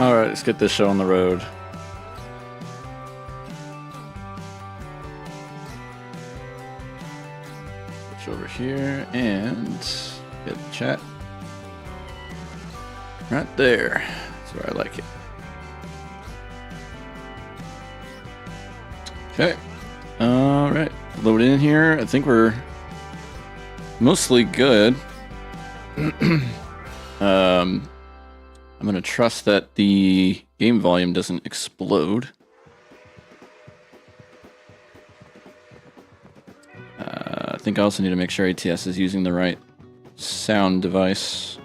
Alright, let's get this show on the road. Switch over here and get the chat. Right there. That's where I like it. Okay. Alright. Load in here. I think we're mostly good. I'm going to trust that the game volume doesn't explode. I think I also need to make sure ATS is using the right sound device.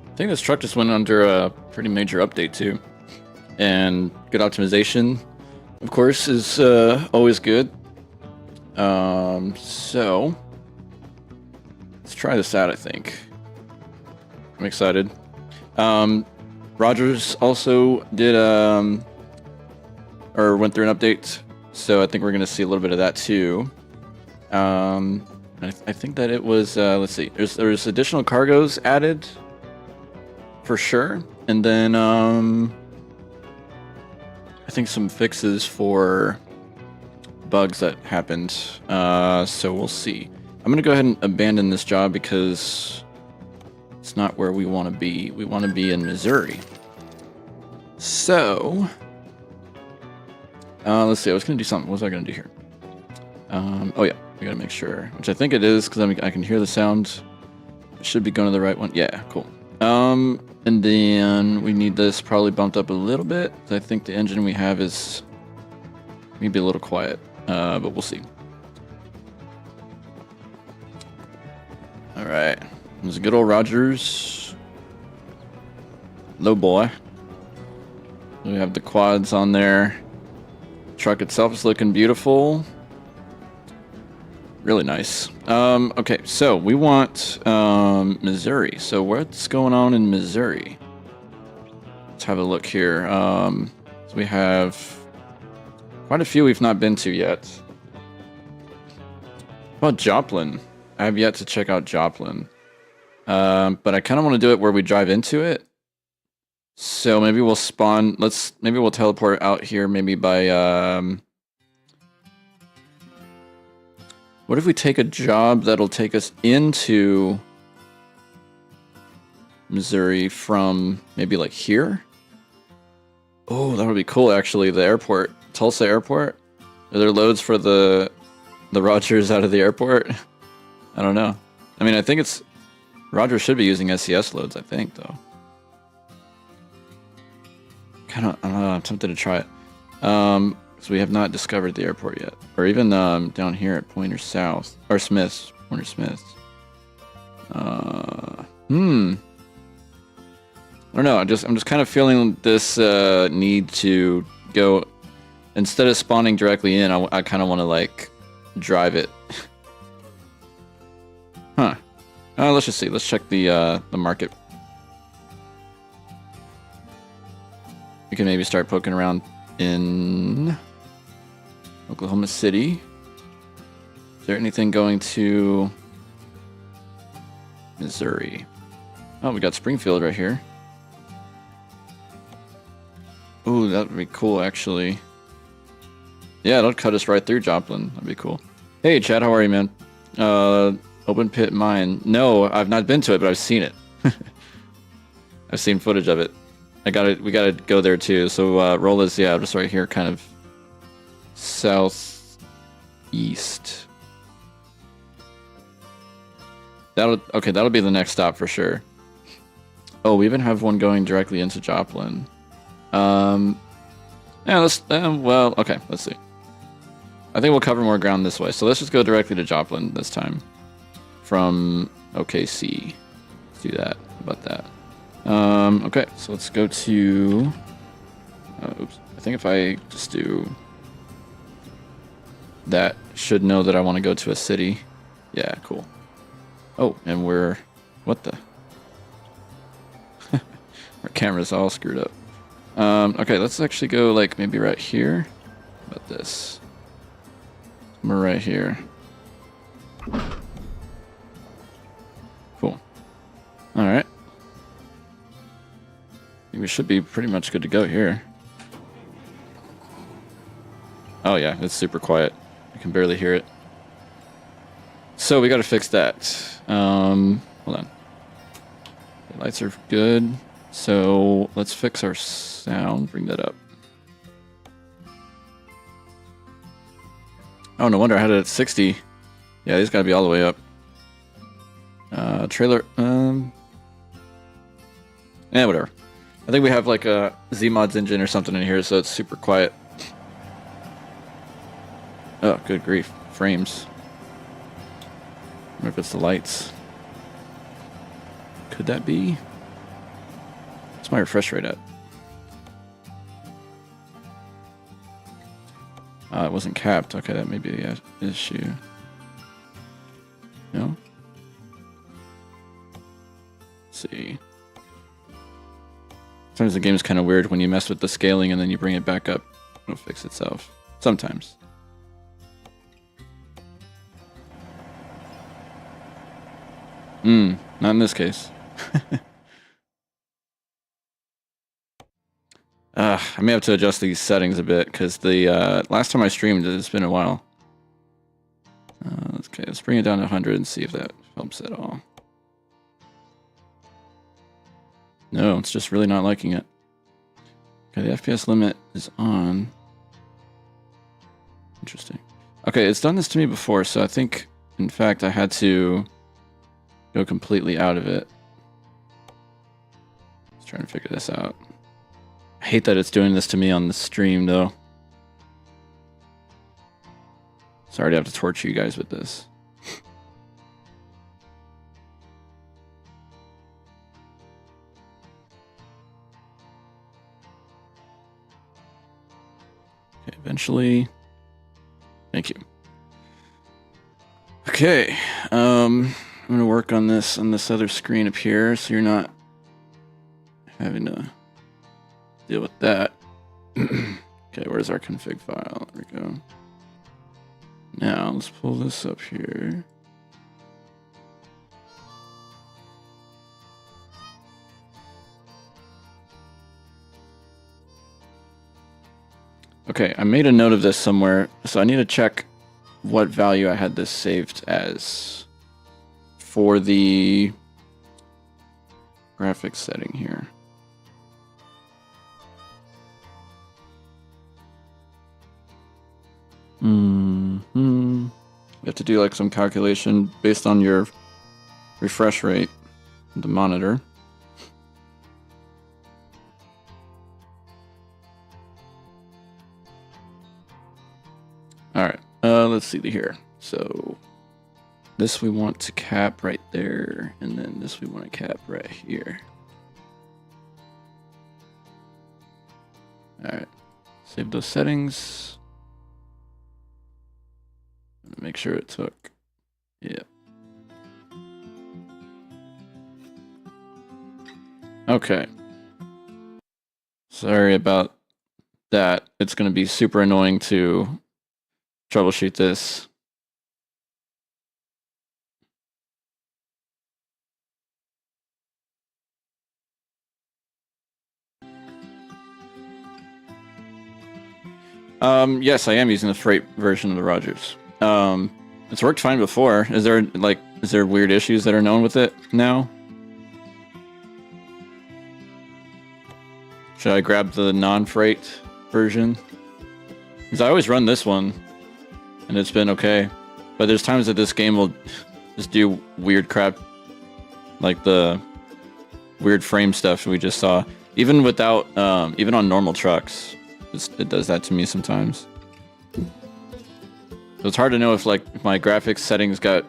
I think this truck just went under a pretty major update too, and good optimization, of course, is always good. So let's try this out. I think I'm excited. Rogers also did or went through an update, so I think we're gonna see a little bit of that too. I think that it was let's see, there's additional cargos added. For sure, and then I think some fixes for bugs that happened, so we'll see. I'm gonna go ahead and abandon this job because it's not where we want to be. We want to be in Missouri. So let's see, I was gonna do something. What was I gonna do here? Oh yeah, we gotta make sure, which I think it is, because I can hear the sound. It should be going to the right one. Yeah, cool. And then we need this probably bumped up a little bit. I think the engine we have is maybe a little quiet, but we'll see. All right, there's a good old Rogers. Low boy. We have the quads on there. Truck itself is looking beautiful. Really nice. Okay, so we want Missouri. So what's going on in Missouri? Let's have a look here. So we have quite a few we've not been to yet. How about Joplin? I have yet to check out Joplin. But I kind of want to do it where we drive into it. So maybe we'll spawn, maybe we'll teleport out here maybe by what if we take a job that'll take us into Missouri from maybe like here? Oh, that would be cool actually, the airport. Tulsa airport? Are there loads for the Rogers out of the airport? I don't know. I mean, I think it's... Rogers should be using SES loads, I think, though. I don't know, I'm tempted to try it. So we have not discovered the airport yet. Or even down here at Pointer South. Or Smith's. Pointer Smith's. I don't know, I'm just kind of feeling this need to go... Instead of spawning directly in, I kind of want to, like, drive it. Huh. Let's just see. Let's check the market. We can maybe start poking around in Oklahoma City. Is there anything going to Missouri? Oh, we got Springfield right here. Ooh, that would be cool, actually. Yeah, it'll cut us right through Joplin. That'd be cool. Hey, Chad, how are you, man? Open pit mine. No, I've not been to it, but I've seen it. I've seen footage of it. We gotta go there too. So Rola's, yeah, just right here, kind of southeast. That'll be the next stop for sure. Oh, we even have one going directly into Joplin. Yeah, let's well, okay, let's see. I think we'll cover more ground this way. So let's just go directly to Joplin this time from OKC. Let's do that. How about that? Okay, so let's go to... oops. I think if I just do... That should know that I want to go to a city. Yeah, cool. Oh, and we're... What the... Our camera's all screwed up. Okay, let's actually go, like, maybe right here. How about this? We're right here. Cool. Alright. We should be pretty much good to go here. Oh yeah, it's super quiet. I can barely hear it. So we gotta fix that. Hold on. The lights are good. So let's fix our sound. Bring that up. Oh, no wonder I had it at 60. Yeah, these gotta be all the way up. Trailer. Yeah, whatever. I think we have like a Z-Mods engine or something in here, so it's super quiet. Oh, good grief. Frames. I wonder if it's the lights. Could that be? What's my refresh rate at? It wasn't capped. Okay, that may be the issue. No? Let's see. Sometimes the game's kind of weird when you mess with the scaling and then you bring it back up. It'll fix itself. Sometimes. Not in this case. I may have to adjust these settings a bit because the last time I streamed, it's been a while. Okay, let's bring it down to 100 and see if that helps at all. No, it's just really not liking it. Okay, the FPS limit is on. Interesting. Okay, it's done this to me before, so I think, in fact, I had to go completely out of it. Let's try and figure this out. I hate that it's doing this to me on the stream, though. Sorry to have to torture you guys with this. Okay, eventually. Thank you. Okay, I'm gonna work on this other screen up here, so you're not having to deal with that. Okay, where's our config file? There we go. Now let's pull this up here. Okay, I made a note of this somewhere, so I need to check what value I had this saved as for the graphics setting here. You have to do like some calculation based on your refresh rate of the monitor. All right, let's see here. So this we want to cap right there, and then this we want to cap right here. All right, save those settings. Make sure it took. Yeah. Okay. Sorry about that. It's going to be super annoying to troubleshoot this. Yes, I am using the freight version of the Rogers. It's worked fine before. Is there weird issues that are known with it now? Should I grab the non-freight version? Because I always run this one, and it's been okay. But there's times that this game will just do weird crap, like the weird frame stuff we just saw. Even without, even on normal trucks, it does that to me sometimes. So it's hard to know if like my graphics settings got,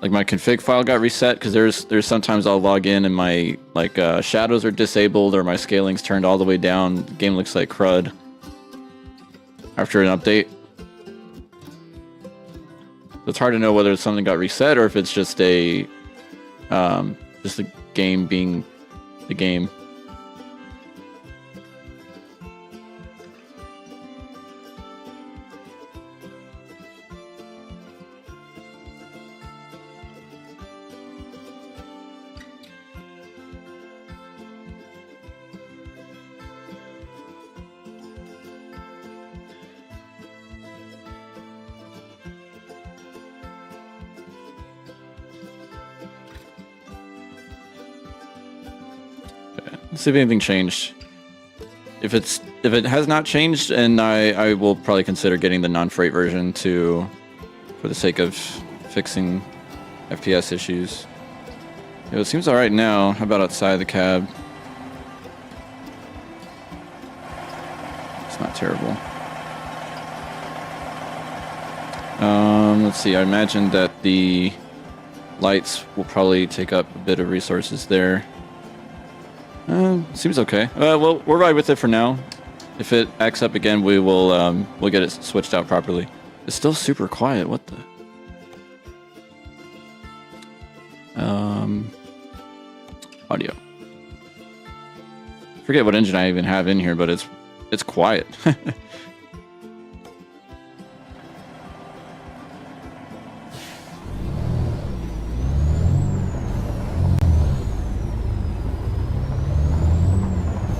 like my config file got reset, because there's sometimes I'll log in and my like shadows are disabled or my scaling's turned all the way down. The game looks like crud after an update. So it's hard to know whether something got reset or if it's just a just the game being the game. See if anything changed. If it has not changed, and I will probably consider getting the non-freight version for the sake of fixing FPS issues. It seems all right now. How about outside the cab? It's not terrible. Let's see. I imagine that the lights will probably take up a bit of resources there. Seems okay. Well, we'll ride with it for now. If it acts up again, we'll get it switched out properly. It's still super quiet. What the? Audio. Forget what engine I even have in here, but it's quiet.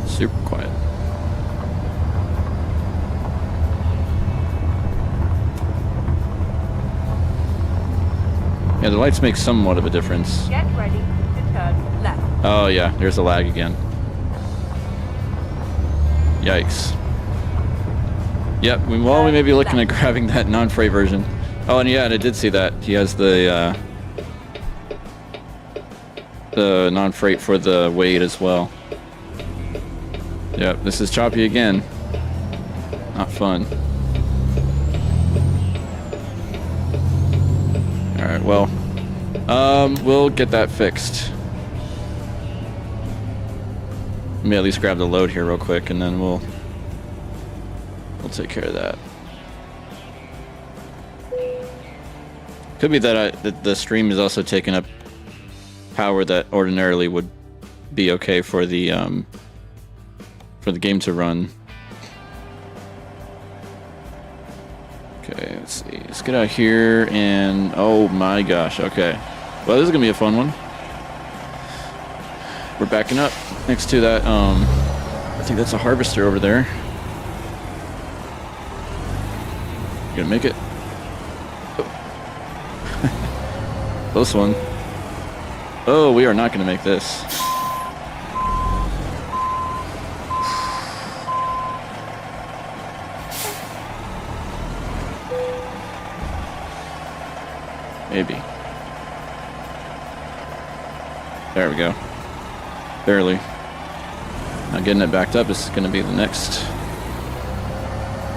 Super quiet. Yeah, the lights make somewhat of a difference. Get ready to turn left. Oh yeah, there's a lag again. Yikes. Yep, we may be looking at grabbing that non-freight version. Oh, and yeah, and I did see that. He has the non-freight for the weight as well. Yep, this is choppy again. Not fun. Alright, well. We'll get that fixed. Let me at least grab the load here real quick, and then we'll take care of that. Could be that the stream is also taking up power that ordinarily would be okay for the game to run. Okay, let's see. Let's get out here and oh my gosh, okay. Well, this is gonna be a fun one. We're backing up next to that, I think that's a harvester over there. You gonna make it? Oh. Close one. Oh, we are not gonna make this. Maybe. There we go. Barely. Now getting it backed up is going to be the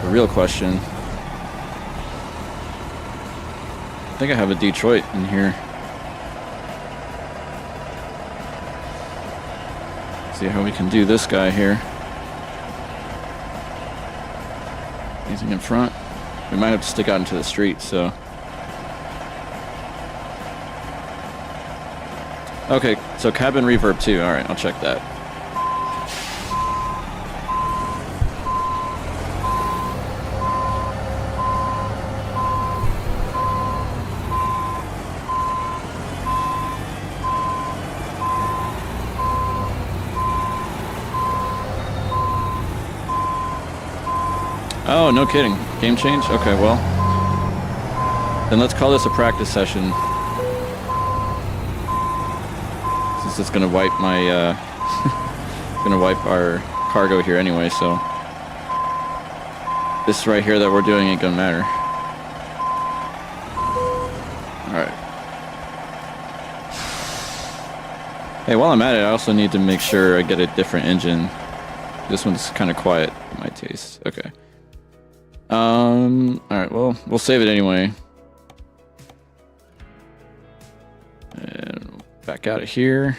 real question. I think I have a Detroit in here. See how we can do this guy here. Anything in front? We might have to stick out into the street, so. Okay, so cabin reverb too. Alright, I'll check that. Oh, no kidding. Game change? Okay, well. Then let's call this a practice session. It's gonna wipe my gonna wipe our cargo here anyway, so this right here that we're doing ain't gonna matter. Alright. Hey, while I'm at it, I also need to make sure I get a different engine. This one's kind of quiet for my taste. Okay. Alright, well, we'll save it anyway. And back out of here.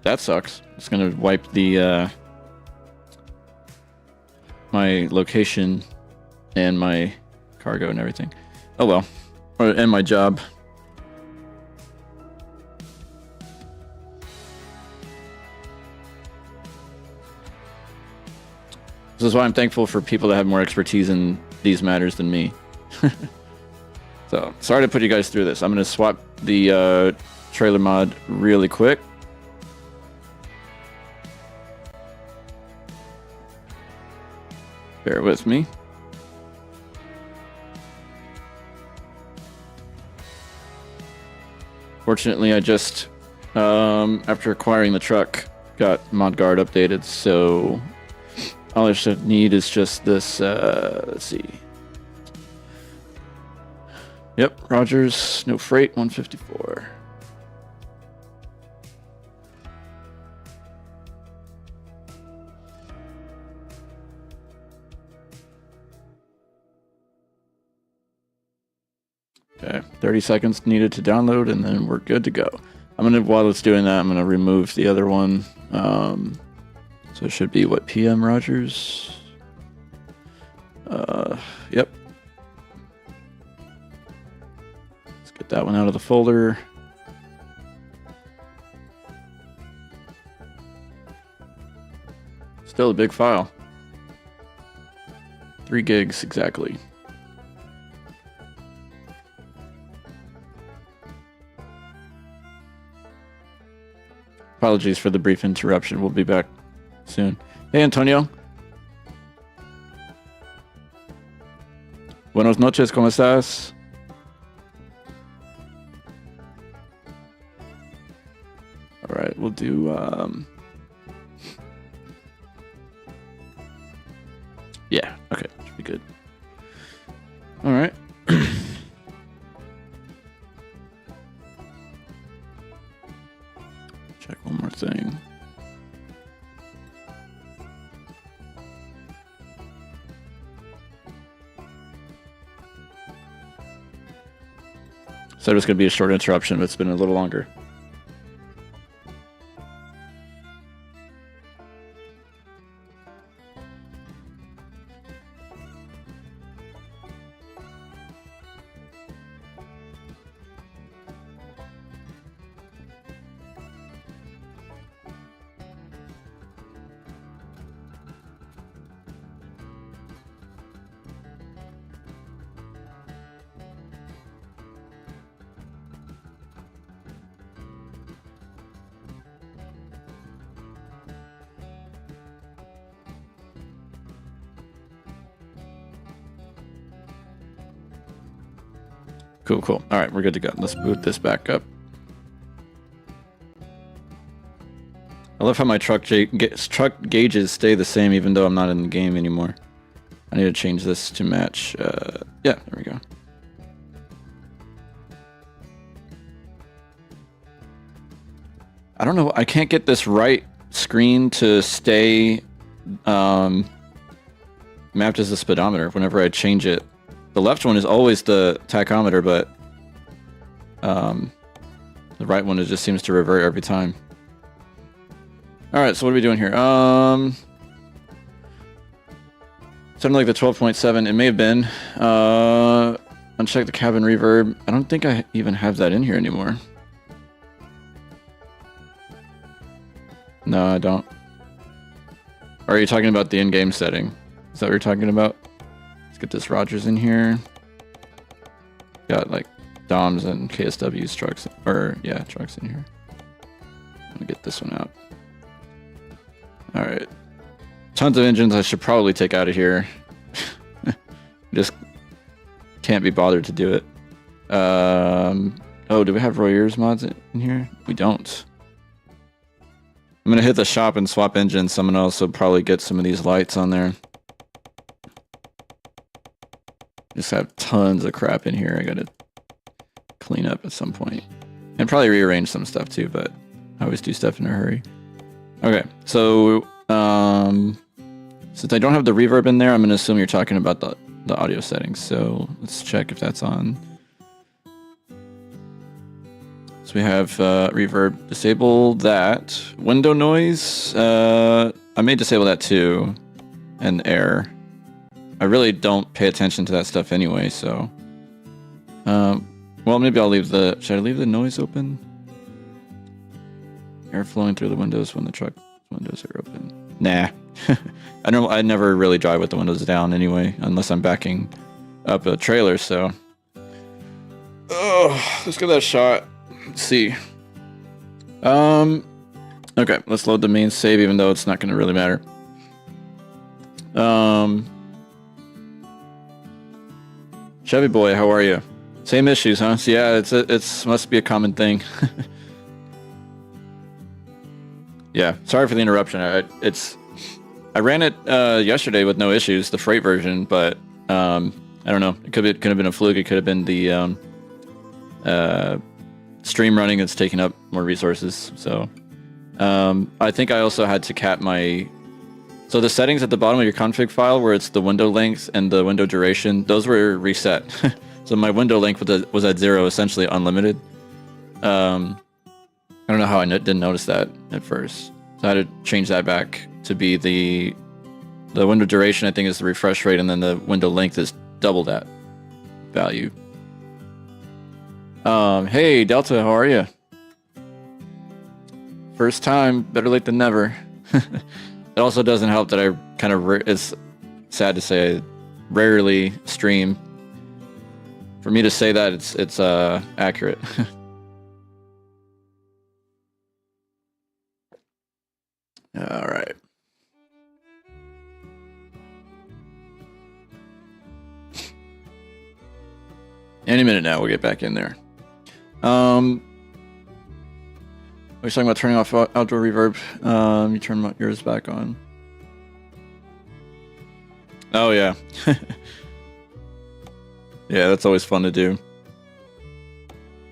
That sucks. It's gonna wipe the my location and my cargo and everything. Oh well. Or end my job. This is why I'm thankful for people that have more expertise in these matters than me. So, sorry to put you guys through this. I'm going to swap the trailer mod really quick. Bear with me. Fortunately, I just, after acquiring the truck, got ModGuard updated, so all I should need is just this, let's see. Yep, Rogers, no freight, 154. Okay, 30 seconds needed to download, and then we're good to go. While it's doing that, I'm gonna remove the other one. So it should be what, PM Rogers? Yep. Let's get that one out of the folder. Still a big file. 3 gigs exactly. Apologies for the brief interruption. We'll be back soon. Hey, Antonio. Buenas noches, ¿cómo estás? All right, we'll do... Yeah, okay, should be good. All right. Check one more thing. Said it was going to be a short interruption, but it's been a little longer. Cool, cool. All right, we're good to go. Let's boot this back up. I love how my truck gauges stay the same even though I'm not in the game anymore. I need to change this to match. Yeah, there we go. I don't know. I can't get this right screen to stay mapped as the speedometer whenever I change it. The left one is always the tachometer, but the right one, it just seems to revert every time. All right, so what are we doing here? Something like the 12.7. It may have been. Uncheck the cabin reverb. I don't think I even have that in here anymore. No, I don't. Or are you talking about the in-game setting? Is that what you're talking about? Let's get this Rogers in here. Got like DOMs and KSW's trucks, or yeah, trucks in here. I'm gonna get this one out. All right, tons of engines I should probably take out of here. Just can't be bothered to do it. Oh, do we have Royers mods in here? We don't. I'm gonna hit the shop and swap engines. So I'm gonna also probably get some of these lights on there. Just have tons of crap in here I gotta clean up at some point. And probably rearrange some stuff too, but I always do stuff in a hurry. Okay, so since I don't have the reverb in there, I'm gonna assume you're talking about the audio settings. So let's check if that's on. So we have reverb, disable that. Window noise, I may disable that too. And air. I really don't pay attention to that stuff anyway, so Well, maybe I'll leave the... Should I leave the noise open? Air flowing through the windows when the truck windows are open. Nah. I never really drive with the windows down anyway, unless I'm backing up a trailer, so... Oh, let's give that a shot. Let's see. Okay, let's load the main save, even though it's not going to really matter. Chevy boy, how are you? Same issues, huh? So yeah, it's must be a common thing. Yeah, sorry for the interruption. I ran it yesterday with no issues, the freight version, but I don't know. It could have been a fluke. It could have been the stream running that's taking up more resources. So I think I also had to cap my... So the settings at the bottom of your config file, where it's the window length and the window duration, those were reset. So my window length was at 0, essentially unlimited. I don't know how I didn't notice that at first. So I had to change that back to be the window duration, I think, is the refresh rate, and then the window length is double that value. Hey, Delta, how are you? First time, better late than never. It also doesn't help that I kind of, it's sad to say, I rarely stream. For me to say that, it's accurate. All right. Any minute now, we'll get back in there. We're talking about turning off outdoor reverb. You turn yours back on. Oh yeah. Yeah, that's always fun to do.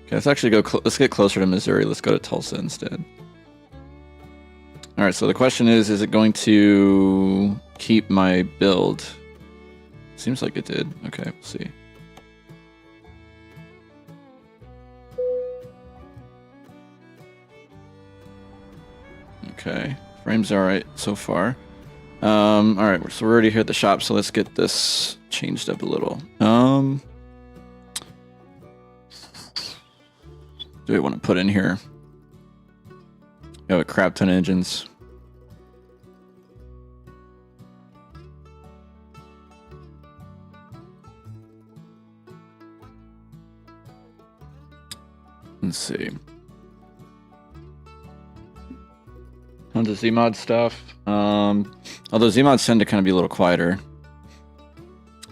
Okay, let's actually go. Let's get closer to Missouri. Let's go to Tulsa instead. All right. So the question is it going to keep my build? Seems like it did. Okay, we'll see. Okay, frames are alright so far. Alright, so we're already here at the shop, so let's get this changed up a little. Do we want to put in here? We have a crap ton of engines. Let's see. Tons of Zmod stuff. Although Zmods tend to kind of be a little quieter.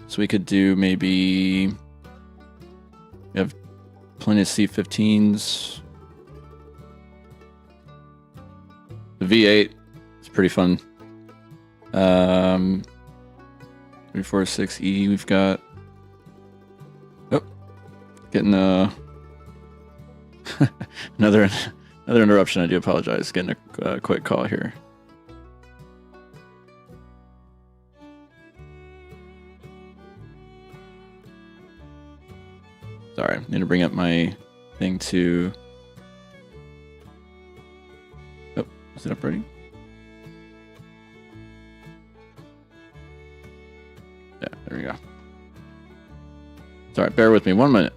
So we could do maybe... We have plenty of C15s. The V8 is pretty fun. 346E we've got. Oh, getting another interruption. I do apologize. Getting a quick call here. Sorry, I need to bring up my thing to... Oh, is it up already? Yeah, there we go. Sorry, bear with me 1 minute.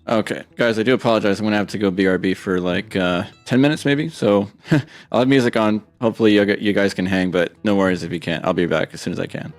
Okay, guys, I do apologize. I'm gonna have to go BRB for like 10 minutes maybe. So I'll have music on. Hopefully you guys can hang, but no worries if you can't. I'll be back as soon as I can.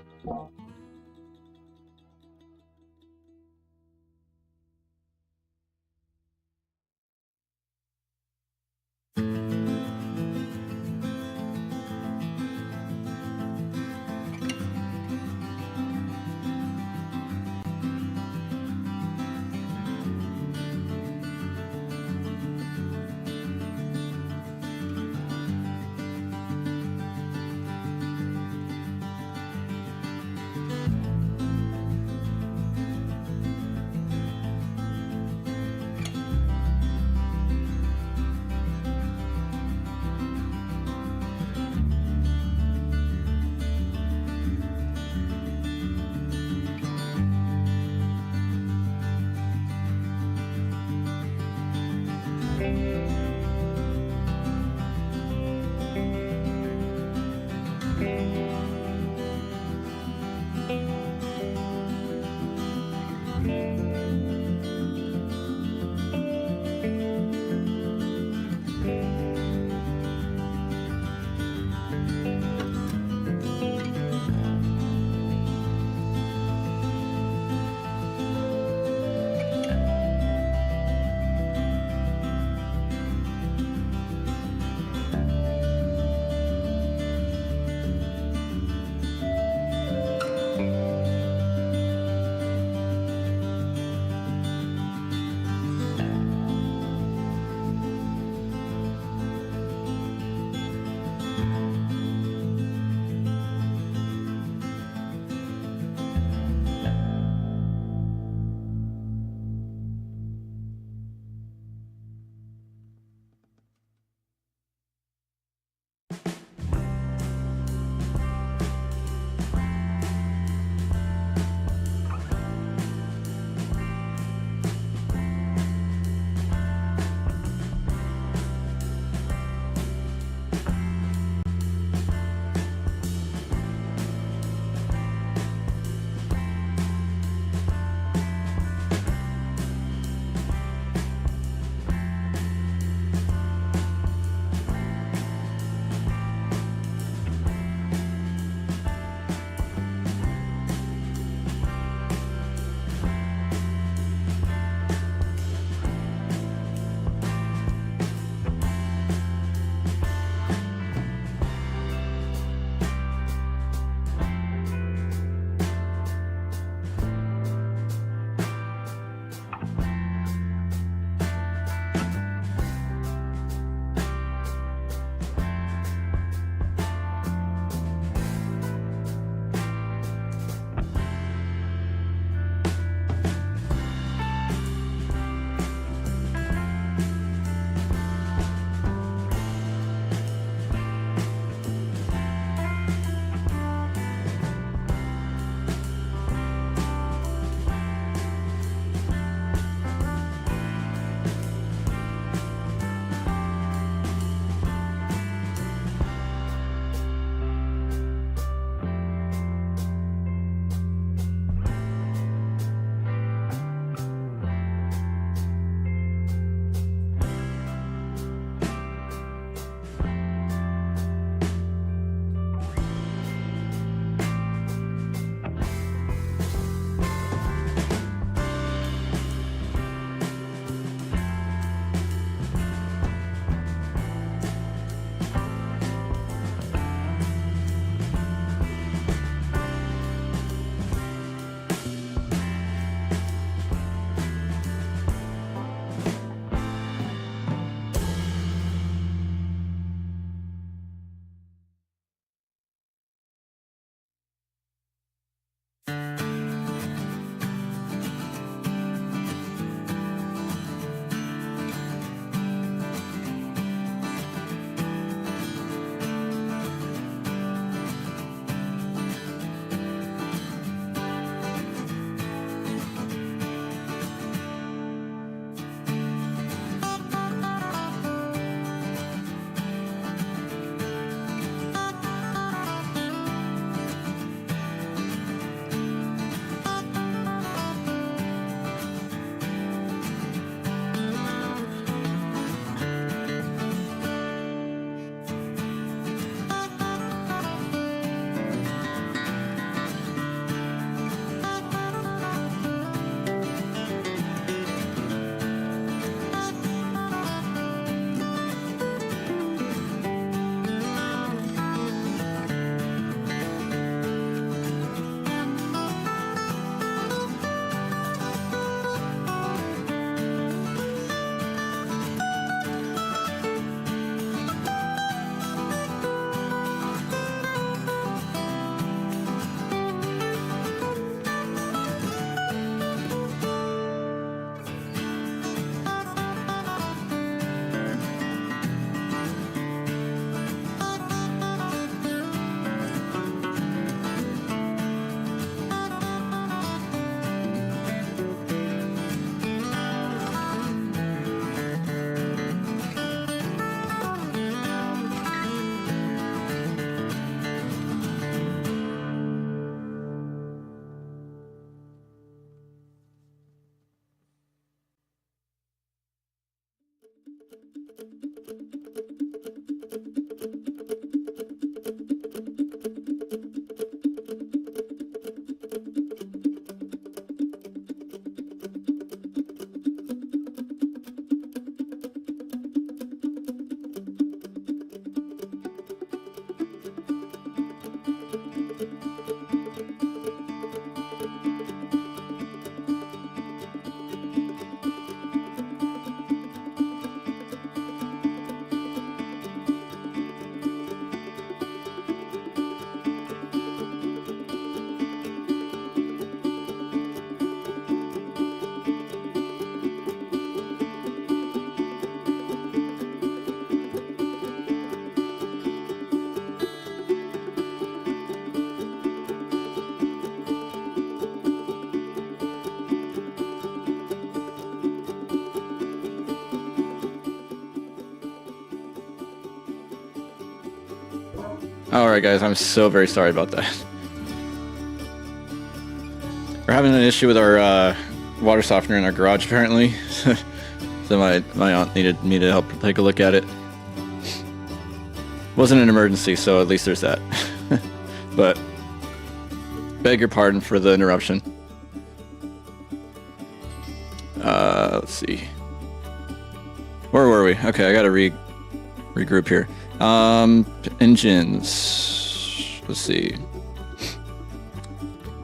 Alright guys, I'm so very sorry about that. We're having an issue with our water softener in our garage apparently. So my aunt needed me to help take a look at it. Wasn't an emergency, so at least there's that. But beg your pardon for the interruption. Let's see. Where were we? Okay, I gotta regroup here. Engines. Let's see.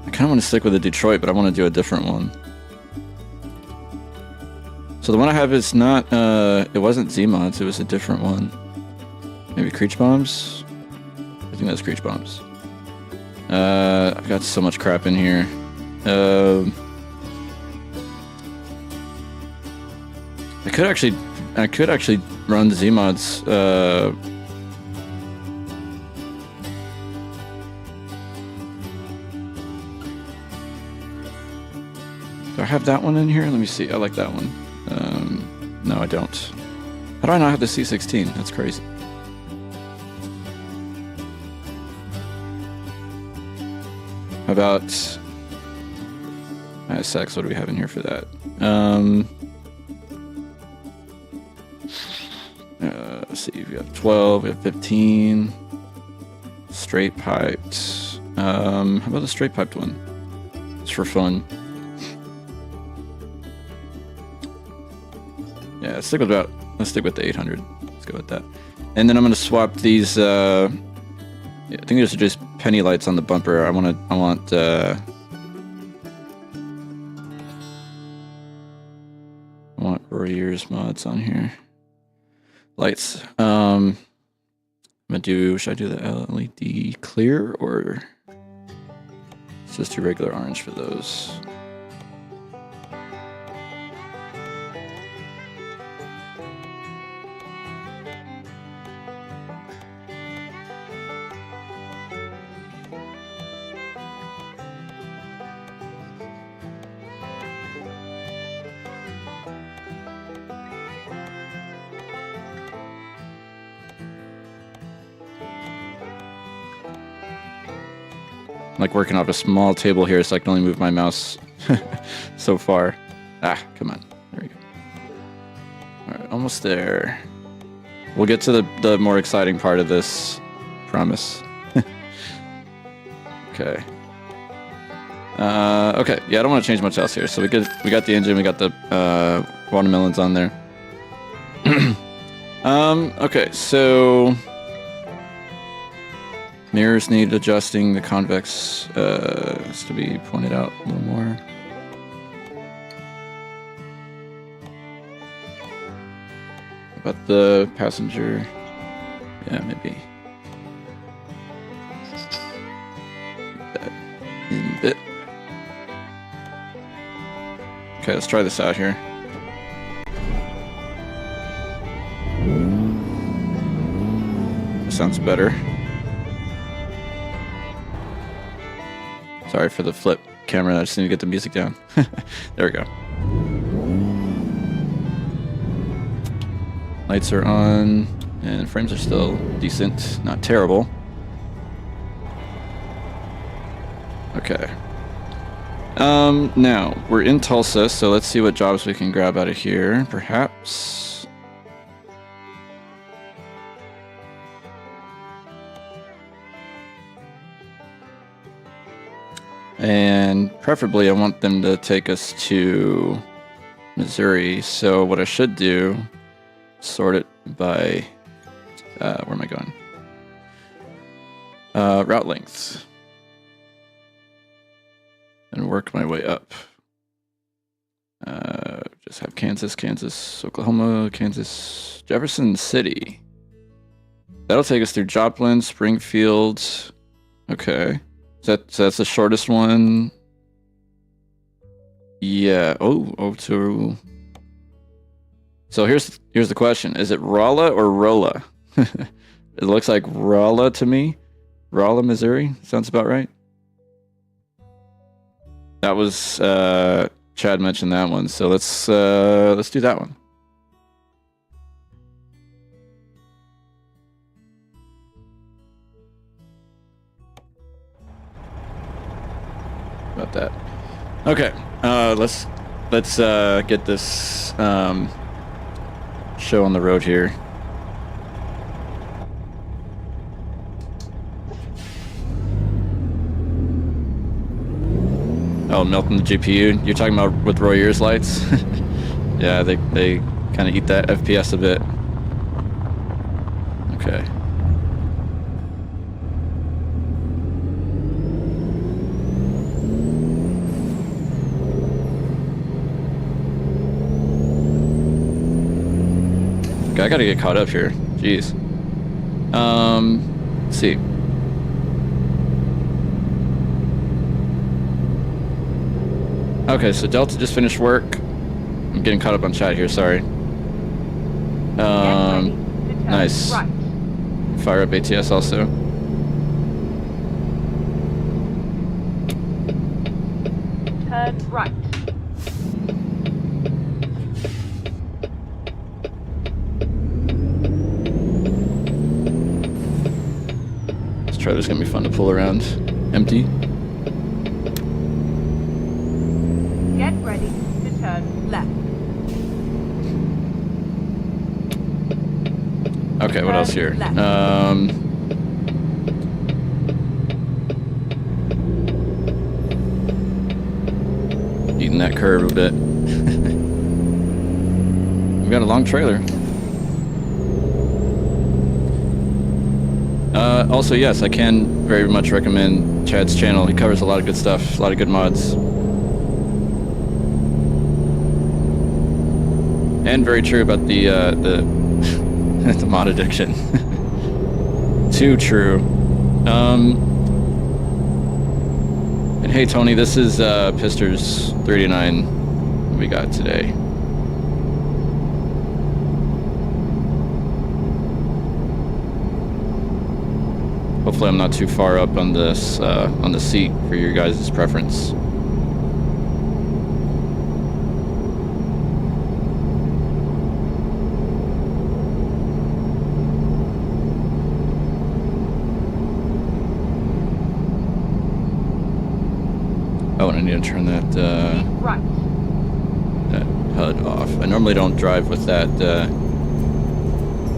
I kind of want to stick with the Detroit, but I want to do a different one. So the one I have is not, it wasn't Z-Mods, it was a different one. Maybe Creech Bombs? I think that's Creech Bombs. I've got so much crap in here. I could actually run Z-Mods, do I have that one in here? Let me see. I like that one. No, I don't. How do I not have the C16? That's crazy. How about ISX? What do we have in here for that? Let's see. We have 12. We have 15. Straight piped. How about the straight piped one? It's for fun. Yeah, let's stick with the 800. Let's go with that. And then I'm gonna swap these. Yeah, I think these are just penny lights on the bumper. I want Rear's mods on here. Lights. I'm gonna do. Should I do the LED clear or just do regular orange for those? I'm like working off a small table here, so I can only move my mouse so far. Ah, come on. There we go. Alright, almost there. We'll get to the more exciting part of this. Promise. Okay. Okay, yeah, I don't want to change much else here. So we got the engine, we got the watermelons on there. Okay, so mirrors need adjusting. The convex has to be pointed out a little more. About the passenger, yeah, maybe. Keep that in a bit. Okay, let's try this out here. That sounds better. Sorry for the flip camera, I just need to get the music down. There we go. Lights are on, and frames are still decent, not terrible. Okay. Now, we're in Tulsa, so let's see what jobs we can grab out of here, perhaps. And preferably I want them to take us to Missouri, so what I should do, sort it by, where am I going? Route length. And work my way up. Just have Kansas, Oklahoma, Kansas, Jefferson City. That'll take us through Joplin, Springfield. Okay. So that's the shortest one. Yeah. Oh, to. So here's the question: is it Rola or Rola? It looks like Rola to me. Rola, Missouri. Sounds about right. That was Chad mentioned that one, so let's do that one. about that. Okay, let's get this show on the road here. Oh, melting the GPU. You're talking about with Royer's lights? Yeah, they kind of eat that FPS a bit. Okay. Okay, I gotta get caught up here. Jeez. Let's see. Okay, so Delta just finished work. I'm getting caught up on chat here, sorry. Nice. Right. Fire up ATS also. Turn right. This trailer's gonna be fun to pull around. Empty. Get ready to turn left. Okay, what else here? Left. Eating that curve a bit. We've got a long trailer. Also, yes, I can very much recommend Chad's channel. He covers a lot of good stuff, a lot of good mods. And very true about the the mod addiction. Too true. And hey Tony, this is Pizzster's 39 we got today. Hopefully I'm not too far up on this on the seat for your guys' preference. Oh, and I need to turn that Right. that HUD off. I normally don't drive with that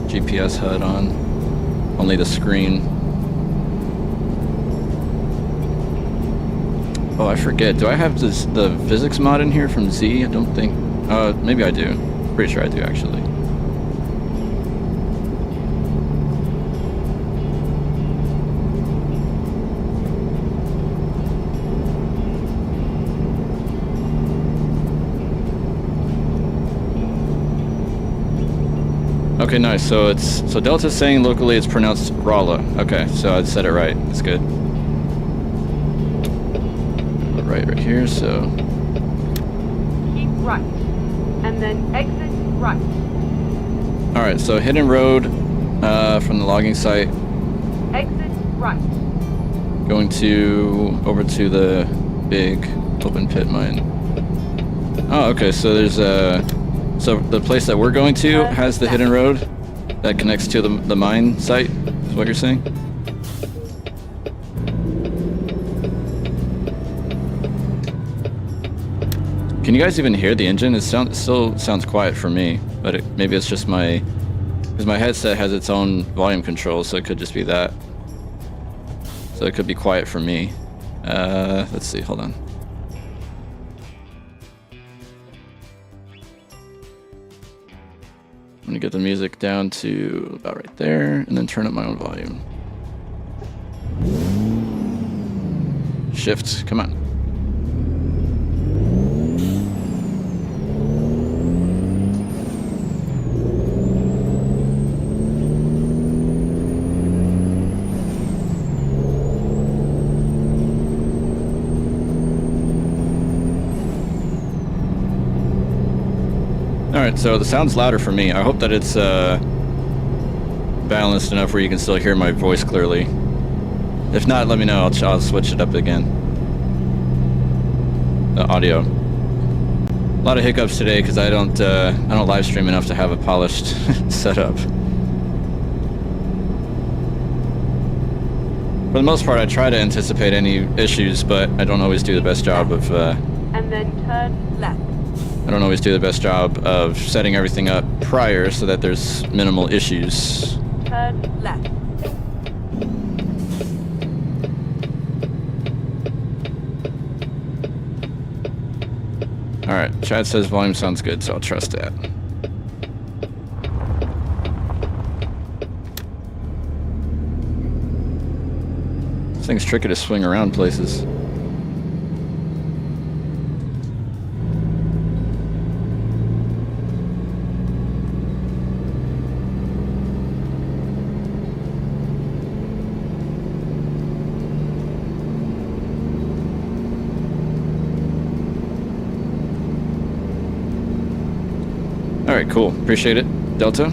GPS HUD on, only the screen. Oh, I forget. Do I have the physics mod in here from Z? I don't think. Maybe I do. Pretty sure I do actually. Okay, nice. So Delta's saying locally it's pronounced Rola. Okay, so I said it right. That's good. Right here. So Keep right, and then exit right. all right. So hidden road from the logging site. Exit right. Going over to the big open pit mine. Oh, okay. So there's so the place that we're going to has the hidden road that connects to the mine site, is what you're saying? Can you guys even hear the engine? It still sounds quiet for me, but maybe it's just because my headset has its own volume control, so it could just be that. So it could be quiet for me. Let's see, hold on. I'm gonna get the music down to about right there, and then turn up my own volume. Shift, come on. Alright, so the sound's louder for me. I hope that it's balanced enough where you can still hear my voice clearly. If not, let me know. I'll switch it up again. The audio. A lot of hiccups today because I don't live stream enough to have a polished setup. For the most part, I try to anticipate any issues, but I don't always do the best job of, And then turn left. I don't always do the best job of setting everything up prior so that there's minimal issues. Turn left. Alright, Chad says volume sounds good, so I'll trust that. This thing's tricky to swing around places. Alright, cool. Appreciate it. Delta,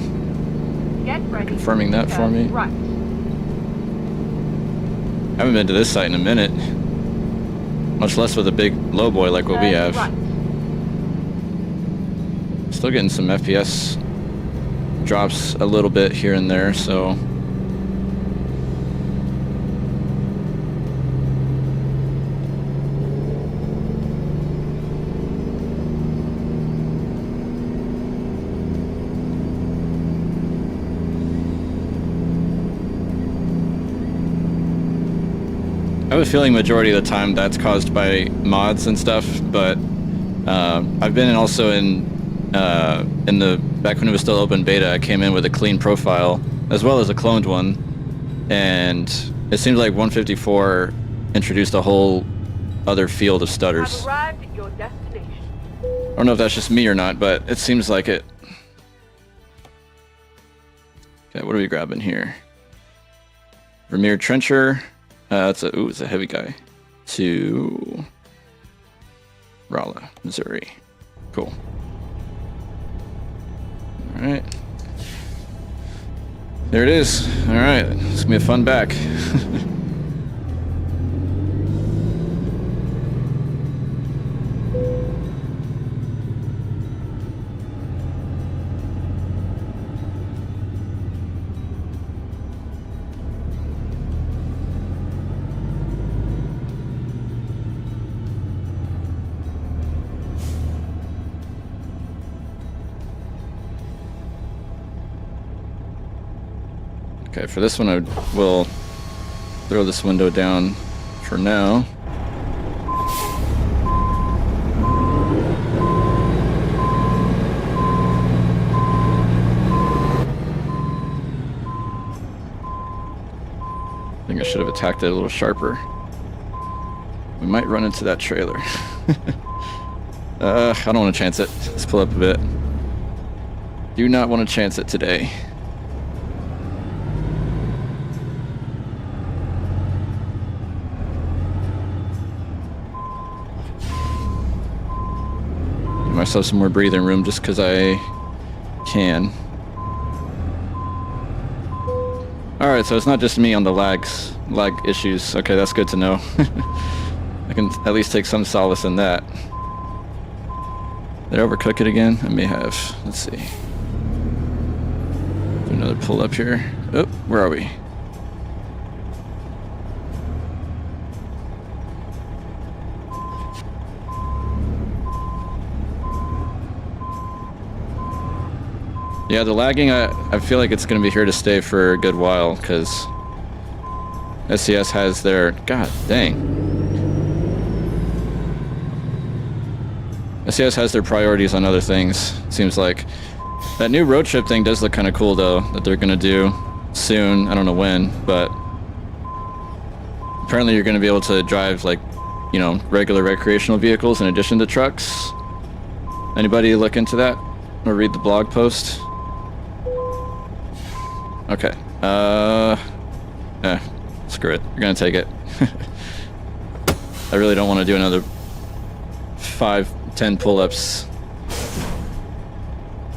Get ready. confirming that for me. Right. I haven't been to this site in a minute. Much less with a big low boy like what we Turn have. right. Still getting some FPS drops a little bit here and there, so... I have a feeling majority of the time that's caused by mods and stuff, but I've been also in the back when it was still open beta, I came in with a clean profile as well as a cloned one, and it seems like 154 introduced a whole other field of stutters. Have arrived at your destination. I don't know if that's just me or not, but it seems like it. Okay, what are we grabbing here? Vermeer Trencher. It's a heavy guy. To Rola, Missouri. Cool. Alright. There it is. Alright, it's gonna be a fun back. Okay, for this one I will throw this window down for now. I think I should have attacked it a little sharper. We might run into that trailer. I don't want to chance it. Let's pull up a bit. Do not want to chance it today. Myself some more breathing room just because I can. Alright, so it's not just me on the lag issues. Okay, that's good to know. I can at least take some solace in that. Did I overcook it again? I may have. Let's see. Do another pull up here. Oh, where are we? Yeah, the lagging, I feel like it's going to be here to stay for a good while, because SCS has their... God dang. SCS has their priorities on other things, it seems like. That new road trip thing does look kind of cool, though, that they're going to do soon. I don't know when, but... Apparently you're going to be able to drive, like, you know, regular recreational vehicles in addition to trucks. Anybody look into that? Or read the blog post? Okay. Screw it. We're gonna take it. I really don't want to do another 5-10 pull-ups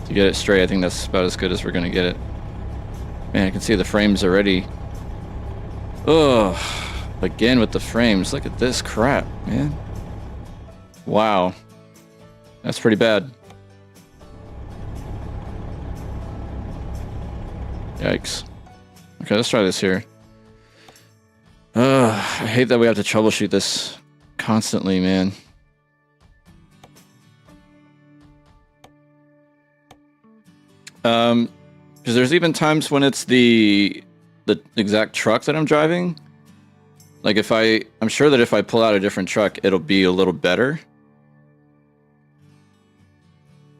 to get it straight. I think that's about as good as we're gonna get it. Man, I can see the frames already. Ugh. Again with the frames. Look at this crap, man. Wow. That's pretty bad. Yikes. Okay, let's try this here. I hate that we have to troubleshoot this constantly, man. Because there's even times when it's the exact truck that I'm driving. Like I'm sure that if I pull out a different truck, it'll be a little better.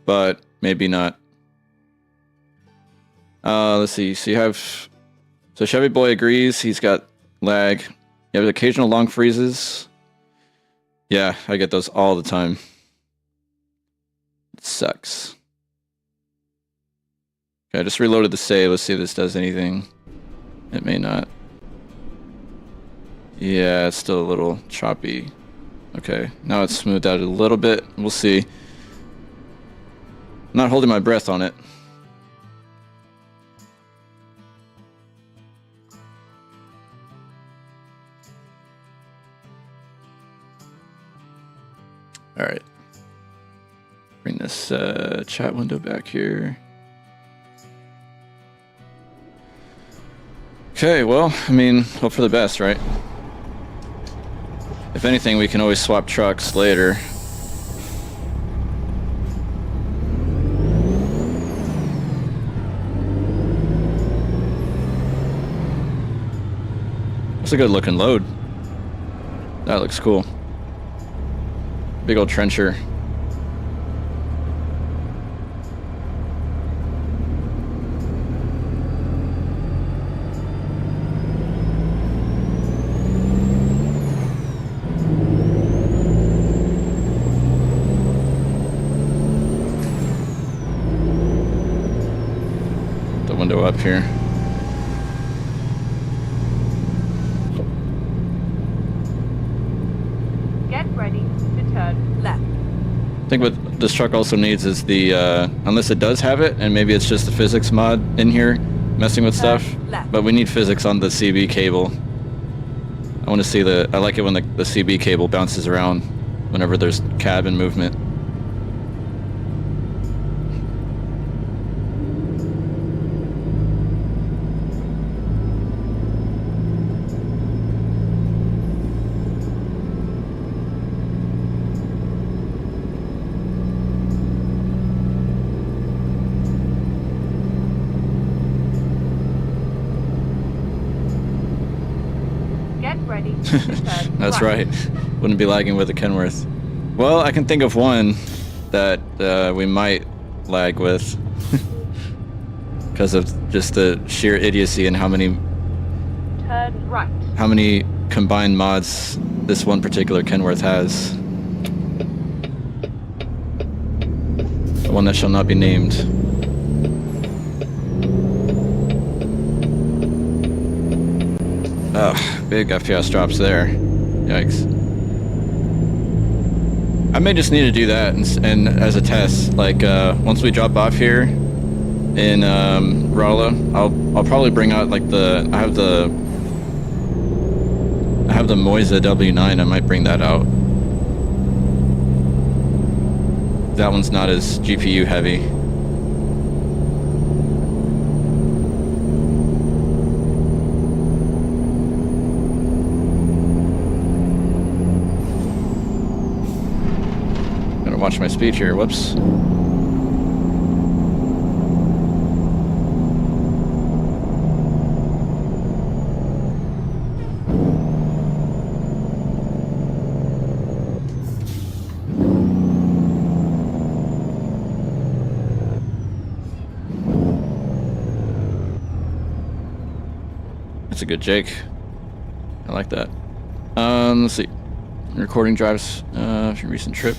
But maybe not. Let's see. So Chevy Boy agrees. He's got lag. You have occasional long freezes. Yeah, I get those all the time. It sucks. Okay, I just reloaded the save. Let's see if this does anything. It may not. Yeah, it's still a little choppy. Okay, now it's smoothed out a little bit. We'll see. I'm not holding my breath on it. All right. Bring this chat window back here. Okay, well, I mean, hope for the best, right? If anything, we can always swap trucks later. That's a good looking load. That looks cool. Big old trencher. The window up here. Get ready to turn left. I think what this truck also needs is the, unless it does have it, and maybe it's just the physics mod in here messing with stuff, but we need physics on the CB cable. I want to see I like it when the CB cable bounces around whenever there's cabin movement. That's right. Wouldn't be lagging with a Kenworth. Well, I can think of one that we might lag with because of just the sheer idiocy and how many combined mods this one particular Kenworth has. The one that shall not be named. Oh, big FPS drops there. Yikes. I may just need to do that and as a test, like once we drop off here in Rola, I'll probably bring out like I have the Moisa W9. I might bring that out. That one's not as GPU heavy. Watch my speech here. Whoops. That's a good Jake. I like that. Let's see. Recording drives from your recent trip.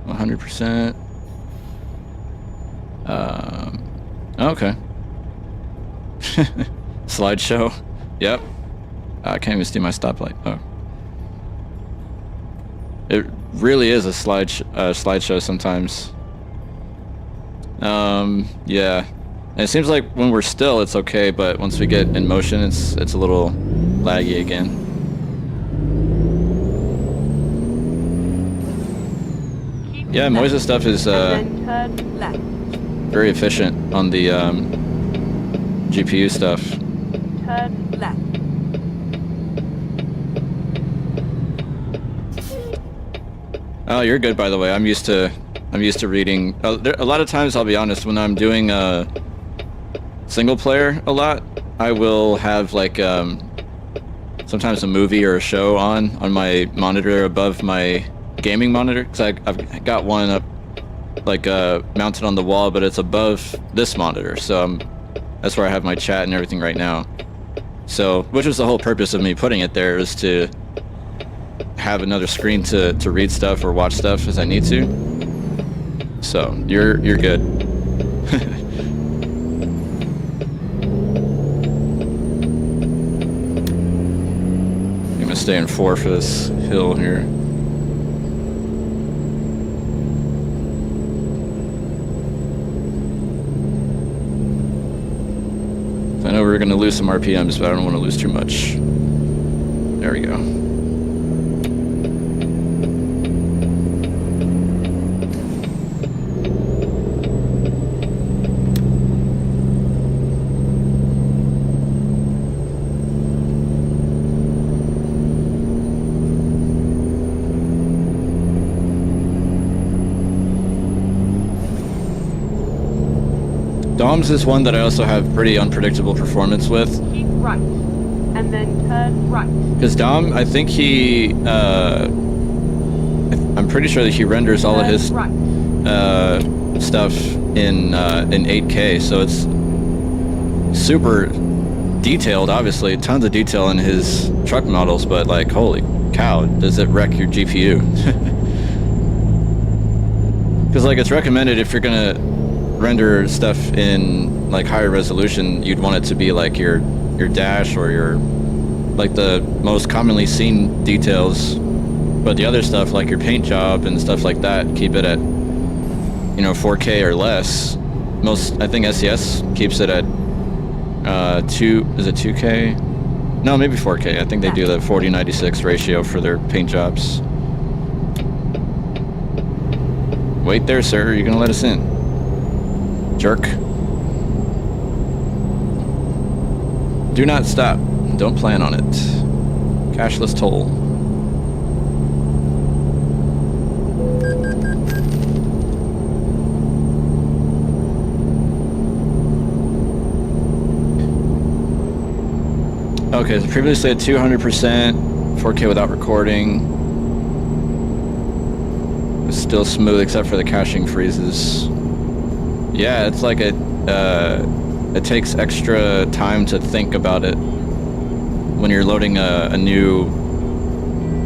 100%. Okay. Slideshow. Yep. I can't even see my stoplight. Oh. It really is a slideshow sometimes. Yeah. And it seems like when we're still, it's okay, but once we get in motion, it's a little laggy again. Yeah, Moisa stuff is very efficient on the GPU stuff. Turn left. Oh, you're good, by the way. I'm used to reading. A lot of times, I'll be honest, when I'm doing single player a lot, I will have like sometimes a movie or a show on my monitor above my gaming monitor, because I've got one up like mounted on the wall, but it's above this monitor, so that's where I have my chat and everything right now. So, which was the whole purpose of me putting it there, is to have another screen to read stuff or watch stuff as I need to. So you're good. I'm gonna stay in 4 for this hill here. I know we're gonna lose some RPMs, but I don't want to lose too much. There we go. Dom's is one that I also have pretty unpredictable performance with. Keep right, and then turn right. Because Dom, I think he, I'm pretty sure that he renders all of his stuff in 8K, so it's super detailed, obviously, tons of detail in his truck models, but like, holy cow, does it wreck your GPU? Because like, it's recommended if you're gonna render stuff in like higher resolution, you'd want it to be like your dash or your like the most commonly seen details, but the other stuff like your paint job and stuff like that, keep it at 4K or less. I think SES keeps it at 2K? No, maybe 4K. I think they do the 40-96 ratio for their paint jobs. Wait there, sir. You're gonna let us in, jerk. Do not stop. Don't plan on it. Cashless toll. Okay, so previously at 200%, 4K without recording. It's still smooth except for the caching freezes. Yeah, it's like it takes extra time to think about it when you're loading a new...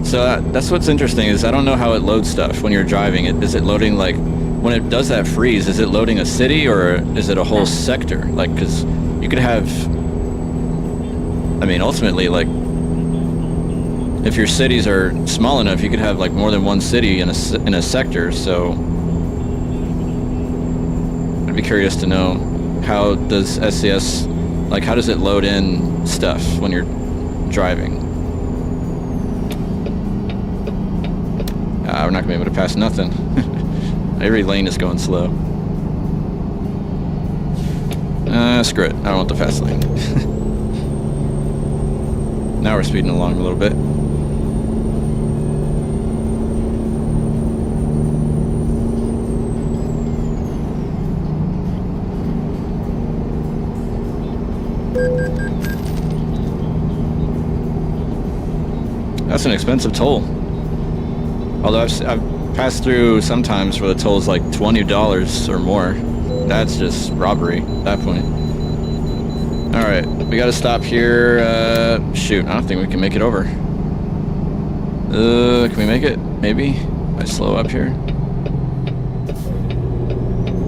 So that's what's interesting, is I don't know how it loads stuff when you're driving. Is it loading, like, when it does that freeze, is it loading a city or is it a whole sector? Like, because you could have... I mean, ultimately, like, if your cities are small enough, you could have, like, more than one city in a sector, so... I'd be curious to know, how does SCS, like, how does it load in stuff when you're driving? We're not gonna be able to pass nothing. Every lane is going slow. Screw it. I don't want the fast lane. Now we're speeding along a little bit. That's an expensive toll. Although I've passed through sometimes where the toll is like $20 or more. That's just robbery at that point. Alright, we gotta stop here. Shoot, I don't think we can make it over. Can we make it? Maybe? I slow up here.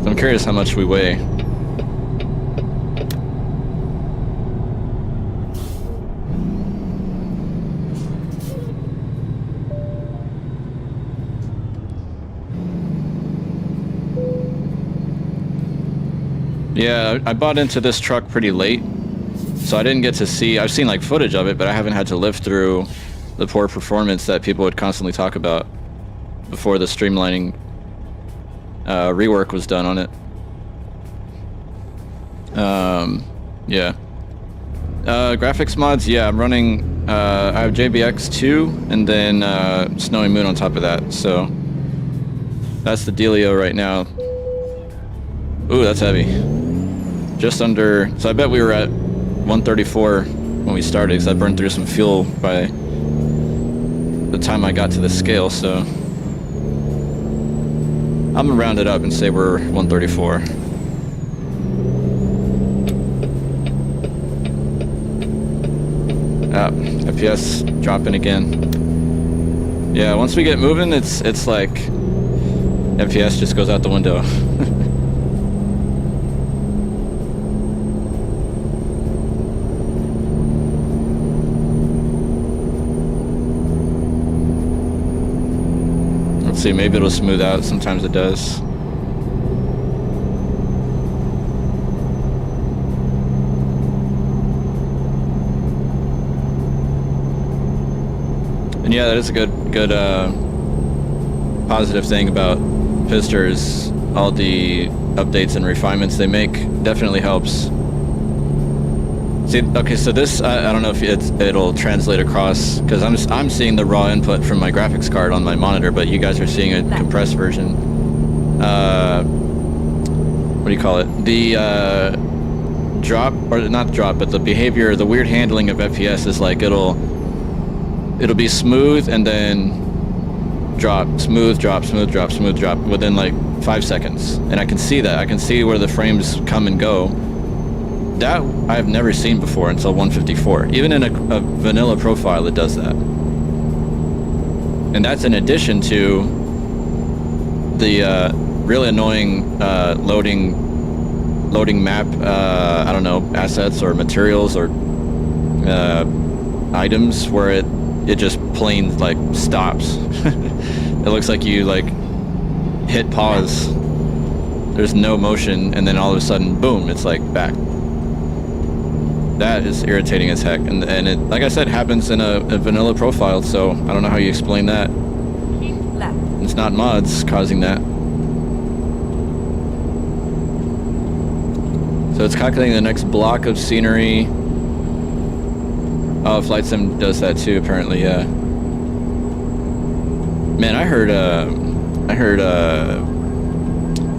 I'm curious how much we weigh. Yeah, I bought into this truck pretty late, so I didn't get to see... I've seen like footage of it, but I haven't had to live through the poor performance that people would constantly talk about before the streamlining rework was done on it. Yeah. Graphics mods, yeah, I'm running... I have JBX2 and then Snowy Moon on top of that, so That's the dealio right now. Ooh, that's heavy. Just under, so I bet we were at 134 when we started, because I burned through some fuel by the time I got to the scale, so I'm gonna round it up and say we're 134. FPS dropping again. Yeah, once we get moving, it's like FPS just goes out the window. Let's see, maybe it'll smooth out. Sometimes it does. And yeah, that is a good positive thing about Pizzster is all the updates and refinements they make definitely helps. See, okay, so this I don't know if it'll translate across, because I'm seeing the raw input from my graphics card on my monitor, but you guys are seeing a compressed version. What do you call it? The drop, or not drop, but the behavior, the weird handling of FPS is like it'll be smooth and then drop, smooth drop, smooth drop, smooth drop within like 5 seconds. And I can see that. I can see where the frames come and go. That I've never seen before until 154. Even in a vanilla profile, it does that. And that's in addition to the really annoying loading map, I don't know, assets or materials or items where it just plain like stops. It looks like you like hit pause. There's no motion, and then all of a sudden, boom, it's like back. That is irritating as heck, and it, like I said, happens in a vanilla profile, so I don't know how you explain that. Keep left. It's not mods causing that. So it's calculating the next block of scenery. Oh, Flight Sim does that too, apparently, yeah. Man, I heard,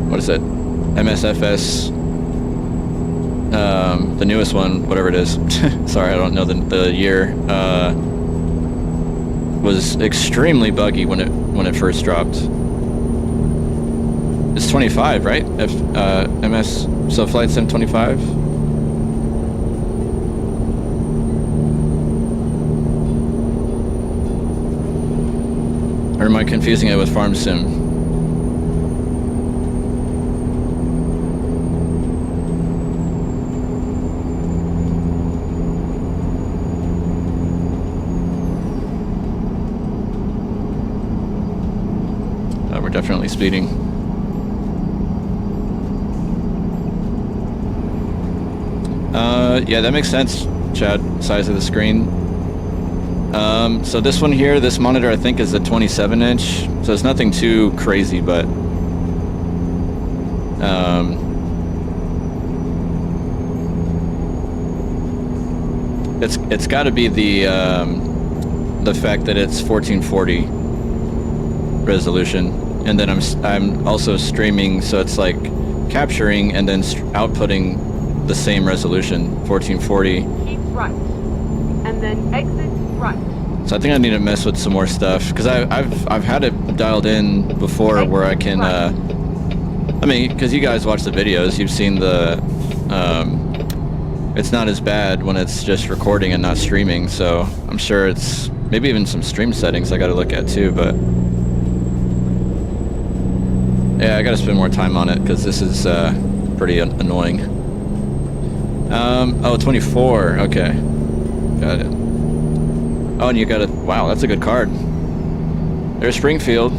what is it? MSFS, the newest one, whatever it is. Sorry, I don't know the year. Was extremely buggy when it first dropped. It's 25, right? MS, so Flight Sim 25. Or am I confusing it with Farm Sim? We're definitely speeding. Yeah, that makes sense, Chad. Size of the screen. So this one here, this monitor, I think is a 27-inch, so it's nothing too crazy, but it's got to be the fact that it's 1440 resolution, and then I'm also streaming, so it's like capturing and then outputting the same resolution, 1440. Keep right. And then exit right. So I think I need to mess with some more stuff, because I've had it dialed in before where I can I mean, because you guys watch the videos, you've seen the it's not as bad when it's just recording and not streaming, so I'm sure it's maybe even some stream settings I got to look at too, but yeah, I got to spend more time on it because this is pretty annoying. Oh, 24, okay, got it. Oh, and you got it. Wow, that's a good card. There's Springfield.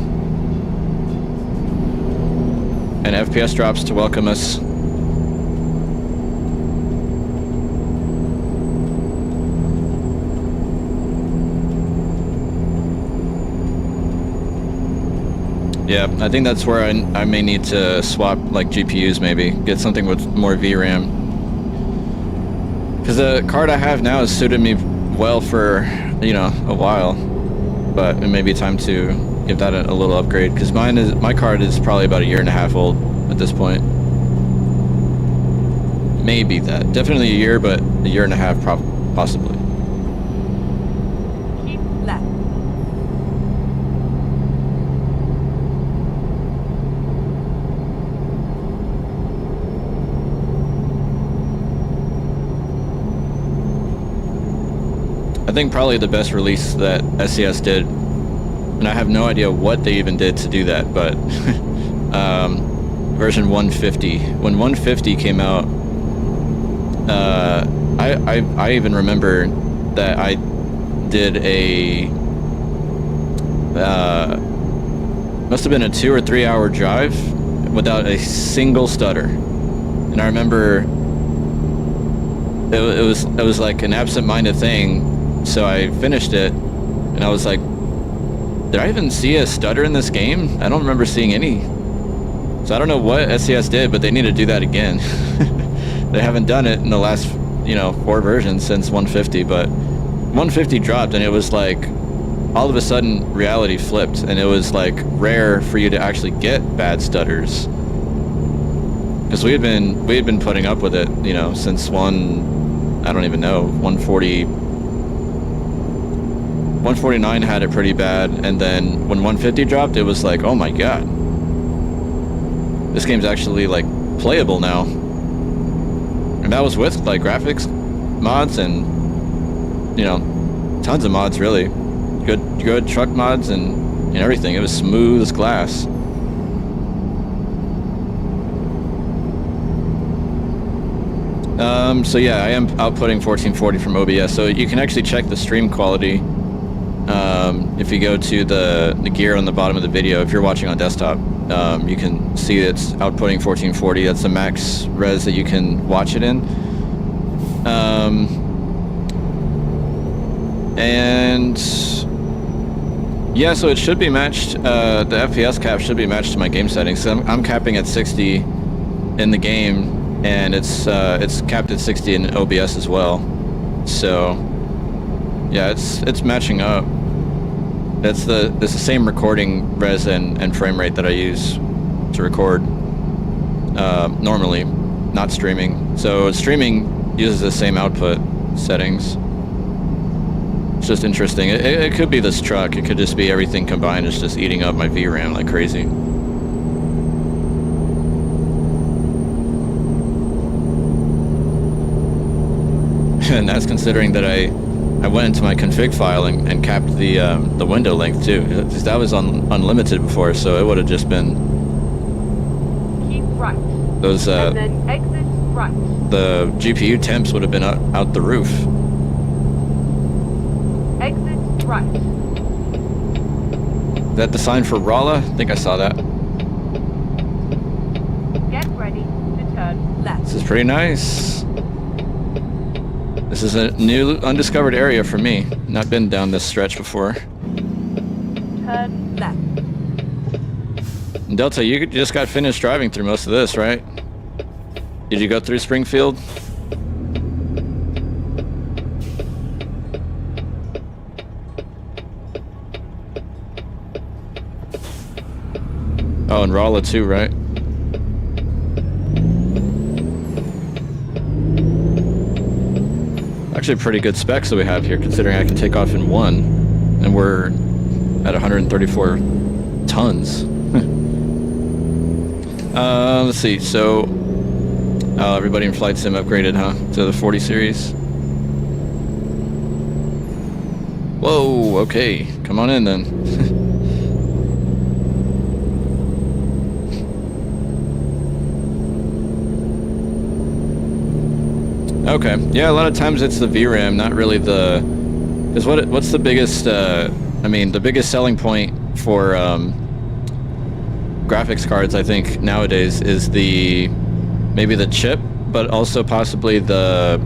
And FPS drops to welcome us. Yeah, I think that's where I may need to swap like GPUs maybe. Get something with more VRAM. Because the card I have now has suited me well for, you know, a while, but it may be time to give that a little upgrade, because my card is probably about 1.5 years old at this point. Maybe that. Definitely a year, but 1.5 years possibly. Keep left. I think probably the best release that SCS did, and I have no idea what they even did to do that, but version 150. When 150 came out, I even remember that I did a must have been a 2 or 3 hour drive without a single stutter, and I remember it was like an absent-minded thing. So I finished it, and I was like, did I even see a stutter in this game? I don't remember seeing any. So I don't know what SCS did, but they need to do that again. They haven't done it in the last, 4 versions since 150, but 150 dropped, and it was like, all of a sudden, reality flipped, and it was like rare for you to actually get bad stutters. Because we had been putting up with it, since I don't even know, 149 had it pretty bad, and then when 150 dropped, it was like, oh my god, this game's actually like playable now. And that was with like graphics mods and tons of mods, really good truck mods and everything. It was smooth as glass. So yeah, I am outputting 1440 from OBS, so you can actually check the stream quality. If you go to the gear on the bottom of the video, if you're watching on desktop, you can see it's outputting 1440. That's the max res that you can watch it in. And yeah, so it should be matched. The FPS cap should be matched to my game settings. So I'm capping at 60 in the game, and it's capped at 60 in OBS as well. So yeah, it's matching up. It's the same recording res and frame rate that I use to record normally, not streaming. So streaming uses the same output settings. It's just interesting. It could be this truck. It could just be everything combined. It's just eating up my VRAM like crazy. And that's considering that I went into my config file and capped the window length too. That was unlimited before, so it would have just been Keep right. those And then exit right. the GPU temps would have been out the roof. Exit right. Is that the sign for Rola? I think I saw that. Get ready to turn left. This is pretty nice. This is a new undiscovered area for me. Not been down this stretch before. Turn left. Delta, you just got finished driving through most of this, right? Did you go through Springfield? Oh, and Rola too, right? Actually pretty good specs that we have here, considering I can take off in 1, and we're at 134 tons. Let's see, so everybody in Flight Sim upgraded, huh, to the 40 series? Whoa, okay, come on in then. Okay, yeah, a lot of times it's the VRAM, not really the... Because what's the biggest, the biggest selling point for graphics cards, I think, nowadays is maybe the chip, but also possibly the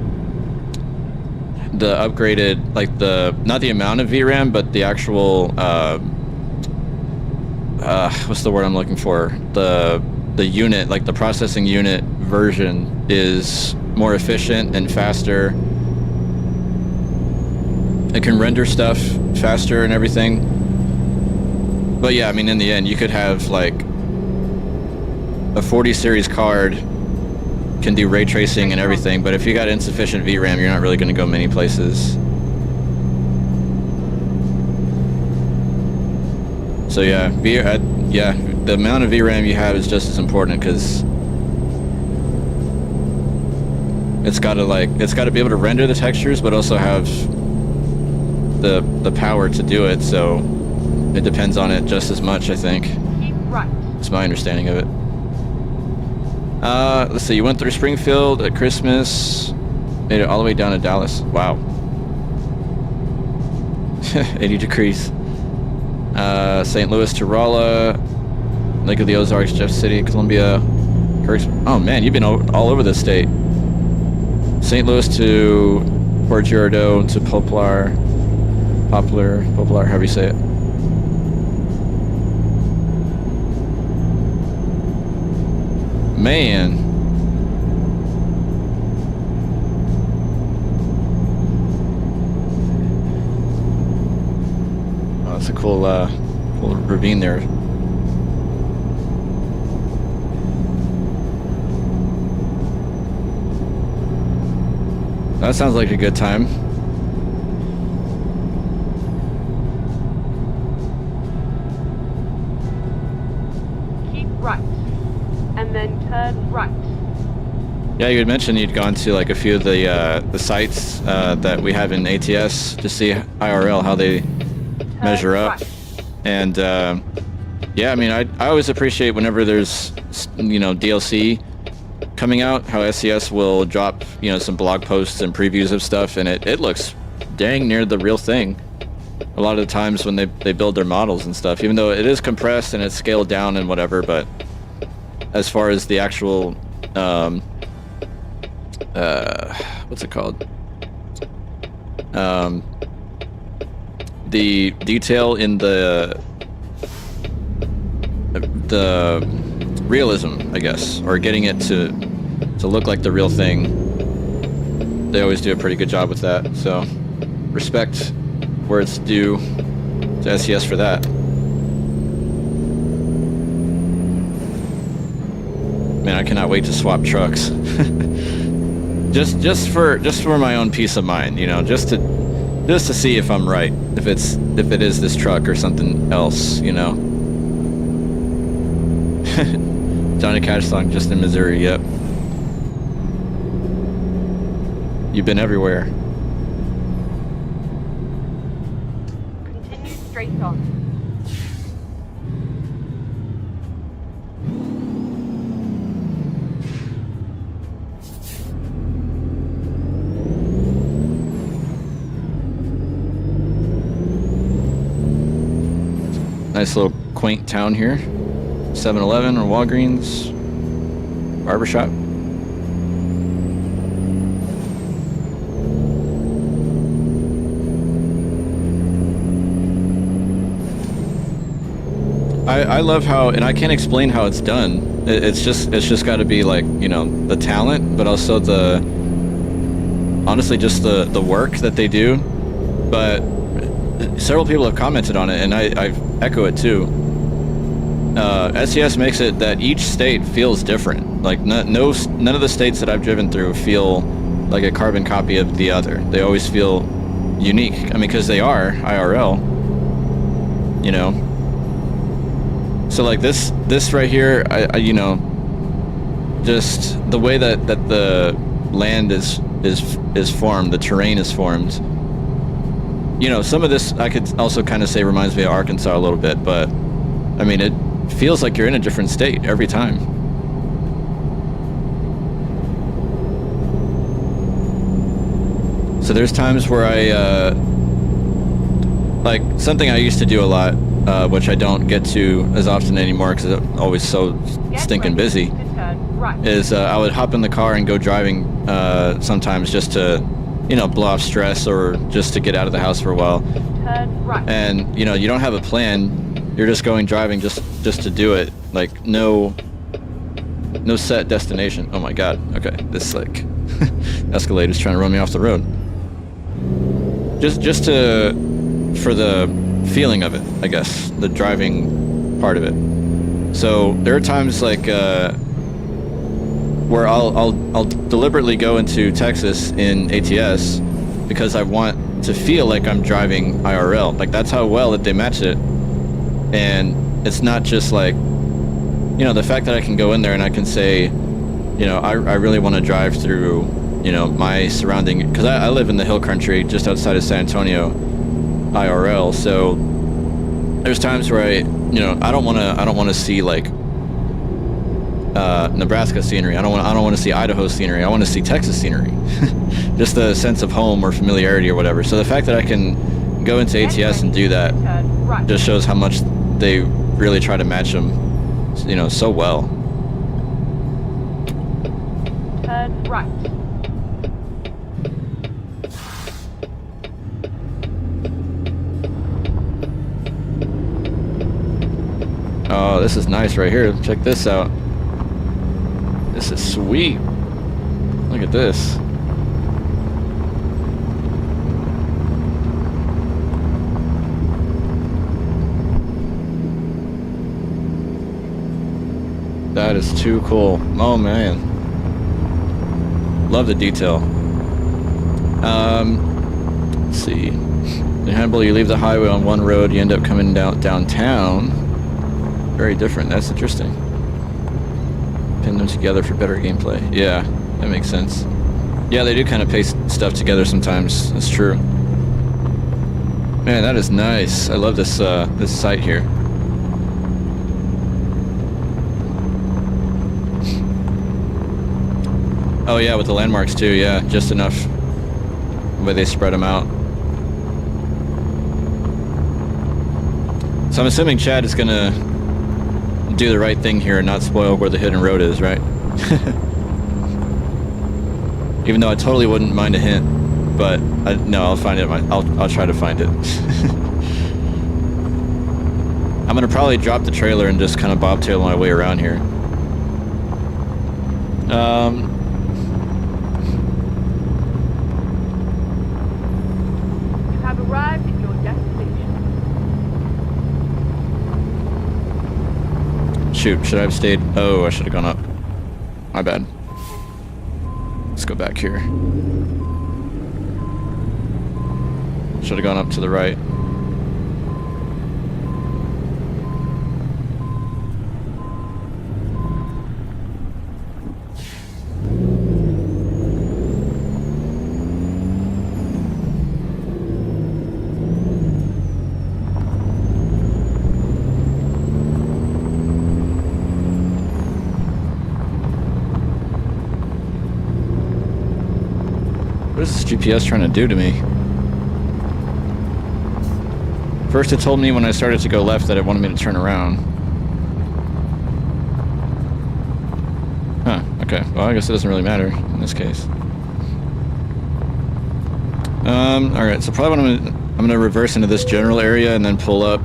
upgraded, like not the amount of VRAM, but the actual, what's the word I'm looking for? The unit, like the processing unit version is more efficient and faster. It can render stuff faster and everything. But yeah, I mean, in the end, you could have like a 40 series card can do ray tracing and everything, but if you got insufficient VRAM, you're not really going to go many places. So yeah, yeah, the amount of VRAM you have is just as important because it's got to be able to render the textures, but also have the power to do it. So it depends on it just as much, I think. Keep right. It's my understanding of it. Let's see, you went through Springfield at Christmas, made it all the way down to Dallas. Wow. 80 degrees. St. Louis to Rola, Lake of the Ozarks, Jeff City, Columbia. Oh man, you've been all over the state. St. Louis to Port Girardeau to Poplar, however you say it. Man. Oh, that's a cool ravine there. That sounds like a good time. Keep right. And then turn right. Yeah, you had mentioned you'd gone to like a few of the sites that we have in ATS to see IRL how they measure up. Right. And yeah, I mean, I always appreciate whenever there's, you know, DLC coming out, how SCS will drop, you know, some blog posts and previews of stuff, and it looks dang near the real thing a lot of the times when they build their models and stuff, even though it is compressed and it's scaled down and whatever. But as far as the actual what's it called, the detail in the realism, I guess, or getting it to look like the real thing, they always do a pretty good job with that. So respect where it's due to SCS for that. Man, I cannot wait to swap trucks. just for my own peace of mind, you know, just to see if I'm right, if it is this truck or something else, you know. Johnny Cash song, just in Missouri. Yep. You've been everywhere. Continue straight on. Nice little quaint town here. 7-Eleven or Walgreens, barbershop. I love how, and I can't explain how it's done. It's just got to be like, you know, the talent, but also honestly just the work that they do. But several people have commented on it, and I echo it too. SCS makes it that each state feels different. Like none of the states that I've driven through feel like a carbon copy of the other. They always feel unique. I mean, because they are IRL, you know. So like this right here, I you know, just the way that the land is formed, the terrain is formed. You know, some of this I could also kind of say reminds me of Arkansas a little bit, but I mean, it feels like you're in a different state every time. So there's times where I, like something I used to do a lot, which I don't get to as often anymore because I'm always so stinking busy, is I would hop in the car and go driving sometimes just to, you know, blow off stress or just to get out of the house for a while. Turn right. And, you know, you don't have a plan. You're just going driving just to do it. Like no set destination. Oh my god. Okay, this like Escalade's trying to run me off the road. Just for the feeling of it, I guess, the driving part of it. So there are times like where I'll deliberately go into Texas in ATS because I want to feel like I'm driving IRL. Like that's how well that they match it. And it's not just like, you know, the fact that I can go in there and I can say, you know, I really want to drive through, you know, my surrounding, because I live in the hill country just outside of San Antonio IRL. So there's times where I don't want to see like Nebraska scenery. I don't want to see Idaho scenery. I want to see Texas scenery. Just the sense of home or familiarity or whatever. So the fact that I can go into ATS and do that just shows how much they really try to match them, you know, so well. Turn right. Oh, this is nice right here. Check this out. This is sweet. Look at this. That is too cool. Oh man. Love the detail. Let's see. In Hannibal, you leave the highway on one road, you end up coming downtown. Very different. That's interesting. Pin them together for better gameplay. Yeah, that makes sense. Yeah, they do kind of paste stuff together sometimes. That's true. Man, that is nice. I love this this site here. Oh yeah, with the landmarks too. Yeah, just enough. The way they spread them out. So I'm assuming Chad is gonna do the right thing here and not spoil where the hidden road is, right? Even though I totally wouldn't mind a hint, but no, I'll find it. I'll try to find it. I'm gonna probably drop the trailer and just kind of bobtail my way around here. You have arrived at your destination. Shoot, should I have stayed? Oh, I should have gone up. My bad. Let's go back here. Should have gone up to the right. What is this GPS trying to do to me? First it told me when I started to go left that it wanted me to turn around. Huh, okay. Well, I guess it doesn't really matter in this case. Alright, so probably what I'm gonna reverse into this general area and then pull up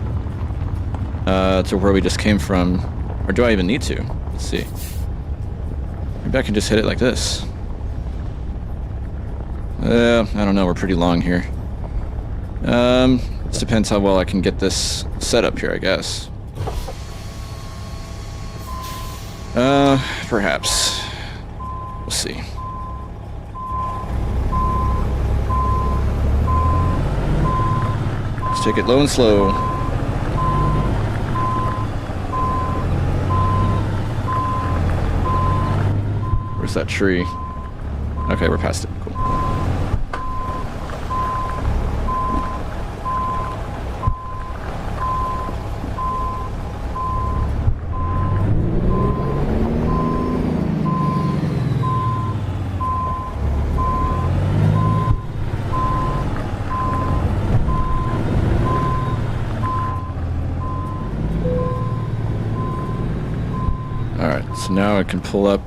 to where we just came from. Or do I even need to? Let's see. Maybe I can just hit it like this. I don't know, we're pretty long here. This depends how well I can get this set up here, I guess. Perhaps. We'll see. Let's take it low and slow. Where's that tree? Okay, we're past it. Cool. So now I can pull up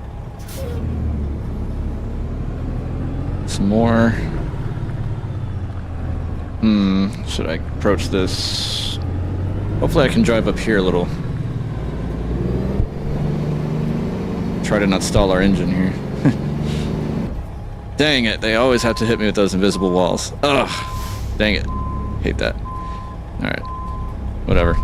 some more. Should I approach this? Hopefully I can drive up here a little. Try to not stall our engine here. Dang it, they always have to hit me with those invisible walls. Ugh, dang it. Hate that. Alright. whatever.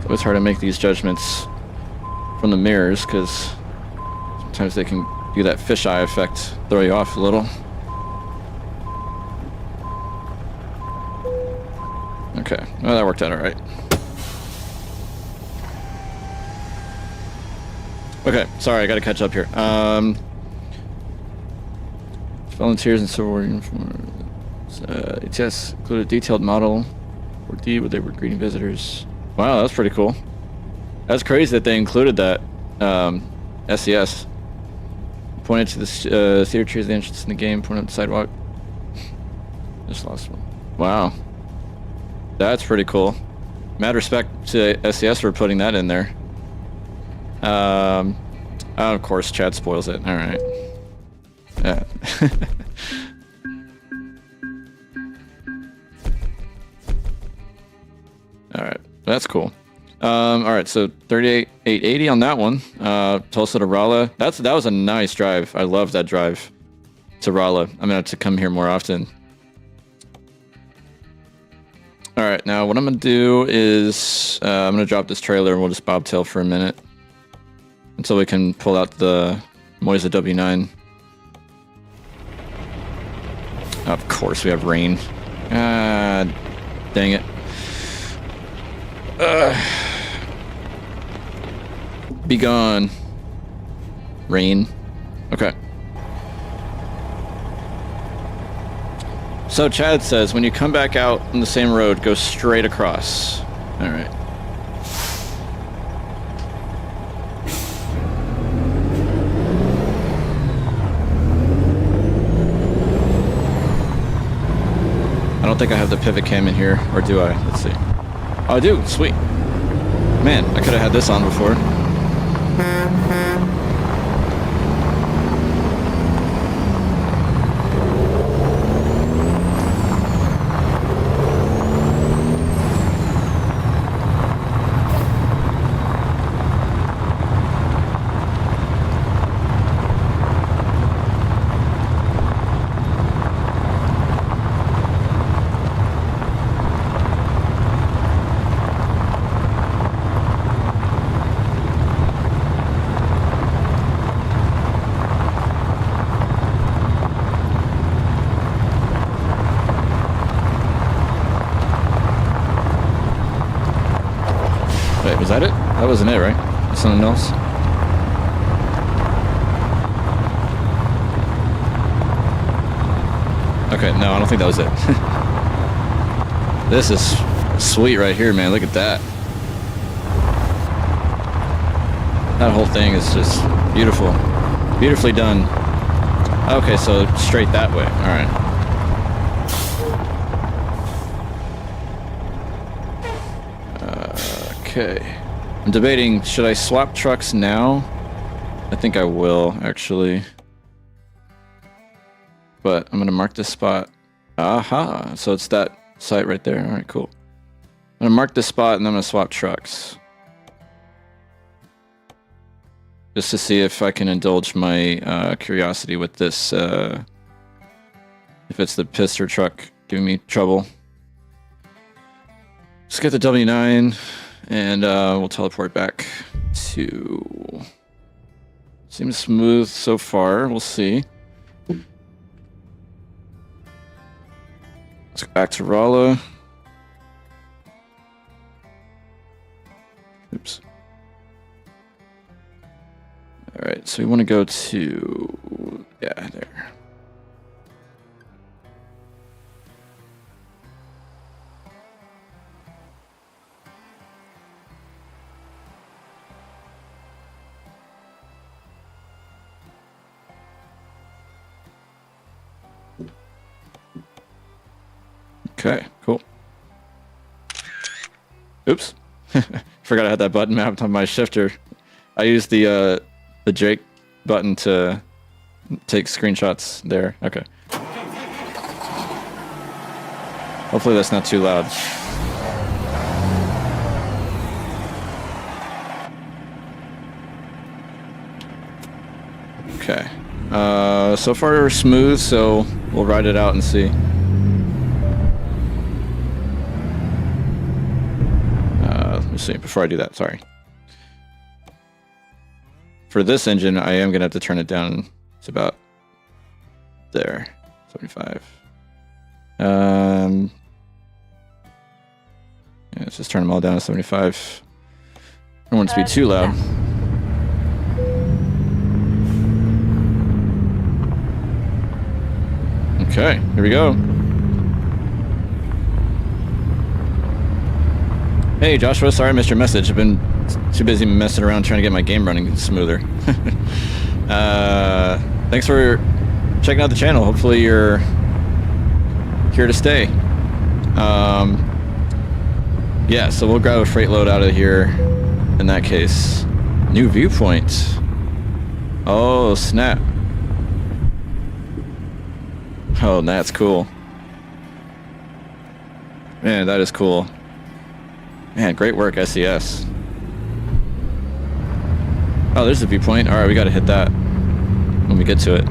It's hard to make these judgments from the mirrors because sometimes they can do that fisheye effect, throw you off a little. Okay, well that worked out all right. Okay, sorry, I gotta catch up here. Volunteers and civil uniforms. ATS included a detailed model for D where they were greeting visitors. Wow, that's pretty cool. That's crazy that they included that. SES. Pointed to the theater trees, the entrance in the game, pointed up the sidewalk. Just lost one. Wow. That's pretty cool. Mad respect to SES for putting that in there. Oh, of course, Chad spoils it. Alright. Yeah. Alright. That's cool. Alright, so 3880 on that one. Tulsa to Rola. That was a nice drive. I love that drive to Rola. I'm gonna have to come here more often. Alright, now what I'm gonna do is I'm gonna drop this trailer and we'll just bobtail for a minute until we can pull out the Moisa W9. Of course, we have rain. Ah, dang it. Be gone. Rain. Okay. So Chad says, when you come back out on the same road, go straight across. Alright. I don't think I have the pivot cam in here, or do I? Let's see. Oh, I do. Sweet. Man, I could have had this on before. Was that it? That wasn't it, right? Something else? Okay, no, I don't think that was it. This is sweet right here, man. Look at that. That whole thing is just beautiful. Beautifully done. Okay, so straight that way. All right. Okay. I'm debating, should I swap trucks now? I think I will, actually. But I'm going to mark this spot. Aha! So it's that site right there. Alright, cool. I'm going to mark this spot and then I'm going to swap trucks. Just to see if I can indulge my curiosity with this. If it's the Pizzster truck giving me trouble. Let's get the W9. And we'll teleport back to... Seems smooth so far. We'll see. Let's go back to Rola. Oops. Alright, so we want to go to... Yeah, there. Okay, cool. Oops. Forgot I had that button mapped on my shifter. I used the Jake button to take screenshots there. Okay. Hopefully that's not too loud. Okay. So far smooth, so we'll ride it out and see. Let me see, before I do that, sorry. For this engine, I am gonna have to turn it down. It's about there, 75. Yeah, let's just turn them all down to 75. I don't want it to be too loud. Okay, here we go. Hey Joshua, sorry I missed your message. I've been too busy messing around trying to get my game running smoother. Thanks for checking out the channel. Hopefully you're here to stay. Yeah, so we'll grab a freight load out of here in that case. New viewpoint. Oh, snap. Oh, that's cool. Man, that is cool. Man, great work, SES. Oh, there's the viewpoint. Alright, we gotta hit that when we get to it.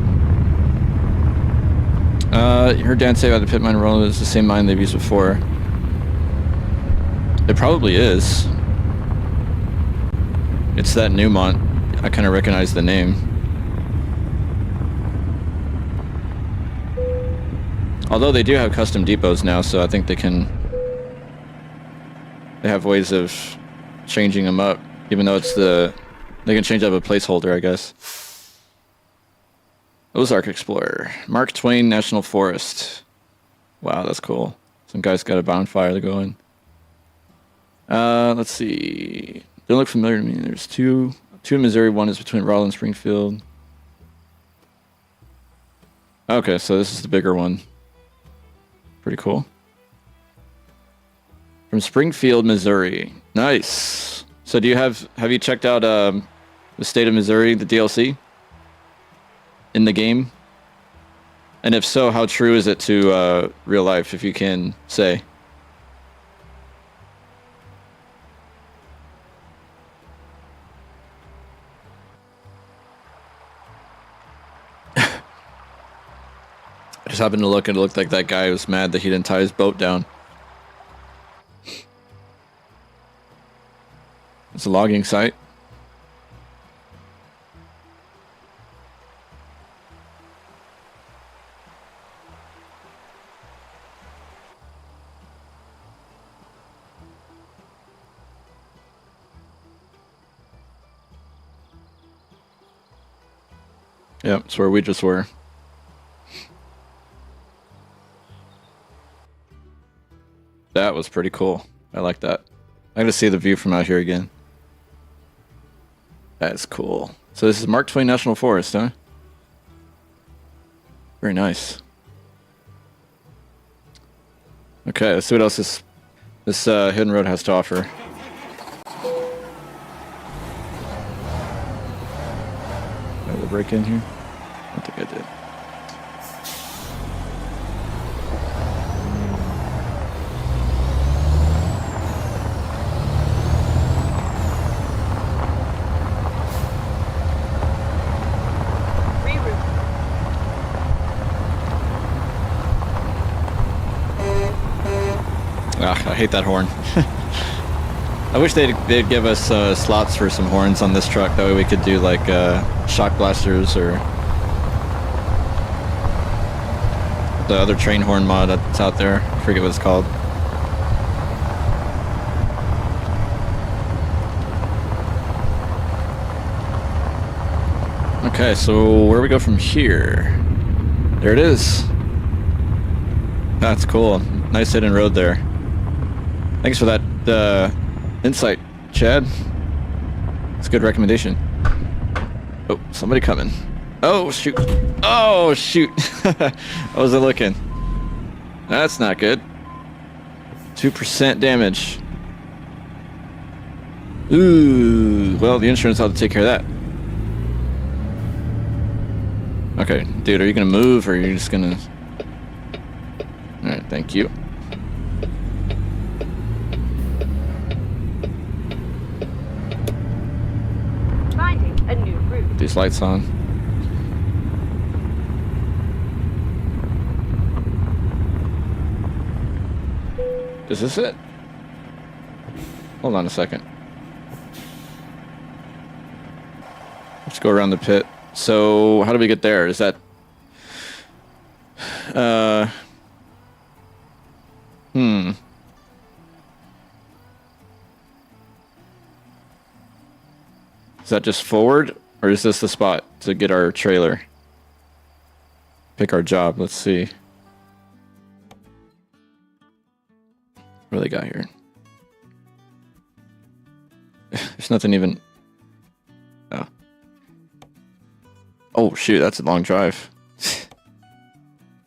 You heard Dan say about the pit mine Rola is the same mine they've used before. It probably is. It's that Newmont. I kind of recognize the name. Although they do have custom depots now, so I think they have ways of changing them up, even though it's they can change up a placeholder, I guess. Ozark Explorer, Mark Twain National Forest. Wow, that's cool. Some guy's got a bonfire to go in. Let's see. They look familiar to me. There's two in Missouri. One is between Rola and Springfield. Okay, so this is the bigger one. Pretty cool. From Springfield, Missouri. Nice. So have you checked out the state of Missouri, the DLC in the game? And if so, how true is it to real life, if you can say? I just happened to look and it looked like that guy was mad that he didn't tie his boat down. It's a logging site. Yep, it's where we just were. That was pretty cool. I like that. I'm gonna see the view from out here again. That's cool. So this is Mark Twain National Forest, huh? Very nice. Okay, let's see what else this hidden road has to offer. Did I break in here? I don't think I did. I hate that horn. I wish they'd give us slots for some horns on this truck. That way we could do like shock blasters or the other train horn mod that's out there. I forget what it's called. Okay, so where do we go from here? There it is. That's cool. Nice hidden road there. Thanks for that insight, Chad. It's a good recommendation. Oh, somebody coming. Oh, shoot. Oh, shoot. I wasn't looking. That's not good. 2% damage. Ooh. Well, the insurance ought to take care of that. Okay, dude, are you going to move or are you just going to... Alright, thank you. these lights on. Is this it? Hold on a second. Let's go around the pit. So, how do we get there? Is that... Is that just forward? Or is this the spot to get our trailer? Pick our job. Let's see. What do they got here? There's nothing even... Oh. Oh, shoot. That's a long drive.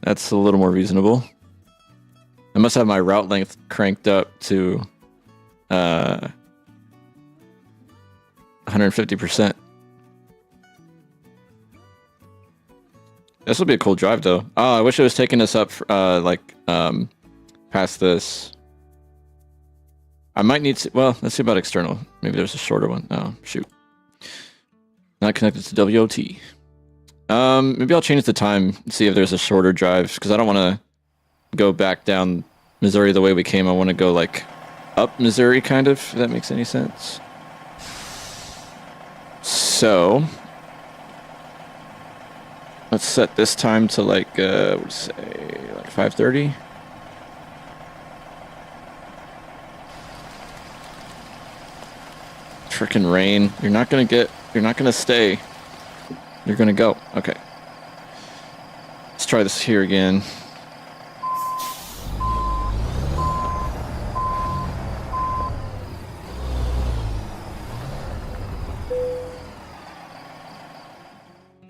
That's a little more reasonable. I must have my route length cranked up to 150%. This will be a cool drive, though. Oh, I wish it was taking us up, past this. I might need to... Well, let's see about external. Maybe there's a shorter one. Oh, shoot. Not connected to WOT. Maybe I'll change the time and see if there's a shorter drive, because I don't want to go back down Missouri the way we came. I want to go, like, up Missouri, kind of, if that makes any sense. So... let's set this time to, like, what say, like 5:30? Frickin' rain. You're not gonna stay. You're gonna go. Okay. Let's try this here again.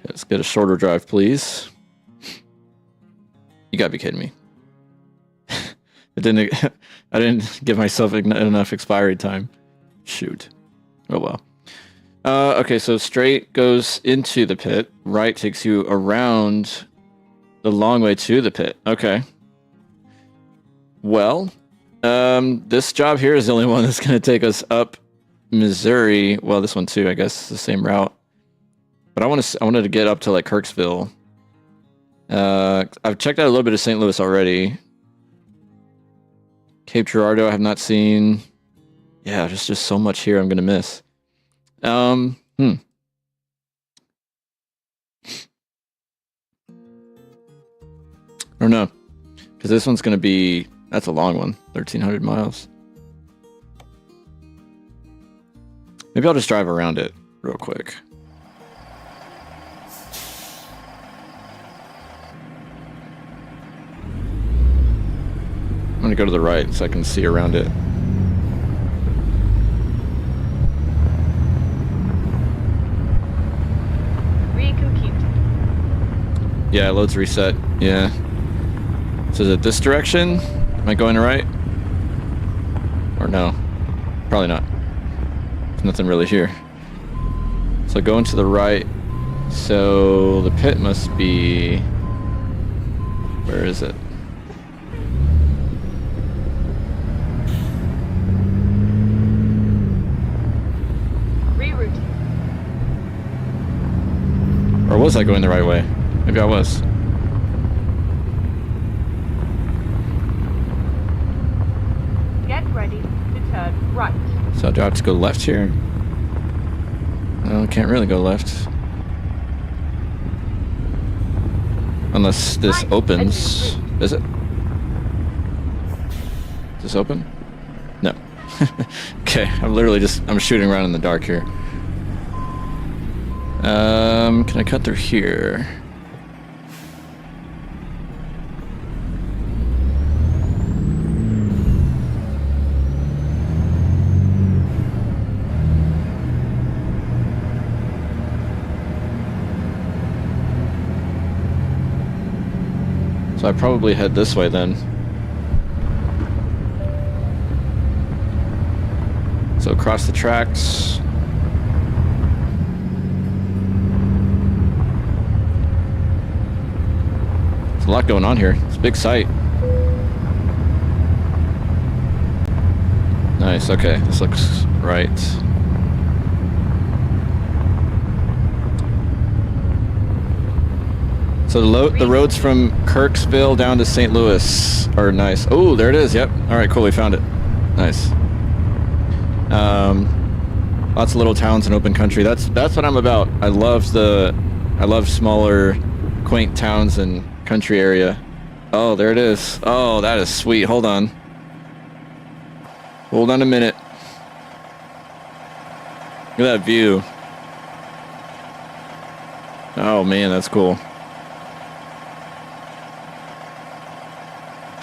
Let's get a shorter drive, please. You gotta be kidding me. I didn't give myself enough expiry time. Shoot. Oh well. Okay, so straight goes into the pit. Right takes you around the long way to the pit. Okay. Well, this job here is the only one that's going to take us up Missouri. Well, this one too, I guess, the same route. But I wanted to get up to like Kirksville. I've checked out a little bit of St. Louis already. Cape Girardeau I have not seen. Yeah, there's just so much here I'm gonna miss. I don't know, because this one's gonna be, that's a long one, 1,300 miles. Maybe I'll just drive around it real quick. I'm gonna go to the right so I can see around it. Yeah, loads reset. Yeah. So is it this direction? Am I going right? Or no? Probably not. There's nothing really here. So going to the right. So the pit must be... Where is it? Rerouting. Or was I going the right way? Maybe I was. Get ready to turn right. So do I have to go left here? No, can't really go left. Unless this opens. Is it? Is this open? No. Okay, I'm shooting around in the dark here. Can I cut through here? So I probably head this way then. So across the tracks. There's a lot going on here. It's a big site. Nice, okay. This looks right. So the roads from Kirksville down to St. Louis are nice. Oh, there it is. Yep. All right, cool. We found it. Nice. Lots of little towns and open country. That's what I'm about. I love smaller, quaint towns and country area. Oh, there it is. Oh, that is sweet. Hold on. Hold on a minute. Look at that view. Oh man, that's cool.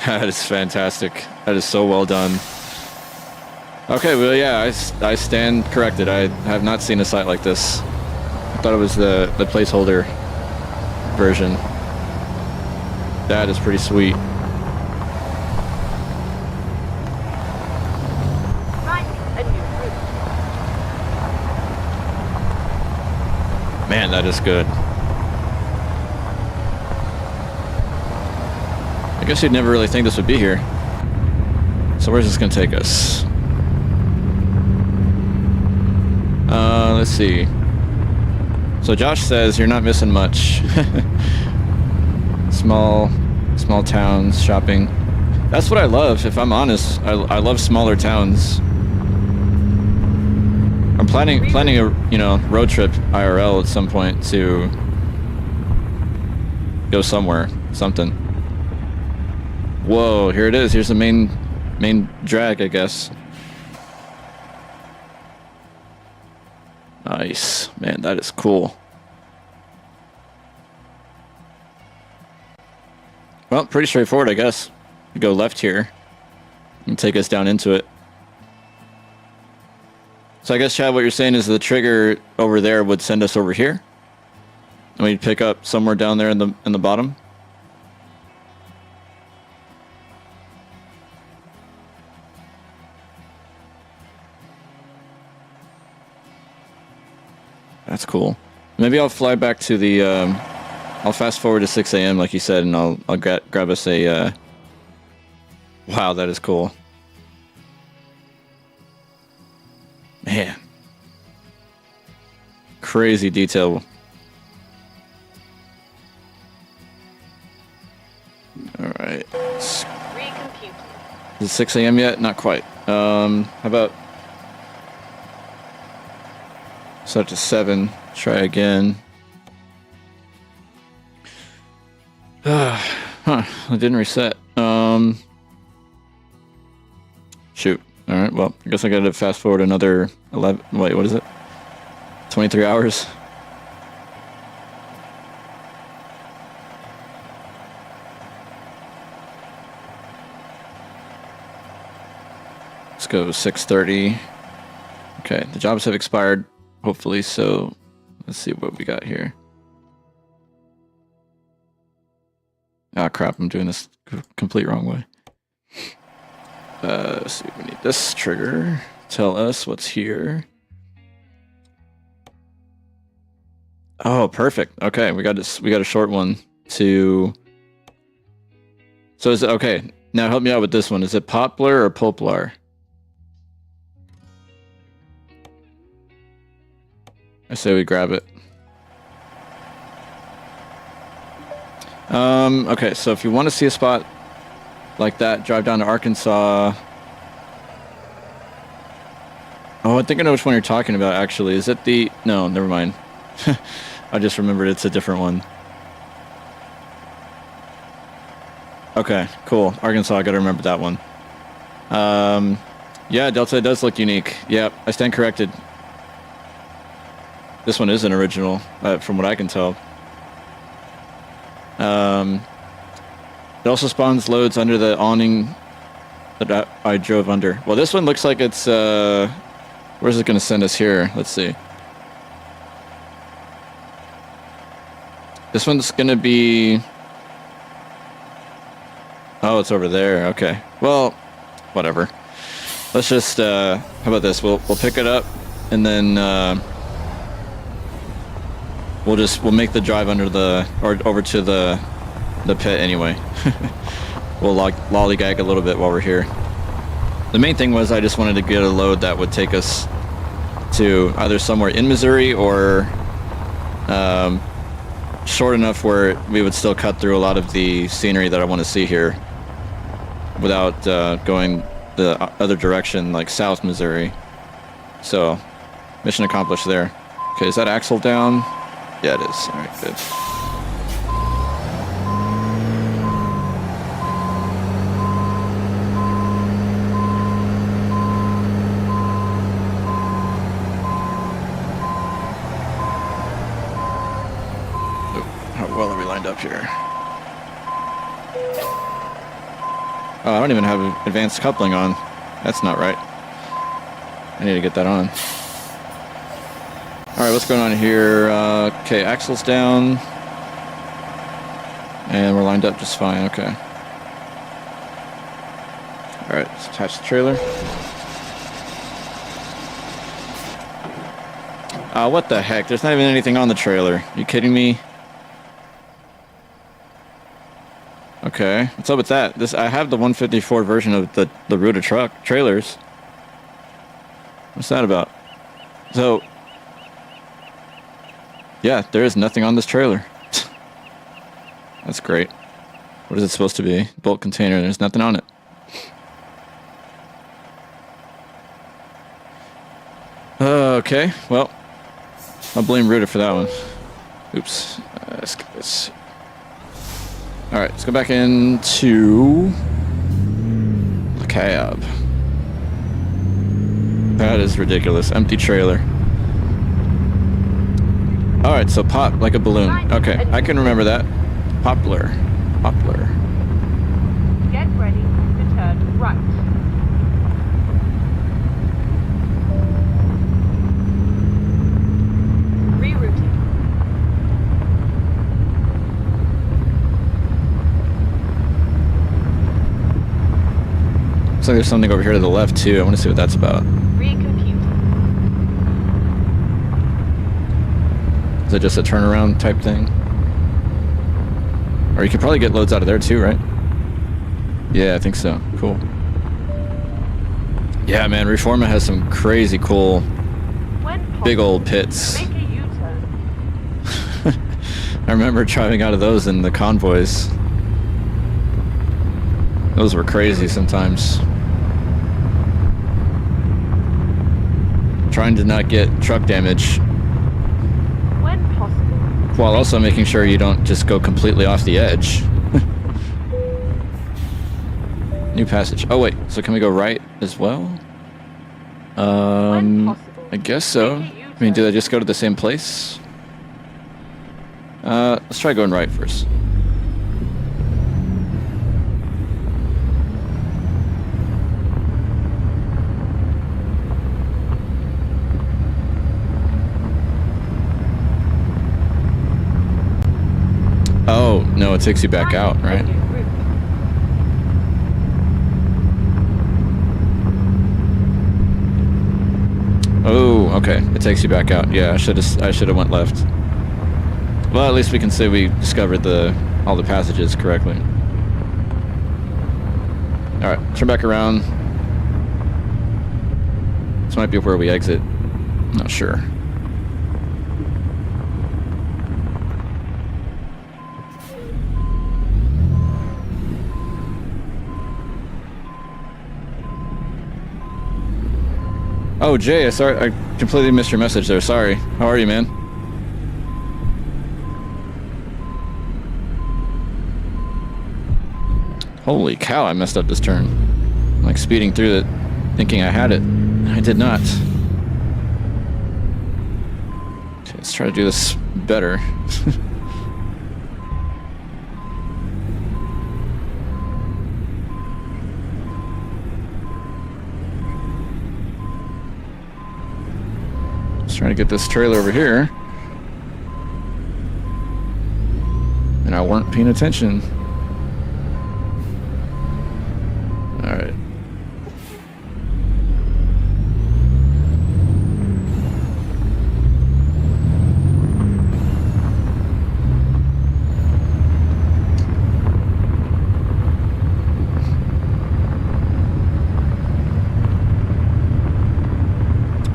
That is fantastic. That is so well done. Okay, well yeah, I stand corrected. I have not seen a site like this. I thought it was the placeholder version. That is pretty sweet. Man, that is good. I guess you'd never really think this would be here. So where's this gonna take us? Let's see. So Josh says you're not missing much. small towns, shopping. That's what I love, if I'm honest. I love smaller towns. I'm planning a road trip IRL at some point to go somewhere, something. Whoa, here it is. Here's the main drag, I guess. Nice. Man, that is cool. Well, pretty straightforward, I guess. We go left here and take us down into it. So I guess, Chad, what you're saying is the trigger over there would send us over here, and we'd pick up somewhere down there in the bottom. That's cool. Maybe I'll fly back to the. I'll fast forward to 6 a.m. like you said, and I'll grab us a. Wow, that is cool. Man. Crazy detail. All right. Recompute. Is it 6 a.m. yet? Not quite. How about set to 7? Try again. Huh. It didn't reset. Shoot. All right. Well, I guess I got to fast forward another 11. Wait, what is it? 23 hours. Let's go 6:30. Okay, the jobs have expired, hopefully, so let's see what we got here. Ah, crap, I'm doing this complete wrong way. Let's see, we need this trigger. Tell us what's here. Oh, perfect. Okay, we got a short one to. So is it okay? Now help me out with this one. Is it poplar or poplar? I say we grab it. Okay, so if you want to see a spot like that, drive down to Arkansas. Oh, I think I know which one you're talking about, actually. Is it the... No, never mind. I just remembered it's a different one. Okay, cool. Arkansas, I gotta remember that one. Yeah, Delta does look unique. Yeah, I stand corrected. This one is an original, from what I can tell. It also spawns loads under the awning that I drove under. Well, this one looks like it's... where's it going to send us here? Let's see. This one's going to be... Oh, it's over there. Okay. Well, whatever. Let's just... how about this? We'll pick it up, and then... We'll make the drive under the... Or over to the pit anyway. We'll lollygag a little bit while we're here. The main thing was I just wanted to get a load that would take us to either somewhere in Missouri or short enough where we would still cut through a lot of the scenery that I want to see here without going the other direction, like South Missouri. So, mission accomplished there. Okay, is that axle down? Yeah, it is. All right, good. How well are we lined up here? Oh, I don't even have advanced coupling on. That's not right. I need to get that on. Alright, what's going on here? Okay, axle's down. And we're lined up just fine, okay. Alright, let's attach the trailer. What the heck? There's not even anything on the trailer. Are you kidding me? Okay, what's up with that? I have the 154 version of the Ruta truck trailers. What's that about? So, yeah, there is nothing on this trailer. That's great. What is it supposed to be? Bulk container. There's nothing on it. Okay, well, I'll blame Ruta for that one. Oops. Let's get this. Alright, let's go back into the cab. That is ridiculous. Empty trailer. Alright, so pop like a balloon. Okay, I can remember that. Poplar. Poplar. Get ready to turn right. Rerouting. Looks like there's something over here to the left too. I want to see what that's about. Recompute. Is it just a turnaround type thing? Or you could probably get loads out of there too, right? Yeah, I think so. Cool. Yeah, man, Reforma has some crazy cool, big old pits. Make a U-turn. I remember driving out of those in the convoys. Those were crazy sometimes. Trying to not get truck damage When possible. while also making sure you don't just go completely off the edge. New passage. Oh wait, so can we go right as well? When possible. I guess so. I mean, do they just go to the same place? Let's try going right first. Oh, no, it takes you back out, right? Oh, okay. It takes you back out. Yeah, I should have went left. Well, at least we can say we discovered all the passages correctly. All right, turn back around. This might be where we exit. Not sure. Oh, Jay, I completely missed your message there. Sorry. How are you, man? Holy cow, I messed up this turn. I'm like speeding through it, thinking I had it. I did not. Okay, let's try to do this better. Trying to get this trailer over here. And I weren't paying attention. Alright.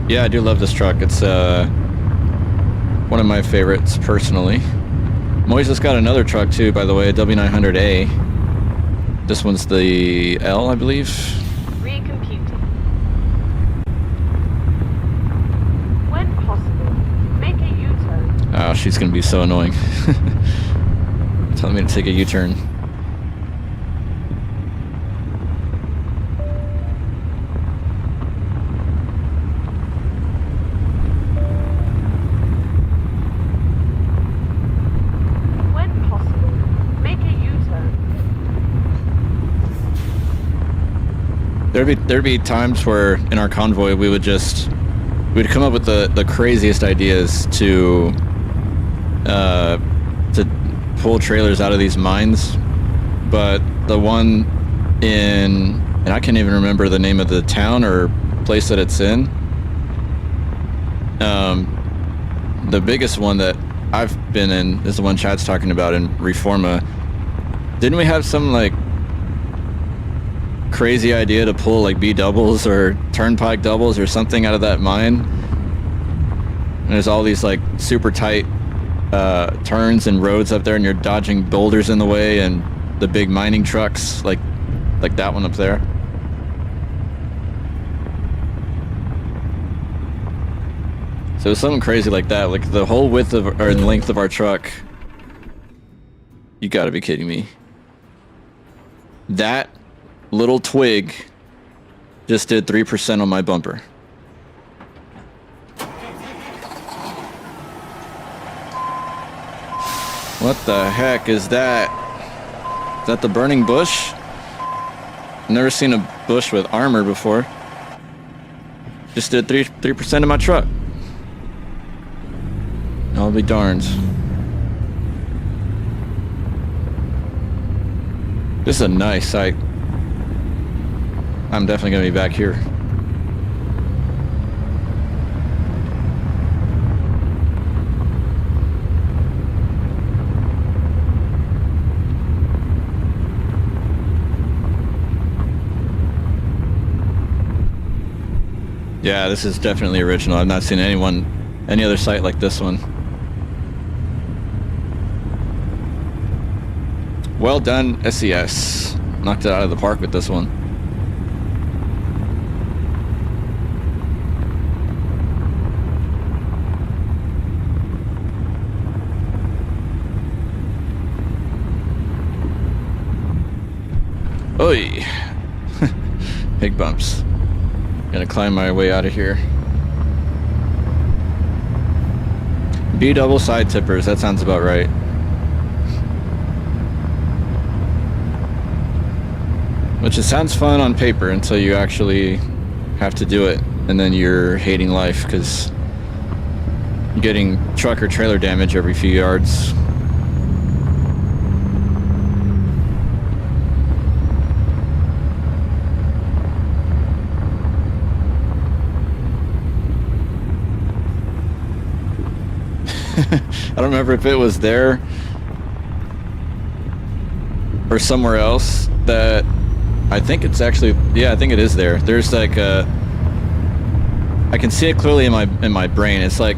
Yeah, I do love this truck. It's one of my favorites personally. Moise has got another truck too, by the way, a W900A. This one's the L, I believe. Recomputing. When possible, make a U-turn. Oh, she's gonna be so annoying. Telling me to take a U-turn. When possible, make a U-turn. There'd be times where in our convoy we'd come up with the craziest ideas to pull trailers out of these mines, but the one and I can't even remember the name of the town or place that it's in. The biggest one that I've been in is the one Chad's talking about in Reforma. Didn't we have some like crazy idea to pull like B doubles or turnpike doubles or something out of that mine? And there's all these like super tight turns and roads up there, and you're dodging boulders in the way and the big mining trucks like that one up there. So something crazy like that, like the whole width of or length of our truck. You gotta be kidding me. That little twig just did 3% on my bumper. What the heck is that? Is that the burning bush? I've never seen a bush with armor before. Just did 3% of my truck. I'll be darned. This is a nice site. I'm definitely gonna be back here. Yeah, this is definitely original. I've not seen any other site like this one. Well done, SES. Knocked it out of the park with this one. Oi! Big bumps. Gonna climb my way out of here. B double side tippers, that sounds about right. Which it sounds fun on paper until you actually have to do it, and then you're hating life because you're getting truck or trailer damage every few yards. I don't remember if it was there or somewhere else that I think it's actually, yeah, I think it is there. There's like a, I can see it clearly in my brain. It's like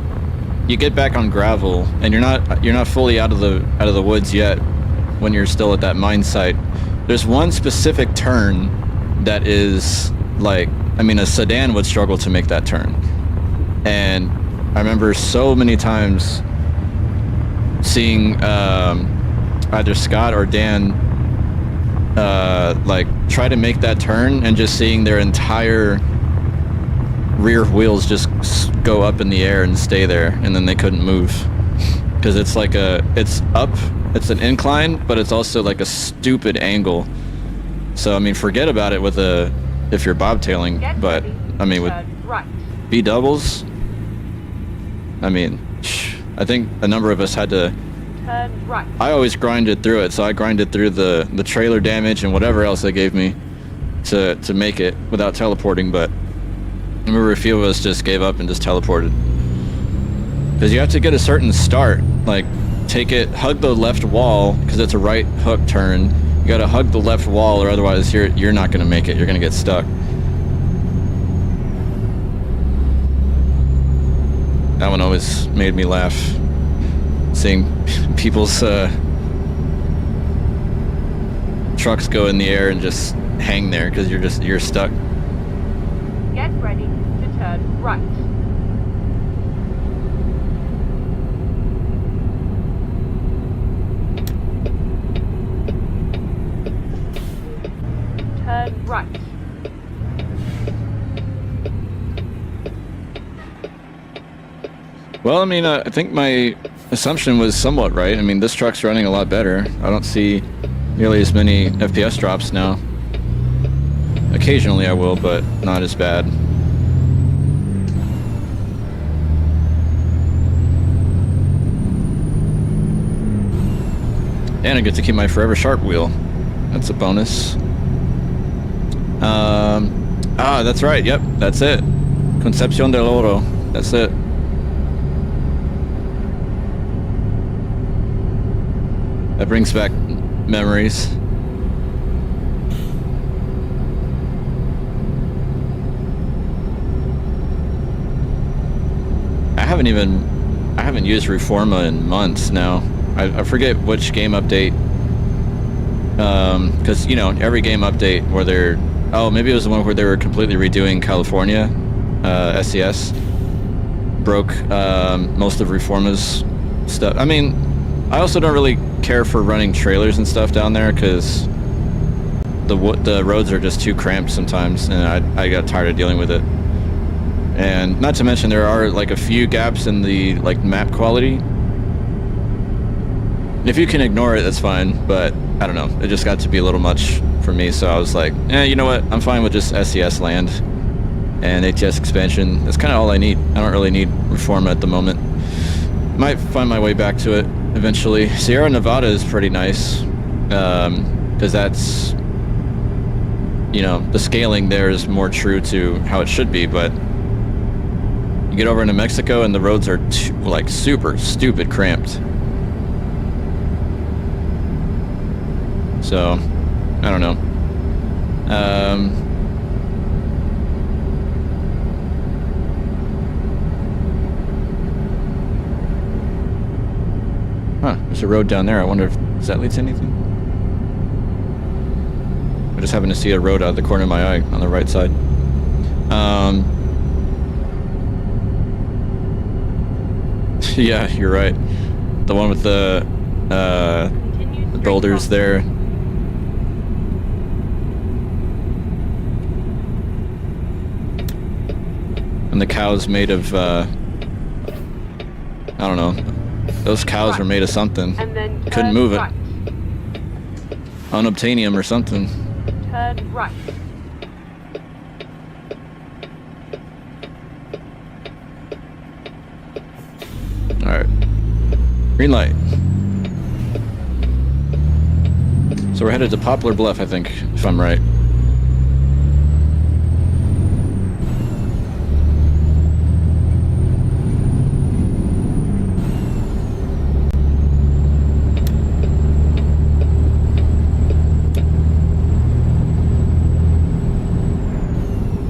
you get back on gravel and you're not fully out of the woods yet when you're still at that mine site. There's one specific turn that is like, I mean, a sedan would struggle to make that turn. And I remember so many times seeing either Scott or Dan like try to make that turn and just seeing their entire rear wheels just go up in the air and stay there, and then they couldn't move because it's like it's an incline, but it's also like a stupid angle. So I mean, forget about it with if you're bobtailing, but I mean with B doubles, I mean, I think a number of us had to. Turn right. I always grinded through it, so I grinded through the trailer damage and whatever else they gave me to make it without teleporting. But I remember a few of us just gave up and just teleported because you have to get a certain start. Like hug the left wall because it's a right hook turn. You got to hug the left wall, or otherwise you're not going to make it. You're going to get stuck. That one always made me laugh. seeing people's trucks go in the air and just hang there because you're stuck. Get ready to turn right. Turn right. Well, I mean, I think my assumption was somewhat right. I mean, this truck's running a lot better. I don't see nearly as many FPS drops now. Occasionally I will, but not as bad. And I get to keep my forever sharp wheel. That's a bonus. That's right. Yep, that's it. Concepción del Oro. That's it. That brings back memories. I haven't used Reforma in months now. I forget which game update. Because you know, every game update where they're, oh, maybe it was the one where they were completely redoing California, SCS, broke most of Reforma's stuff. I mean, I also don't really care for running trailers and stuff down there because the roads are just too cramped sometimes, and I got tired of dealing with it. And not to mention there are like a few gaps in the like map quality. If you can ignore it, that's fine, but I don't know, it just got to be a little much for me, so I was like, you know what, I'm fine with just SCS land and ATS expansion. That's kind of all I need. I don't really need Reforma at the moment. Might find my way back to it eventually. Sierra Nevada is pretty nice, because that's, you know, the scaling there is more true to how it should be, but you get over into Mexico and the roads are like super stupid cramped. So, I don't know. There's a road down there. I wonder if, does that lead to anything? I just happen to see a road out of the corner of my eye on the right side. Yeah, you're right. The one with the boulders there. And the cow's made of, I don't know. Those cows were made of something. Couldn't move it. Unobtainium or something. Turn right. Alright. Green light. So we're headed to Poplar Bluff, I think, if I'm right.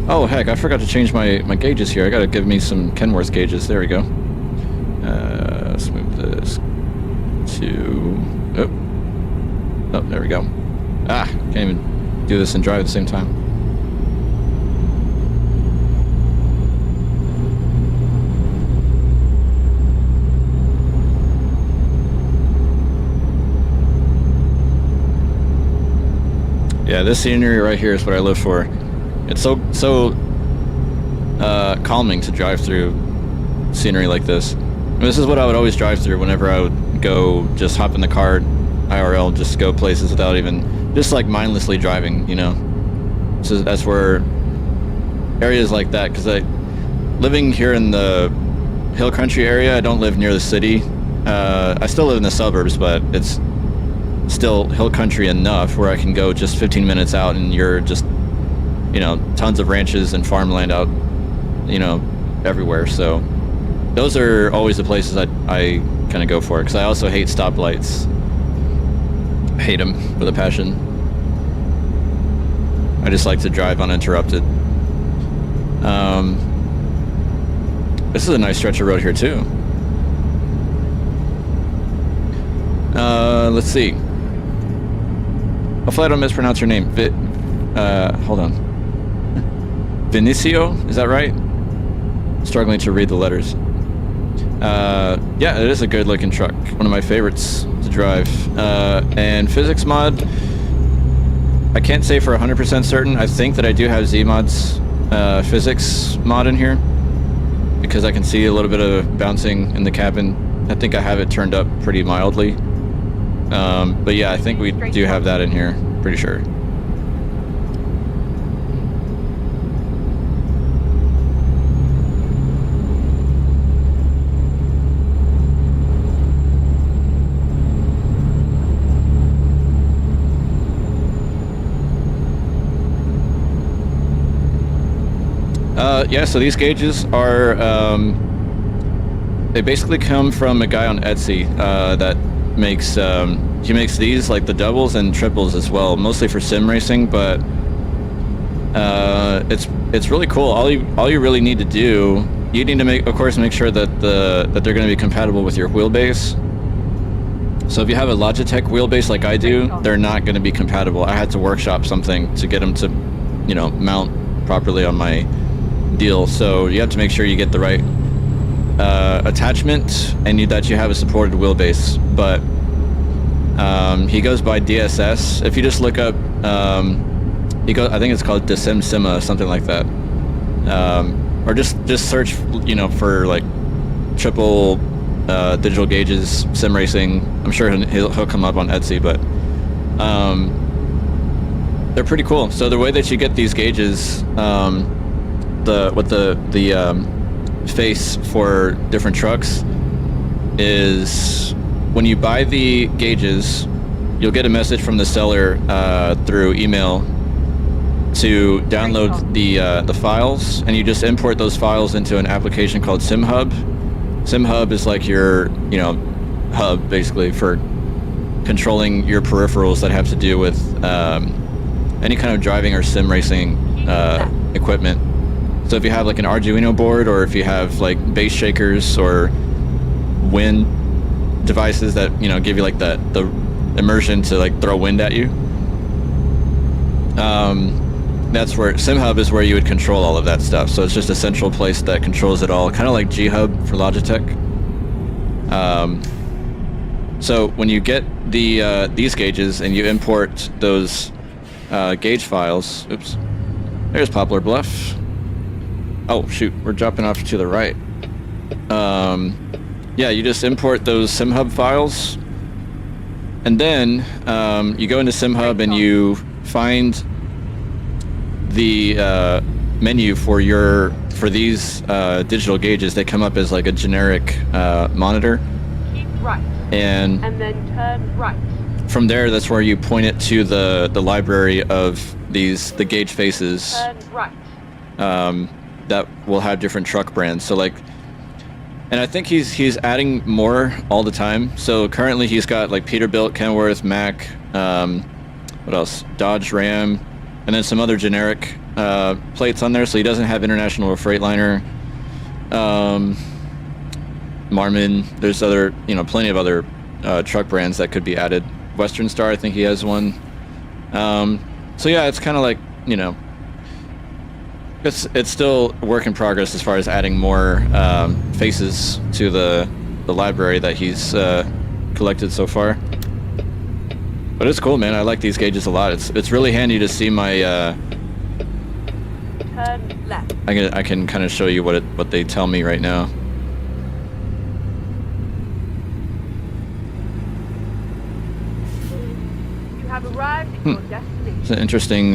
Oh heck, I forgot to change my gauges here. I gotta give me some Kenworth gauges. There we go. Let's move this to... Oh, there we go. Can't even do this and drive at the same time. Yeah, this scenery right here is what I live for. It's so calming to drive through scenery like this. I mean, this is what I would always drive through whenever I would go, just hop in the car, IRL, just go places without even, just like mindlessly driving, you know. So that's where areas like that, because living here in the hill country area, I don't live near the city. I still live in the suburbs, but it's still hill country enough where I can go just 15 minutes out and you're just, you know, tons of ranches and farmland out, you know, everywhere. So those are always the places I kind of go for, because I also hate stoplights. I hate them with a passion. I just like to drive uninterrupted. This is a nice stretch of road here too. Let's see. Hopefully I don't mispronounce your name. Hold on. Vinicio, is that right? Struggling to read the letters. Yeah, it is a good looking truck. One of my favorites to drive. And physics mod, I can't say for 100% certain. I think that I do have Zmod's physics mod in here because I can see a little bit of bouncing in the cabin. I think I have it turned up pretty mildly. But yeah, I think we do have that in here, pretty sure. Yeah, so these gauges are, they basically come from a guy on Etsy that makes, he makes these, like the doubles and triples as well, mostly for sim racing, but it's really cool. All you really need to do, you need to of course make sure that that they're going to be compatible with your wheelbase. So if you have a Logitech wheelbase like I do, they're not going to be compatible. I had to workshop something to get them to, you know, mount properly on my deal. So you have to make sure you get the right attachment and that you have a supported wheelbase. But he goes by DSS. If you just look up, I think it's called Sima, something like that. Or just search, you know, for like triple digital gauges sim racing. I'm sure he'll come up on Etsy, but they're pretty cool. So the way that you get these gauges, the face for different trucks is when you buy the gauges, you'll get a message from the seller through email to download the files, and you just import those files into an application called SimHub. SimHub is like your, you know, hub basically for controlling your peripherals that have to do with any kind of driving or sim racing equipment. So if you have like an Arduino board, or if you have like bass shakers or wind devices that, you know, give you like the immersion to like throw wind at you, that's where SimHub is, where you would control all of that stuff. So it's just a central place that controls it all, kind of like G-Hub for Logitech. So when you get these gauges and you import those gauge files, oops, there's Poplar Bluff. Oh shoot, we're dropping off to the right. Yeah, you just import those SimHub files, and then you go into SimHub and you find the menu for these digital gauges. They come up as like a generic monitor. Keep right. And then turn right. From there, that's where you point it to the library of the gauge faces. Turn right. That will have different truck brands. So like, and I think he's adding more all the time. So currently he's got like Peterbilt, Kenworth, Mack, what else? Dodge, Ram, and then some other generic plates on there. So he doesn't have International or Freightliner, Marmon. There's other, you know, plenty of other truck brands that could be added. Western Star, I think he has one. So yeah, it's kind of like, you know, it's still a work in progress as far as adding more faces to the library that he's collected so far. But it's cool, man. I like these gauges a lot. It's really handy to see my. Turn left. I can kind of show you what they tell me right now. You have arrived at your destination. It's an interesting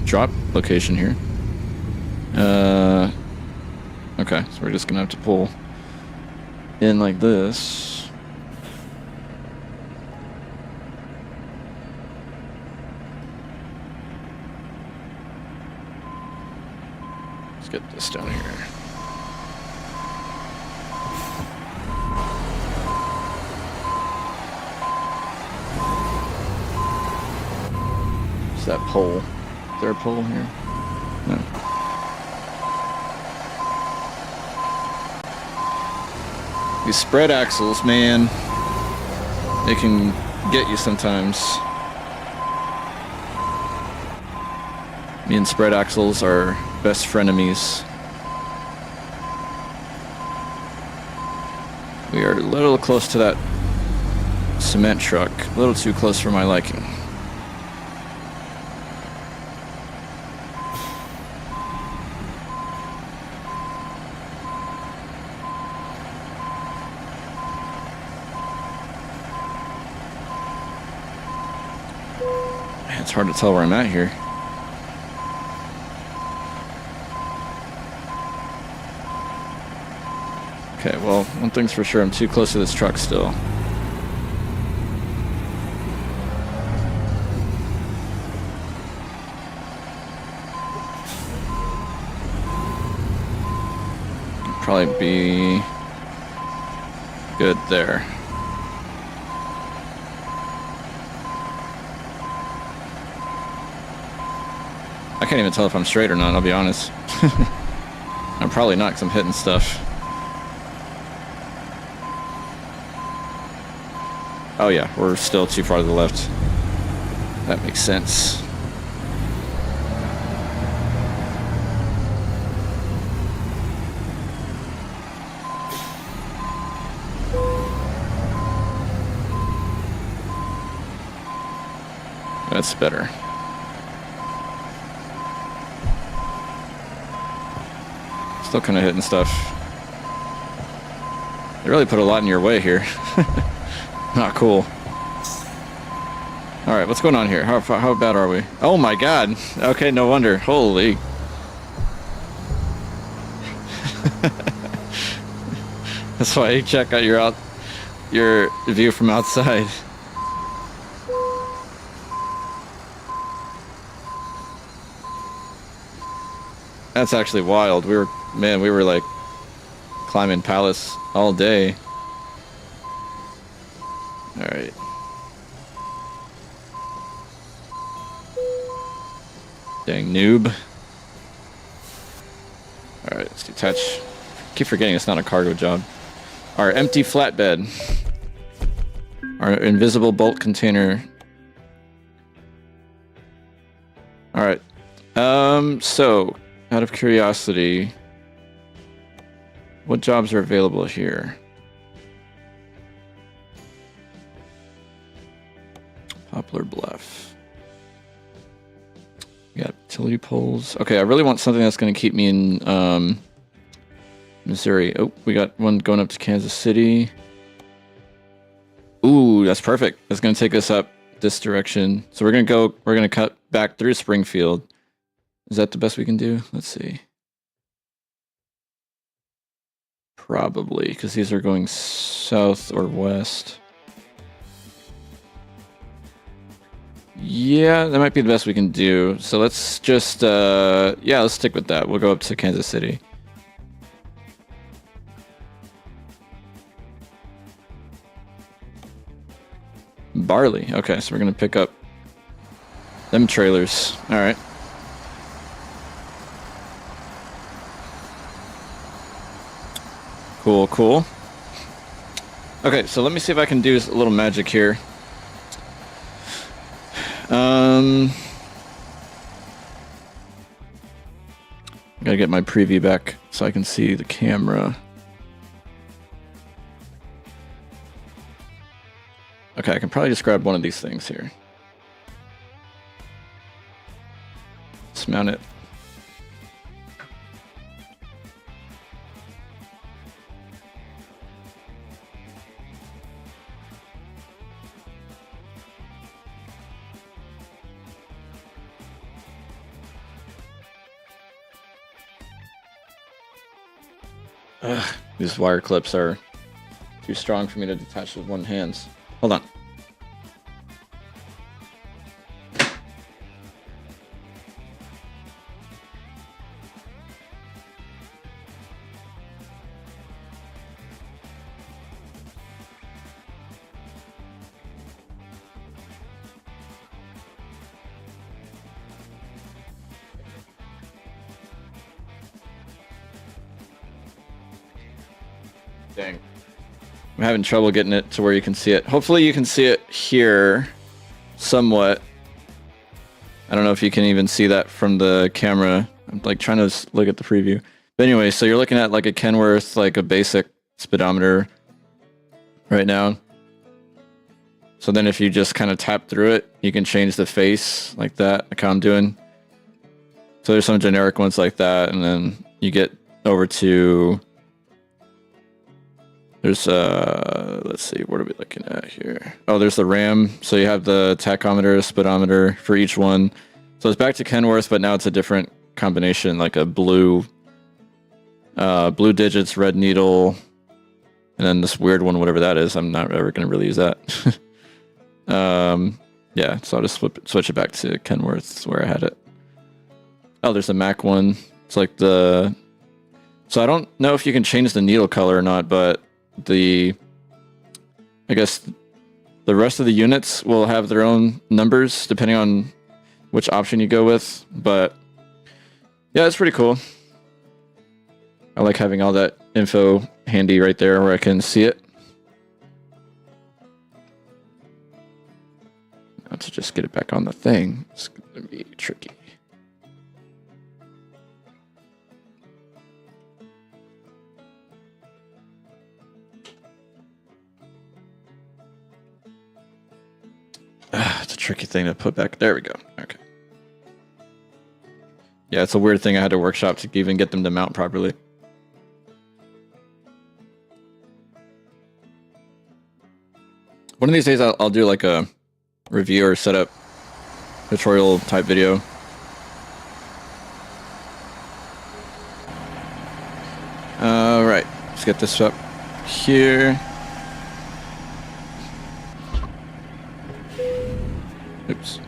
drop location here. Okay, so we're just gonna have to pull in like this. Let's get this down here. What's that pole? Is there a pole here? No. These spread axles, man. It can get you sometimes. Me and spread axles are best frenemies. We are a little close to that cement truck. A little too close for my liking. Man, it's hard to tell where I'm at here. Okay, well, one thing's for sure, I'm too close to this truck still. Probably be good there. I can't even tell if I'm straight or not, I'll be honest. I'm probably not because I'm hitting stuff. Oh yeah, we're still too far to the left. That makes sense. That's better. Still kind of hitting stuff. They really put a lot in your way here. Not cool. Alright, what's going on here? How bad are we? Oh my god! Okay, no wonder. Holy. That's why you check out your view from outside. That's actually wild. We were like climbing pallets all day. Alright. Dang noob. Alright, let's detach. Keep forgetting it's not a cargo job. Our empty flatbed. Our invisible bolt container. Alright. So, out of curiosity, what jobs are available here? Poplar Bluff. We got utility poles. Okay, I really want something that's going to keep me in Missouri. Oh, we got one going up to Kansas City. Ooh, that's perfect. That's going to take us up this direction. So we're going to cut back through Springfield. Is that the best we can do? Let's see. Probably, because these are going south or west. Yeah, that might be the best we can do. So let's just, yeah, let's stick with that. We'll go up to Kansas City. Barley. Okay, so we're going to pick up them trailers. All right. Cool, cool. Okay, so let me see if I can do a little magic here. Gotta get my preview back so I can see the camera. Okay, I can probably just grab one of these things here. Let's mount it. Ugh, these wire clips are too strong for me to detach with one hand. Hold on. Dang. I'm having trouble getting it to where you can see it. Hopefully you can see it here somewhat. I don't know if you can even see that from the camera. I'm like trying to look at the preview. But anyway, so you're looking at like a Kenworth, like a basic speedometer right now. So then if you just kind of tap through it, you can change the face like that, like how I'm doing. So there's some generic ones like that, and then you get over to, there's let's see, what are we looking at here? Oh, there's the RAM. So you have the tachometer, speedometer for each one. So it's back to Kenworth, but now it's a different combination, like a blue digits, red needle, and then this weird one, whatever that is. I'm not ever going to really use that. Yeah, so I'll just switch it back to Kenworth where I had it. Oh, there's a Mac one. It's like the... So I don't know if you can change the needle color or not, but I guess the rest of the units will have their own numbers depending on which option you go with. But yeah, it's pretty cool. I like having all that info handy right there where I can see it. Now to just get it back on the thing, it's going to be tricky. It's a tricky thing to put back. There we go. Okay. Yeah, it's a weird thing I had to workshop to even get them to mount properly. One of these days I'll do like a review or setup tutorial type video. Alright, let's get this up here. Oops.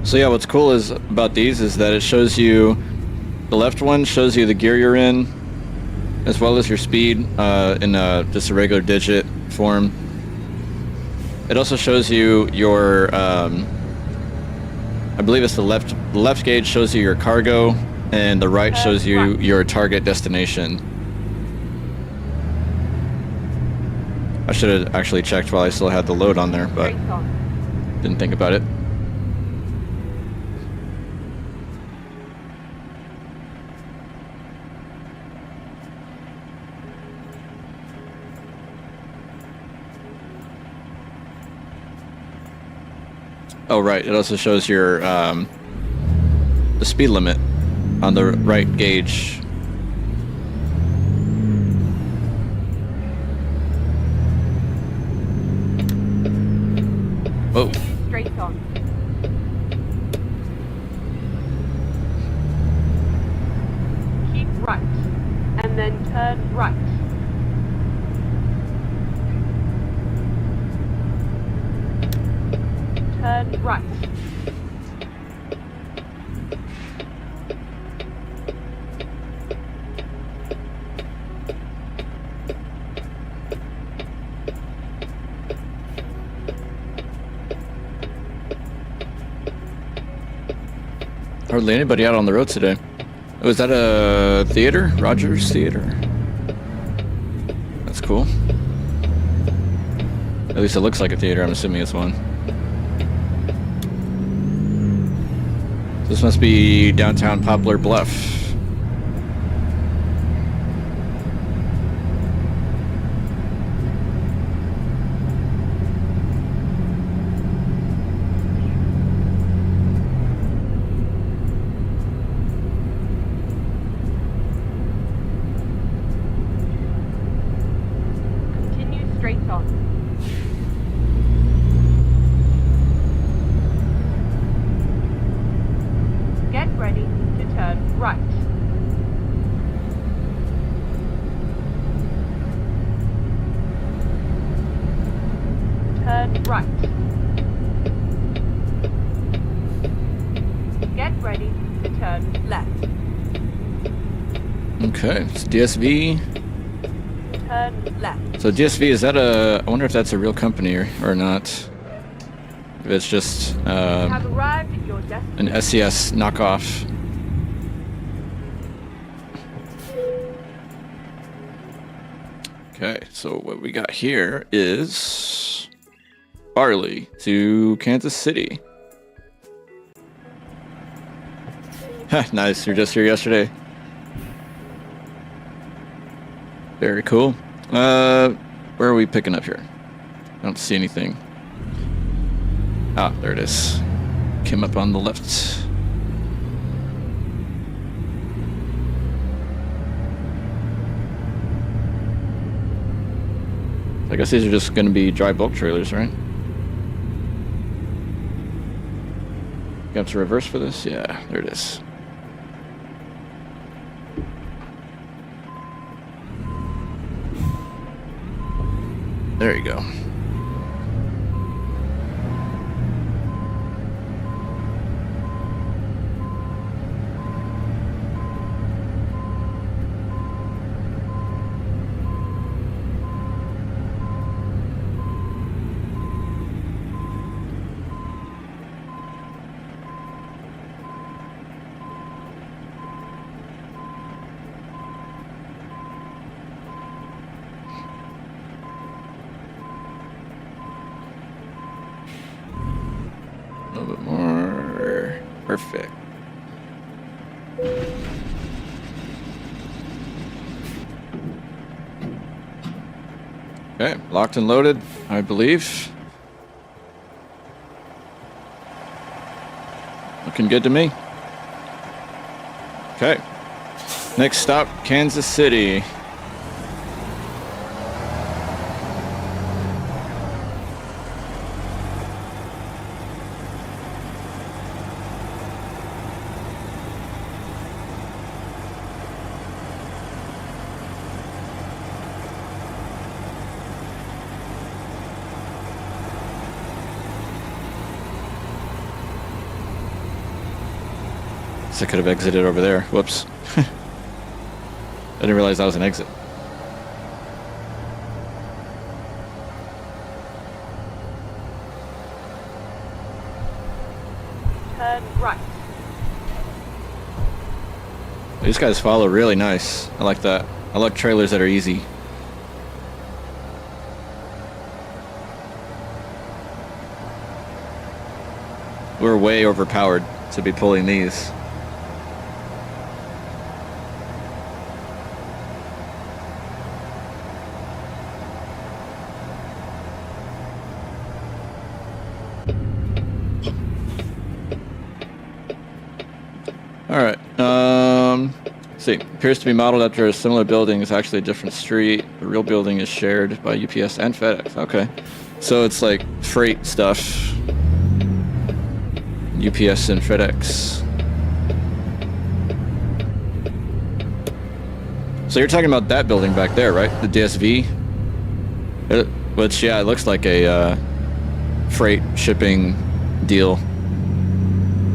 So yeah, what's cool is about these is that it shows you, the left one shows you the gear you're in, as well as your speed in just a regular digit form. It also shows you your, I believe it's the left gauge shows you your cargo, and the right shows you your target destination. I should have actually checked while I still had the load on there, but didn't think about it. Oh right, it also shows your the speed limit on the right gauge. Whoa. Straight on. Keep right, and then turn right. Turn right. Hardly anybody out on the road today. Oh, is that a theater? Rogers Theater. That's cool. At least it looks like a theater. I'm assuming it's one. This must be downtown Poplar Bluff. Continue straight on. Get ready to turn right. Turn right. Get ready to turn left. Okay, it's DSV. Turn left. So DSV, is that a... I wonder if that's a real company or not. if it's just You have arrived at your destination. an SES knockoff. Okay, so what we got here is Barley to Kansas City. Nice, you're just here yesterday. Very cool. Where are we picking up here? I don't see anything. Ah, there it is. Came up on the left. I guess these are just going to be dry bulk trailers, right? You have to reverse for this? Yeah, there it is. There you go. A little bit more. Perfect. Okay, locked and loaded, I believe. Looking good to me. Okay. Next stop, Kansas City. I could have exited over there. Whoops. I didn't realize that was an exit. Turn right. These guys follow really nice. I like that. I like trailers that are easy. We're way overpowered to be pulling these. Alright, see, appears to be modeled after a similar building. It's actually a different street. The real building is shared by UPS and FedEx. Okay, so it's like freight stuff. UPS and FedEx. So you're talking about that building back there, right? The DSV? Which, yeah, it looks like a freight shipping deal.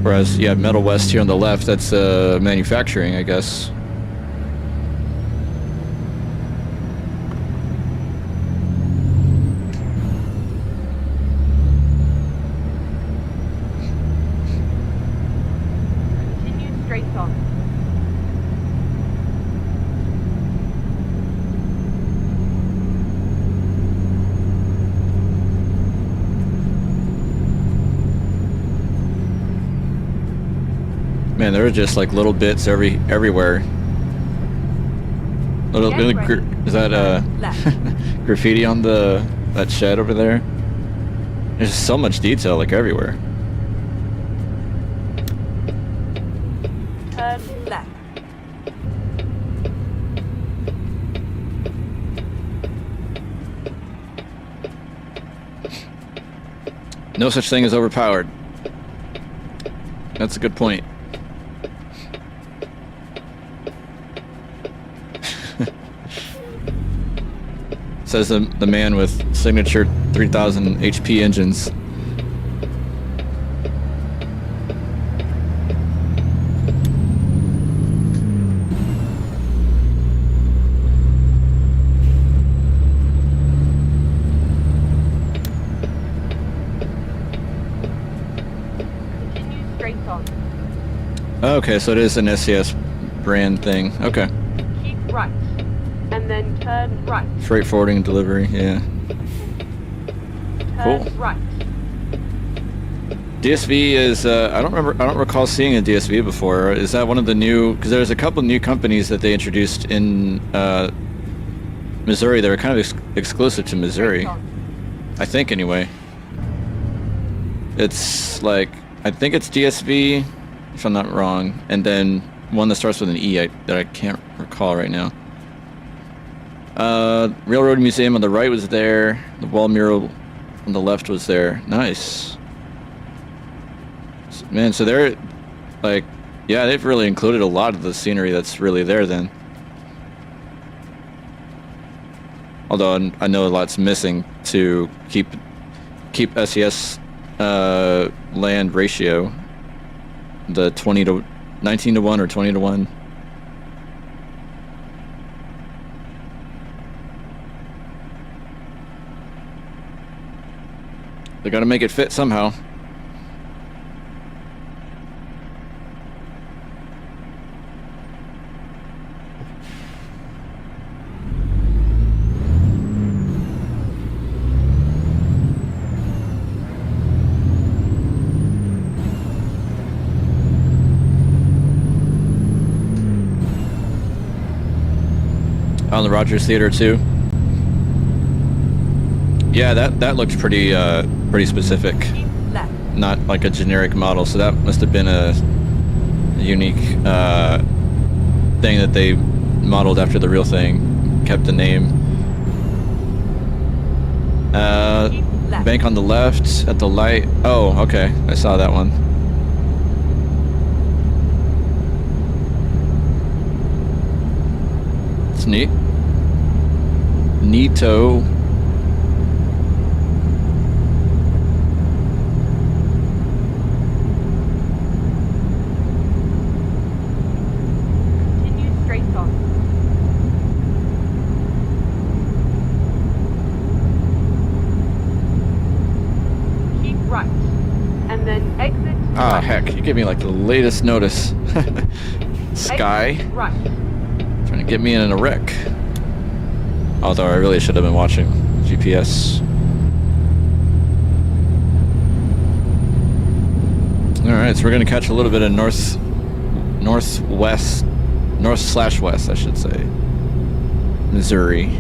Whereas, yeah, Metal West here on the left, that's manufacturing, I guess. Continue straight on. Man, there are just like little bits everywhere. Is that graffiti on that shed over there? There's just so much detail like everywhere. Turn left. No such thing as overpowered. That's a good point. Says the man with signature 3000 HP engines. straight on. Okay, so it is an SES brand thing. Okay. Keep right. And then turn right. Freight forwarding and delivery, yeah. Turn Cool. right. DSV is, I don't recall seeing a DSV before. Is that one of the new, because there's a couple new companies that they introduced in Missouri that are kind of exclusive to Missouri. I think, anyway. It's like, I think it's DSV, if I'm not wrong, and then one that starts with an E that I can't recall right now. Railroad Museum on the right was there. The wall mural on the left was there. Nice. Man, so they're, like, yeah, they've really included a lot of the scenery that's really there then. Although I know a lot's missing to keep SES land ratio, the 19 to 1 or 20 to 1. They gotta make it fit somehow. On the Rogers Theater too. Yeah, that looked pretty specific. Keep left. Not like a generic model, so that must have been a unique thing that they modeled after the real thing. Kept the name. Keep left. Bank on the left at the light. Oh, okay. I saw that one. It's neat. Neato. Continue straight on. Keep right. And then exit. Ah, right. heck. You gave me like the latest notice. Sky. Exit right. Trying to get me in a wreck. Although I really should have been watching GPS. Alright, so we're going to catch a little bit of north/west, I should say, Missouri.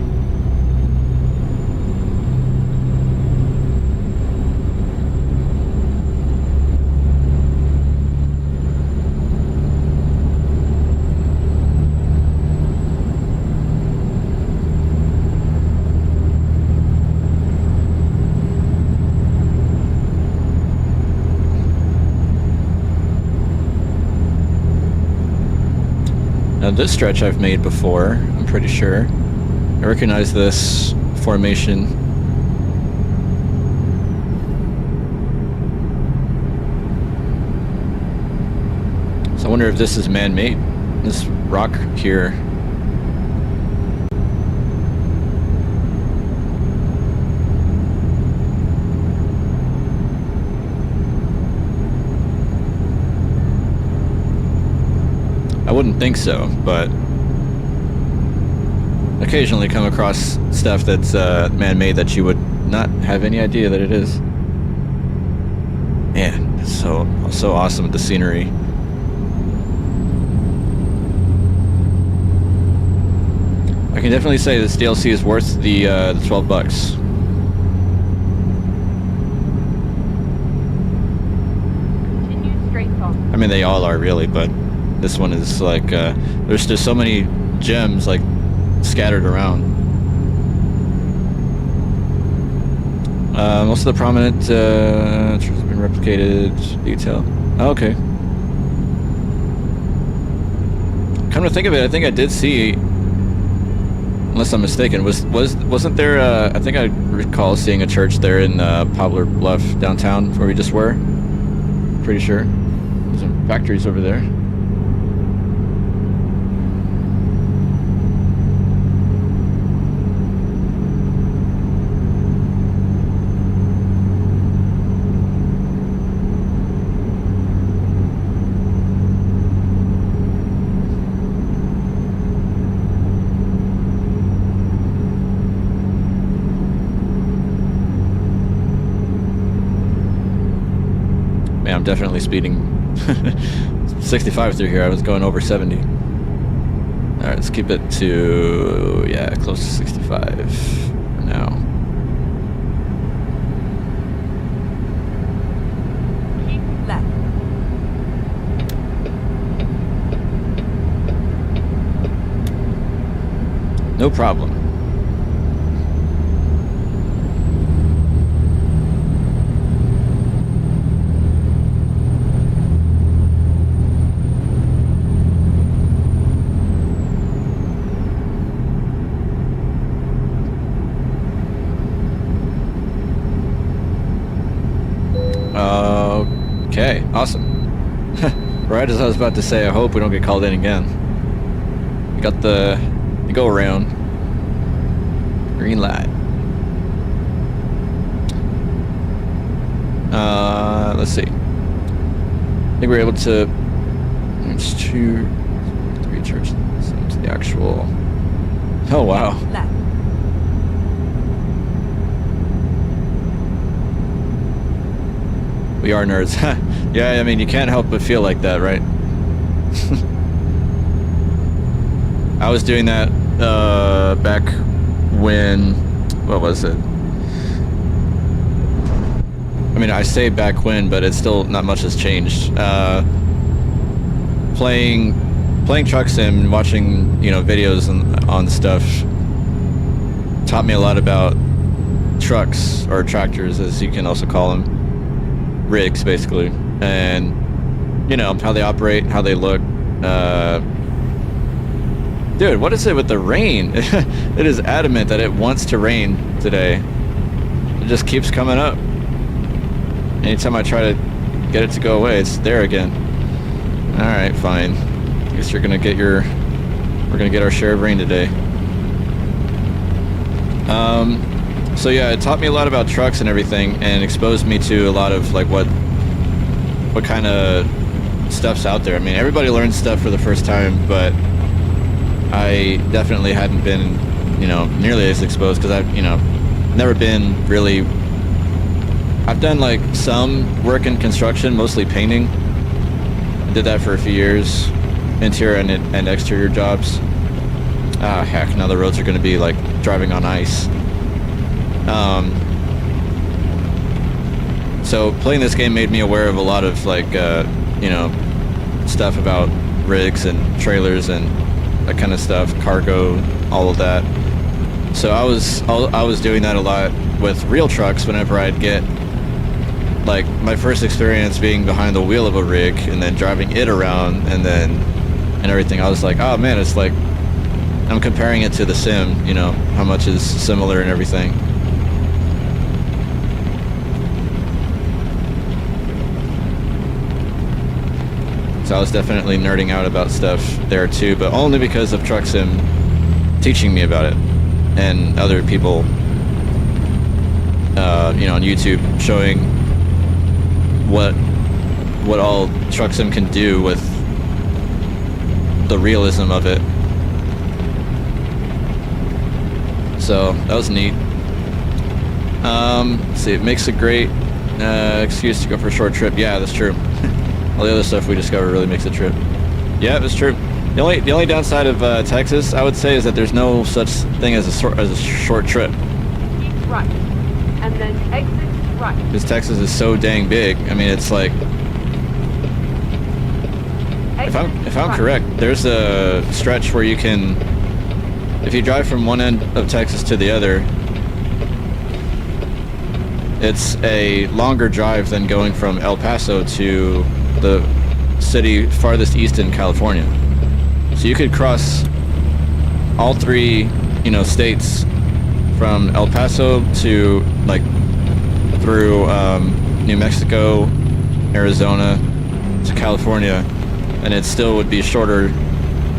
Now this stretch I've made before, I'm pretty sure. I recognize this formation. So I wonder if this is man-made, this rock here. I wouldn't think so, but occasionally come across stuff that's man-made that you would not have any idea that it is. Man, it's so awesome with the scenery. I can definitely say this DLC is worth the $12. Continue straight on. I mean, they all are really, but this one is like, there's just so many gems like scattered around. Most of the prominent has been replicated detail. Oh, okay. Come to think of it, I think I did see, unless I'm mistaken, wasn't there? I think I recall seeing a church there in Poplar Bluff downtown where we just were. Pretty sure. There's some factories over there. I'm definitely speeding 65 through here. I was going over 70. Alright, let's keep it to, yeah, close to 65 for now. Keep left. No problem. Okay, awesome. Right as I was about to say, I hope we don't get called in again. We got the go around. Green light. Let's see. I think we're able to. It's 2, 3 churches. To the actual. Oh wow. Left. We are nerds. Yeah, I mean, you can't help but feel like that, right? I was doing that back when, what was it? I mean, I say back when, but it's still not much has changed. Playing Truck Sim, watching, you know, videos on stuff taught me a lot about trucks, or tractors, as you can also call them. Rigs, basically, and you know how they operate, how they look. Dude, what is it with the rain? It is adamant that it wants to rain today. It just keeps coming up. Anytime I try to get it to go away, it's there again. All right, fine. Guess we're gonna get our share of rain today. So yeah, it taught me a lot about trucks and everything, and exposed me to a lot of like what kind of stuff's out there. I mean, everybody learns stuff for the first time, but I definitely hadn't been, you know, nearly as exposed, because I've, you know, never been really. I've done like some work in construction, mostly painting. I did that for a few years, interior and exterior jobs. Ah, heck, now the roads are going to be like driving on ice. So playing this game made me aware of a lot of like, you know, stuff about rigs and trailers and that kind of stuff, cargo, all of that. So I was doing that a lot with real trucks whenever I'd get like my first experience being behind the wheel of a rig and then driving it around and everything. I was like, oh man, it's like I'm comparing it to the sim, you know, how much is similar and everything. So I was definitely nerding out about stuff there too, but only because of Truck Sim teaching me about it, and other people, you know, on YouTube showing what all Truck Sim can do with the realism of it. So that was neat. Let's see, it makes a great excuse to go for a short trip. Yeah, that's true. All the other stuff we discovered really makes a trip. Yeah, that's true. The only downside of Texas, I would say, is that there's no such thing as a short trip. Keep right, and then exit right. Because Texas is so dang big. I mean, it's like, if I'm correct, there's a stretch where you can, if you drive from one end of Texas to the other, it's a longer drive than going from El Paso to the city farthest east in California. So you could cross all three, you know, states from El Paso to like through New Mexico, Arizona to California, and it still would be shorter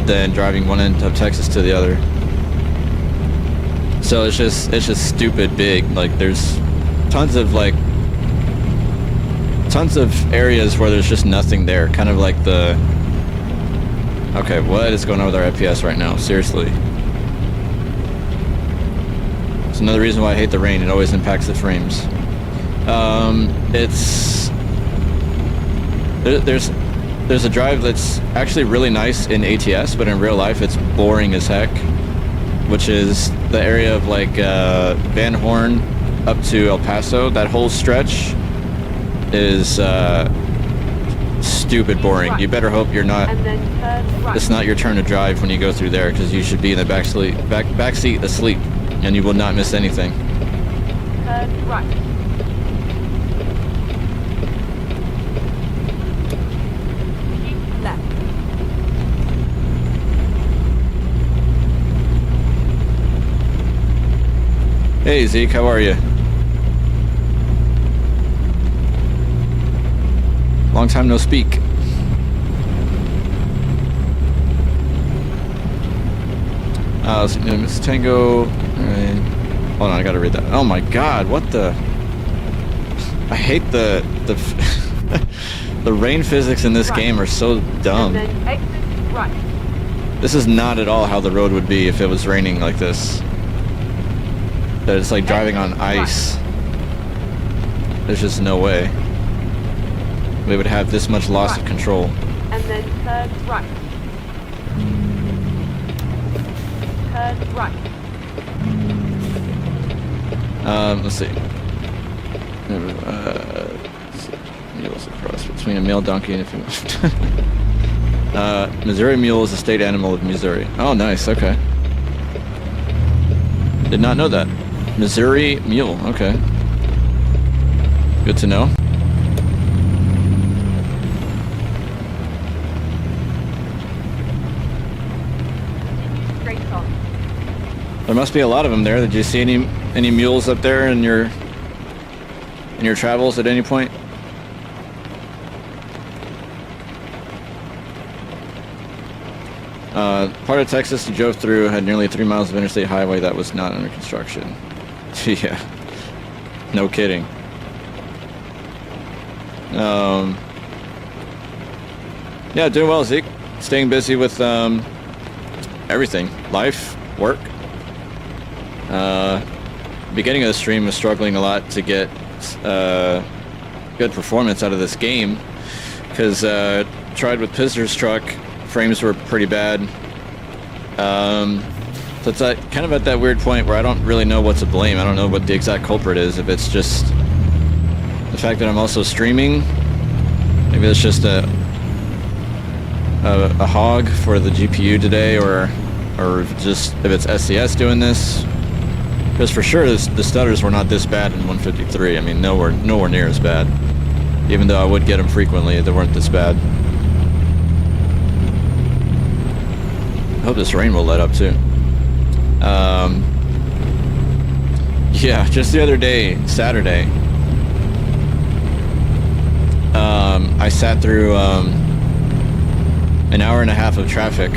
than driving one end of Texas to the other. So it's just stupid big. Like there's tons of areas where there's just nothing there. Kind of like the, okay, what is going on with our FPS right now? Seriously. It's another reason why I hate the rain. It always impacts the frames. It's There's a drive that's actually really nice in ATS, but in real life it's boring as heck, which is the area of like Van Horn up to El Paso. That whole stretch is stupid boring. You better hope you're not. And then turn right. It's not your turn to drive when you go through there, because you should be in the back seat asleep, and you will not miss anything. Turn right. Keep left. Hey Zeke, how are you? Long time no speak. Miss Tango. Hold on, I gotta read that. Oh my God, what the? I hate the the rain physics in this game are so dumb. And then exit right. This is not at all how the road would be if it was raining like this. That it's like driving on ice. There's just no way we would have this much loss of control. And then turn right. Turn right. Let's see. Mules across between a male donkey and a female. Missouri mule is a state animal of Missouri. Oh, nice. Okay. Did not know that. Missouri mule. Okay. Good to know. Straight on. There must be a lot of them there. Did you see any mules up there in your travels at any point? Part of Texas you drove through had nearly 3 miles of interstate highway that was not under construction. Yeah, no kidding. Yeah, doing well, Zeke. Staying busy with everything, life, work. Beginning of the stream was struggling a lot to get good performance out of this game, because tried with Pizzster's truck, frames were pretty bad. So it's kind of at that weird point where I don't really know what to blame. I don't know what the exact culprit is. If it's just the fact that I'm also streaming, maybe it's just a hog for the GPU today, or if it's SCS doing this. Because for sure the stutters were not this bad in 153. I mean, nowhere near as bad. Even though I would get them frequently, they weren't this bad. I hope this rain will let up too. Yeah, just the other day, Saturday, I sat through an hour and a half of traffic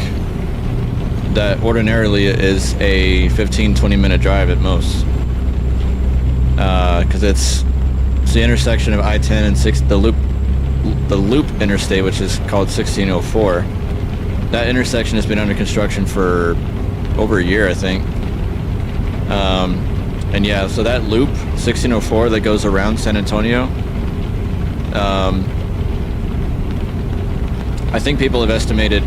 that ordinarily is a 15-20 minute drive at most, because it's the intersection of I-10 and the loop interstate, which is called 1604. That intersection has been under construction for over a year, I think. And yeah, so that loop 1604 that goes around San Antonio, I think people have estimated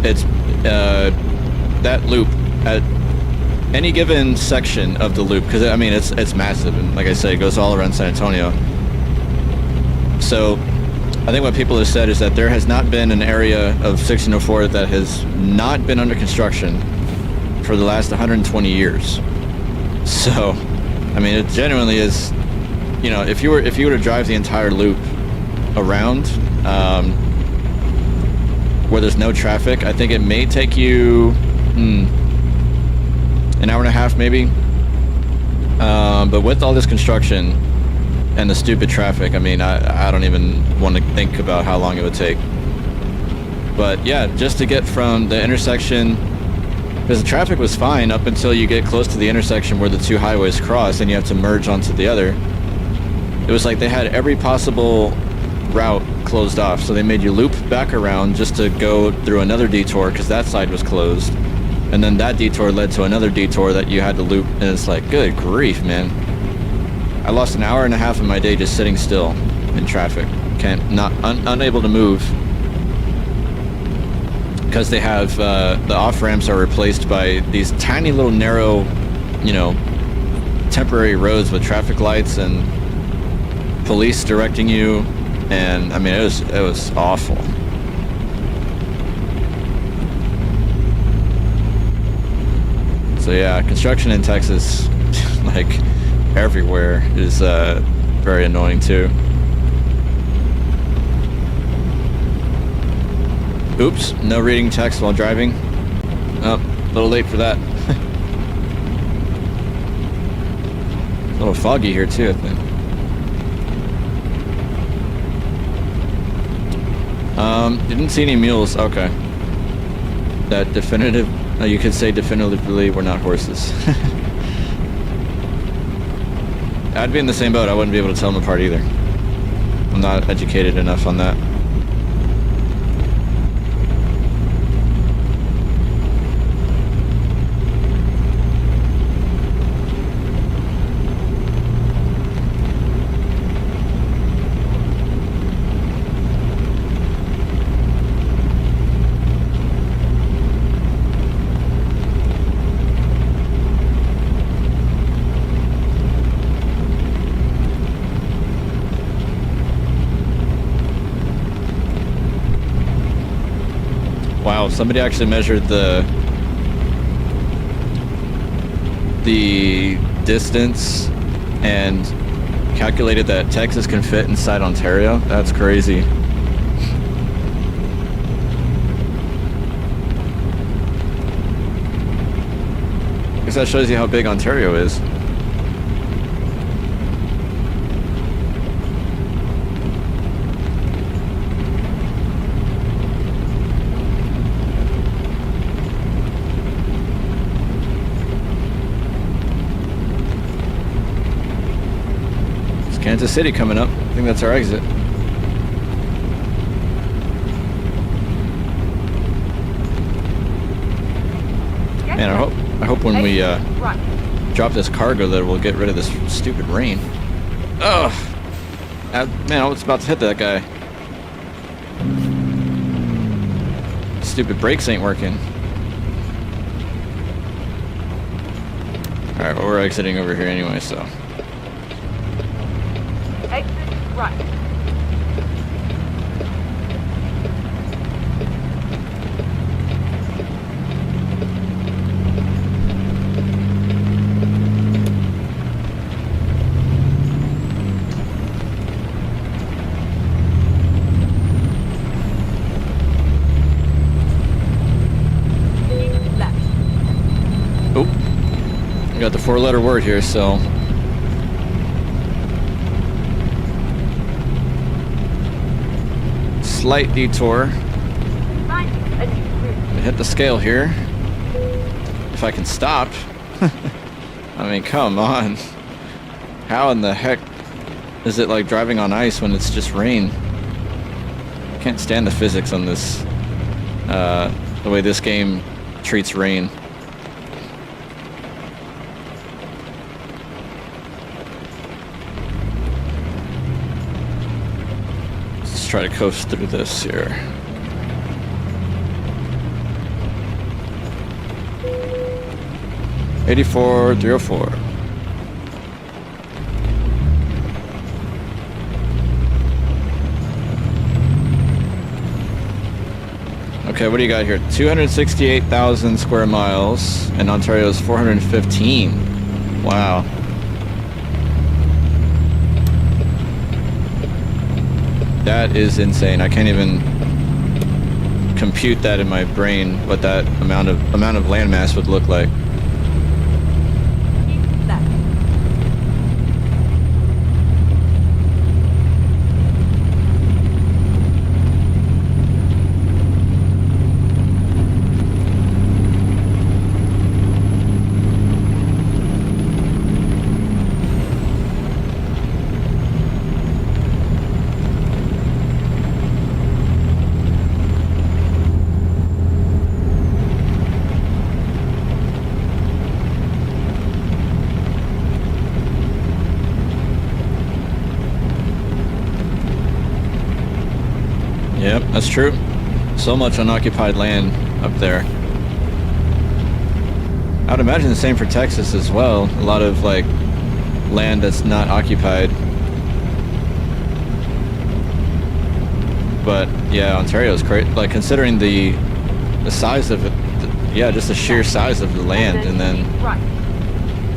it's that loop at any given section of the loop, because I mean it's massive, and like I said, it goes all around San Antonio. So I think what people have said is that there has not been an area of 1604 that has not been under construction for the last 120 years. So I mean, it genuinely is, you know, if you were to drive the entire loop around where there's no traffic, I think it may take you an hour and a half maybe. But with all this construction and the stupid traffic, I mean, I don't even want to think about how long it would take. But yeah, just to get from the intersection, because the traffic was fine up until you get close to the intersection where the two highways cross and you have to merge onto the other. It was like they had every possible route closed off, so they made you loop back around just to go through another detour because that side was closed, and then that detour led to another detour that you had to loop, and it's like, good grief, man. I lost an hour and a half of my day just sitting still in traffic. unable to move because they have the off ramps are replaced by these tiny little narrow, you know, temporary roads with traffic lights and police directing you, and I mean it was awful. So yeah, construction in Texas, like everywhere, is very annoying too. Oops, no reading text while driving. Oh, a little late for that. A little foggy here too, I think. Didn't see any mules. Okay. That definitive, you could say definitively we're not horses. I'd be in the same boat. I wouldn't be able to tell them apart either. I'm not educated enough on that. Wow, somebody actually measured the distance and calculated that Texas can fit inside Ontario. That's crazy. I guess that shows you how big Ontario is. Kansas City coming up. I think that's our exit. Man, I hope when we drop this cargo that we'll get rid of this stupid rain. Ugh. Man, I was about to hit that guy. Stupid brakes ain't working. Alright, well, we're exiting over here anyway, so. Exit right. Left. Oh, I got the 4-letter word here, so. Slight detour. Hit the scale here. If I can stop. I mean, come on. How in the heck is it like driving on ice when it's just rain? I can't stand the physics on this. The way this game treats rain. Try to coast through this here. $84, $304. Okay, what do you got here? 268,000 square miles, and Ontario's 415. Wow. That is insane. I can't even compute that in my brain, what that amount of landmass would look like. That's true. So much unoccupied land up there. I would imagine the same for Texas as well. A lot of like land that's not occupied. But yeah, Ontario's great. Like considering the size of it, yeah, just the sheer size of the land, and then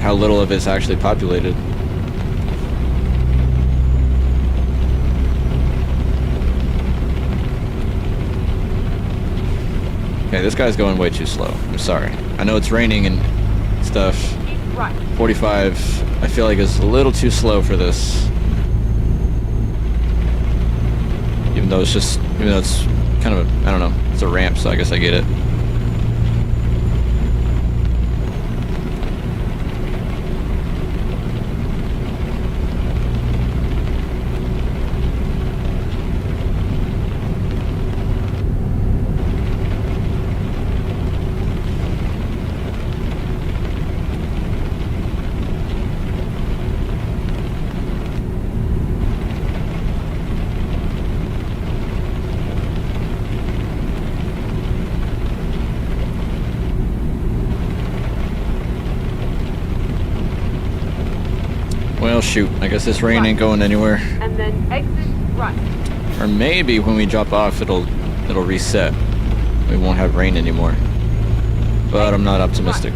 how little of it's actually populated. Okay, this guy's going way too slow. I'm sorry. I know it's raining and stuff. 45, I feel like is a little too slow for this. Even though it's kind of a, I don't know, it's a ramp, so I guess I get it. Well, shoot. I guess this rain ain't going anywhere. And then exit right. Or maybe when we drop off, it'll reset. We won't have rain anymore. But I'm not optimistic.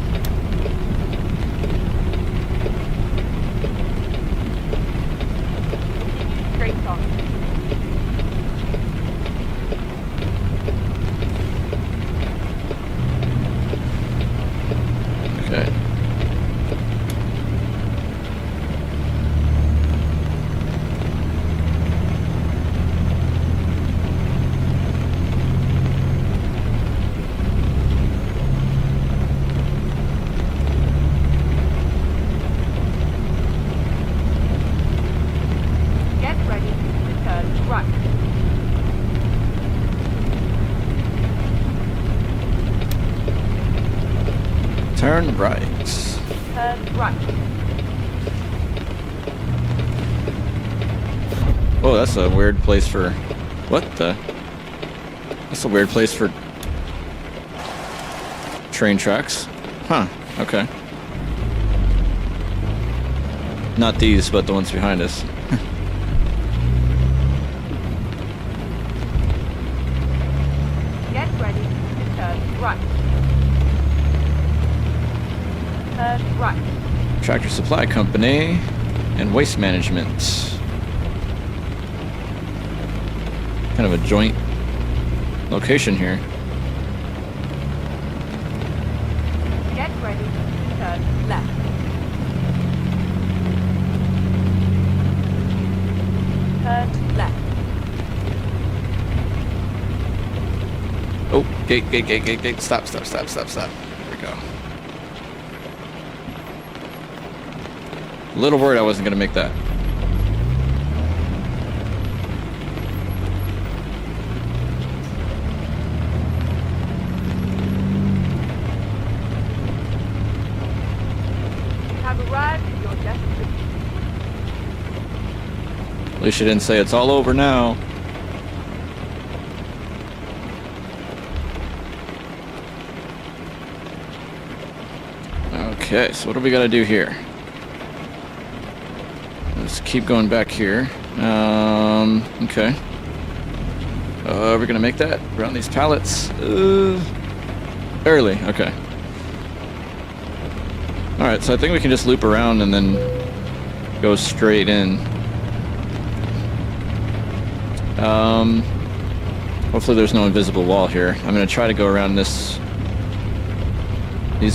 Straight on. Okay. Turn right. Turn right. Oh, that's a weird place for... What the? That's a weird place for... train tracks. Huh, okay. Not these, but the ones behind us. Get ready to turn right. Turn right. Tractor Supply Company and Waste Management. Kind of a joint location here. Get ready to turn left. Turn left. Oh, gate. Stop. There we go. A little worried I wasn't going to make that. You have arrived at your destination. At least you didn't say it's all over now. Okay, so what do we got to do here? Let's keep going back here. Okay. We're gonna make that around these pallets. Barely. Okay. All right, so I think we can just loop around and then go straight in. Hopefully there's no invisible wall here. I'm gonna try to go around these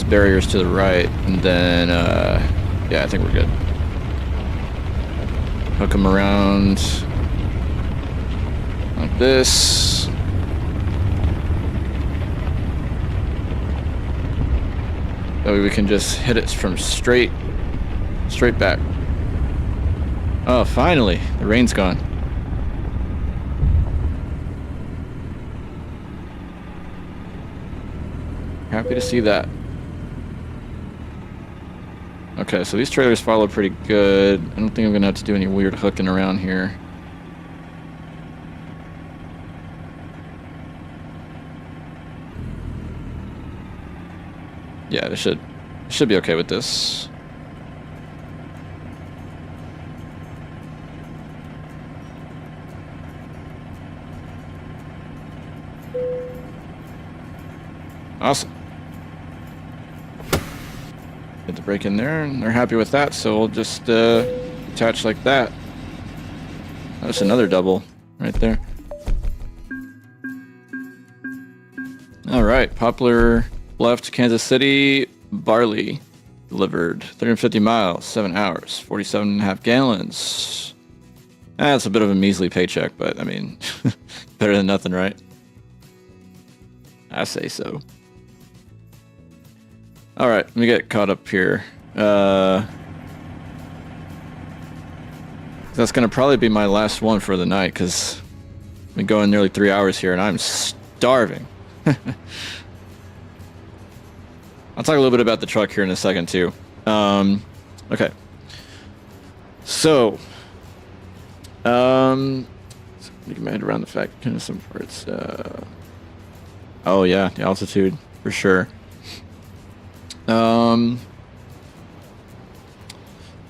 barriers to the right, and then yeah, I think we're good. Hook them around like this. That way we can just hit it from straight back. Oh, finally, the rain's gone. Happy to see that. Okay, so these trailers follow pretty good. I don't think I'm gonna have to do any weird hooking around here. Yeah, it should be okay with this. Awesome. Get the brake in there, and they're happy with that, so we'll just attach like that. That's another double right there. All right, Poplar left Kansas City, barley delivered 350 miles, 7 hours, 47.5 gallons. That's a bit of a measly paycheck, but I mean, better than nothing, right? I say so. All right, let me get caught up here. That's gonna probably be my last one for the night because I've been going nearly 3 hours here and I'm starving. I'll talk a little bit about the truck here in a second too. Okay. So, you can head around the fact kind of some parts. Oh yeah, the altitude for sure. Oh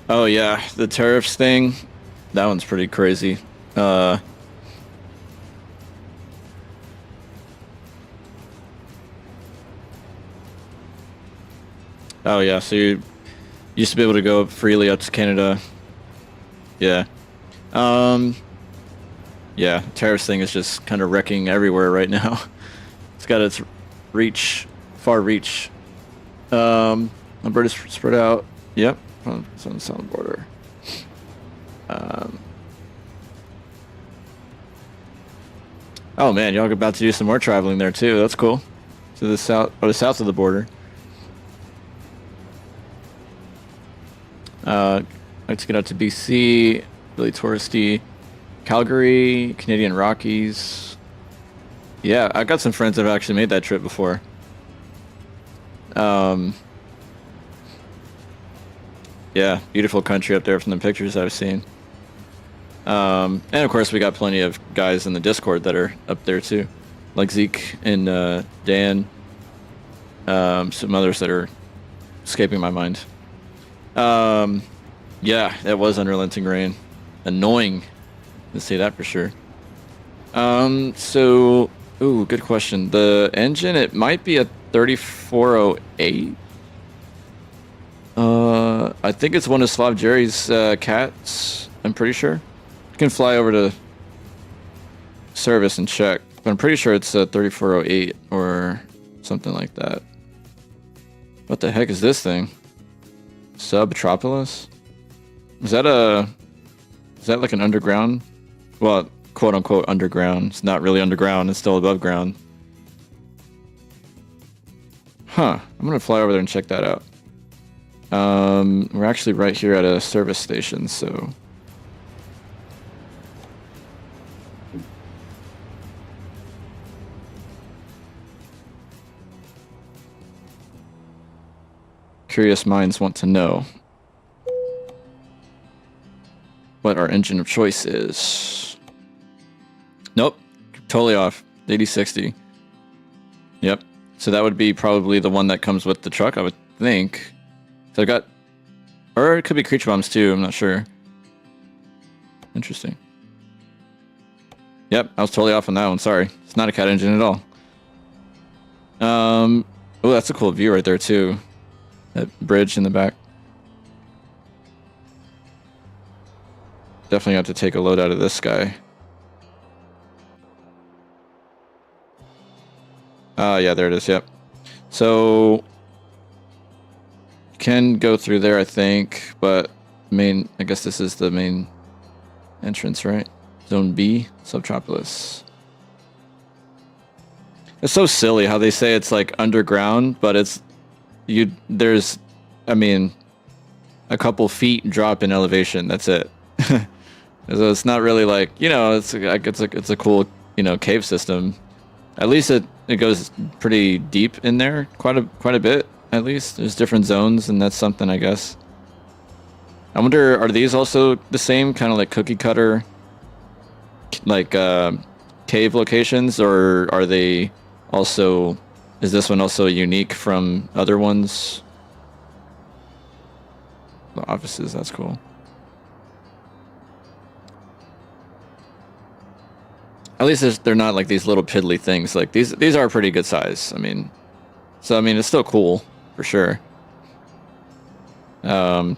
yeah, the tariffs thing. That one's pretty crazy. Oh yeah, so you used to be able to go freely up to Canada. Yeah. Yeah, tariffs thing is just kind of wrecking everywhere right now. It's got its far reach. Alberta is spread out. Yep, on the southern border. Oh man, y'all are about to do some more traveling there too. That's cool. To the south, or the south of the border. Like to get out to BC, really touristy. Calgary, Canadian Rockies. Yeah, I've got some friends that have actually made that trip before. Yeah, beautiful country up there from the pictures I've seen. And of course we got plenty of guys in the Discord that are up there too. Like Zeke and Dan. Some others that are escaping my mind. Yeah, that was unrelenting rain. Annoying, to say that for sure. So, ooh, good question. The engine, it might be a 3408. I think it's one of Slav Jerry's cats. I'm pretty sure. You can fly over to service and check, but I'm pretty sure it's a 3408 or something like that. What the heck is this thing? Subtropolis? Is that like an underground? Well, quote unquote underground. It's not really underground, it's still above ground. Huh. I'm gonna fly over there and check that out. We're actually right here at a service station, so curious minds want to know what our engine of choice is. Nope, totally off. 8060. Yep. So that would be probably the one that comes with the truck, I would think. So I got, or it could be creature bombs too. I'm not sure. Interesting. Yep, I was totally off on that one. Sorry, it's not a cat engine at all. Oh, that's a cool view right there too. That bridge in the back. Definitely have to take a load out of this guy. Yeah, there it is. Yep. So you can go through there, I think, but I guess this is the main entrance, right? Zone B, Subtropolis. It's so silly how they say it's like underground, but there's a couple feet drop in elevation. That's it. So it's not really like, it's a cool, cave system. At least it goes pretty deep in there, quite a bit. At least there's different zones, and that's something, I guess. I wonder, are these also the same kind of like cookie cutter, like cave locations, or are they also Is this one also unique from other ones? The offices, that's cool. At least they're not like these little piddly things. Like these are pretty good size. I mean, so I mean it's still cool for sure. You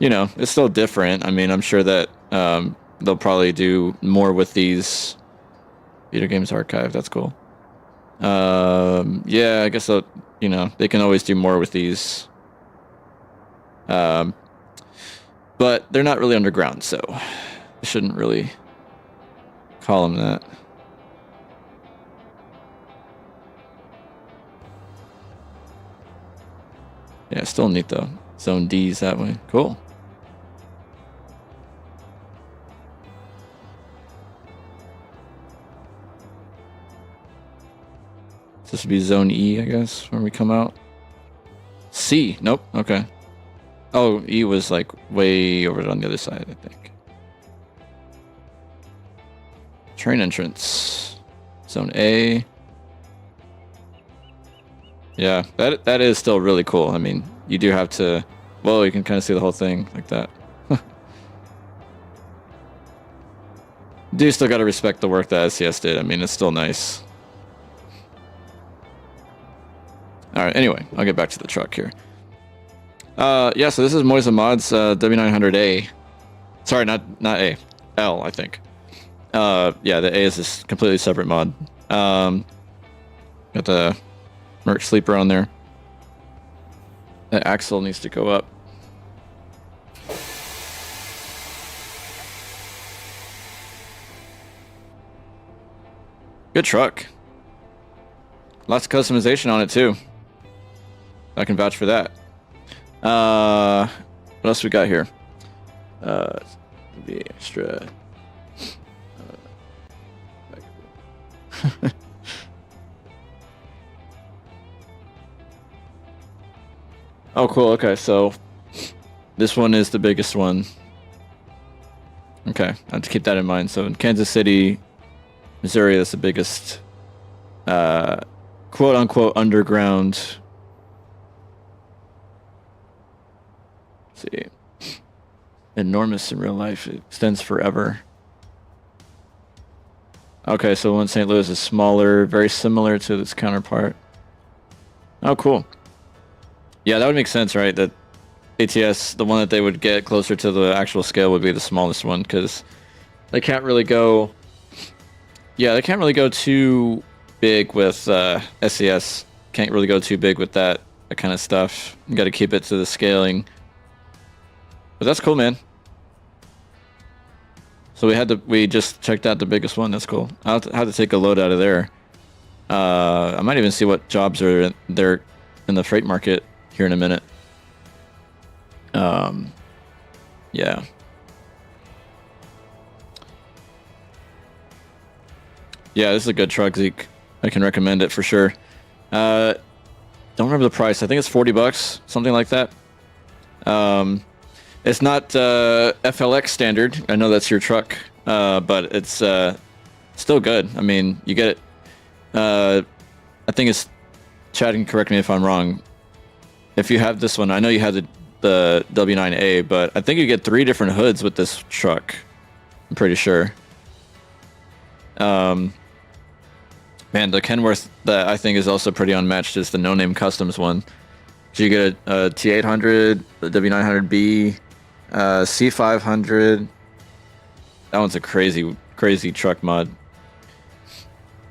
know, it's still different. I mean, I'm sure that they'll probably do more with these. Video Games Archive, that's cool. Yeah, I guess they'll, you know, they can always do more with these. But they're not really underground, so I shouldn't really call them that. Yeah, still neat though. Zone D's that way. Cool. This would be Zone E, I guess, when we come out. C. Nope. Okay. Oh, E was like way over on the other side, I think. Train entrance. Zone A. Yeah, that is still really cool. I mean, you do have to... Well, you can kind of see the whole thing like that. Do still got to respect the work that SCS did. I mean, it's still nice. Alright, anyway, I'll get back to the truck here. Yeah, so this is Moisa Mods W900A. Sorry, not A. L, I think. Yeah, the A is this completely separate mod. Got the Merc Sleeper on there. That axle needs to go up. Good truck. Lots of customization on it too. I can vouch for that. What else we got here? The extra. Oh, cool. Okay, so this one is the biggest one. Okay, I have to keep that in mind. So in Kansas City, Missouri, that's the biggest, quote unquote, underground. Let's see, enormous in real life. It extends forever. Okay, so one in St. Louis is smaller, very similar to its counterpart. Oh, cool. Yeah, that would make sense, right? That ATS, the one that they would get closer to the actual scale, would be the smallest one, because they can't really go... Yeah, they can't really go too big with SCS. Can't really go too big with that kind of stuff. You got to keep it to the scaling. But that's cool, man. So we just checked out the biggest one. That's cool. I'll have to take a load out of there. I might even see what jobs are there in the freight market here in a minute. Yeah. Yeah, this is a good truck, Zeke. I can recommend it for sure. Don't remember the price. I think it's $40, something like that. It's not FLX standard. I know that's your truck, but it's still good. I mean, you get it. I think it's... Chad can correct me if I'm wrong. If you have this one, I know you have the W9A, but I think you get 3 different hoods with this truck. I'm pretty sure. Man, the Kenworth that I think is also pretty unmatched is the No Name Customs one. So you get a T800, the W900B, C500. That one's a crazy truck mod.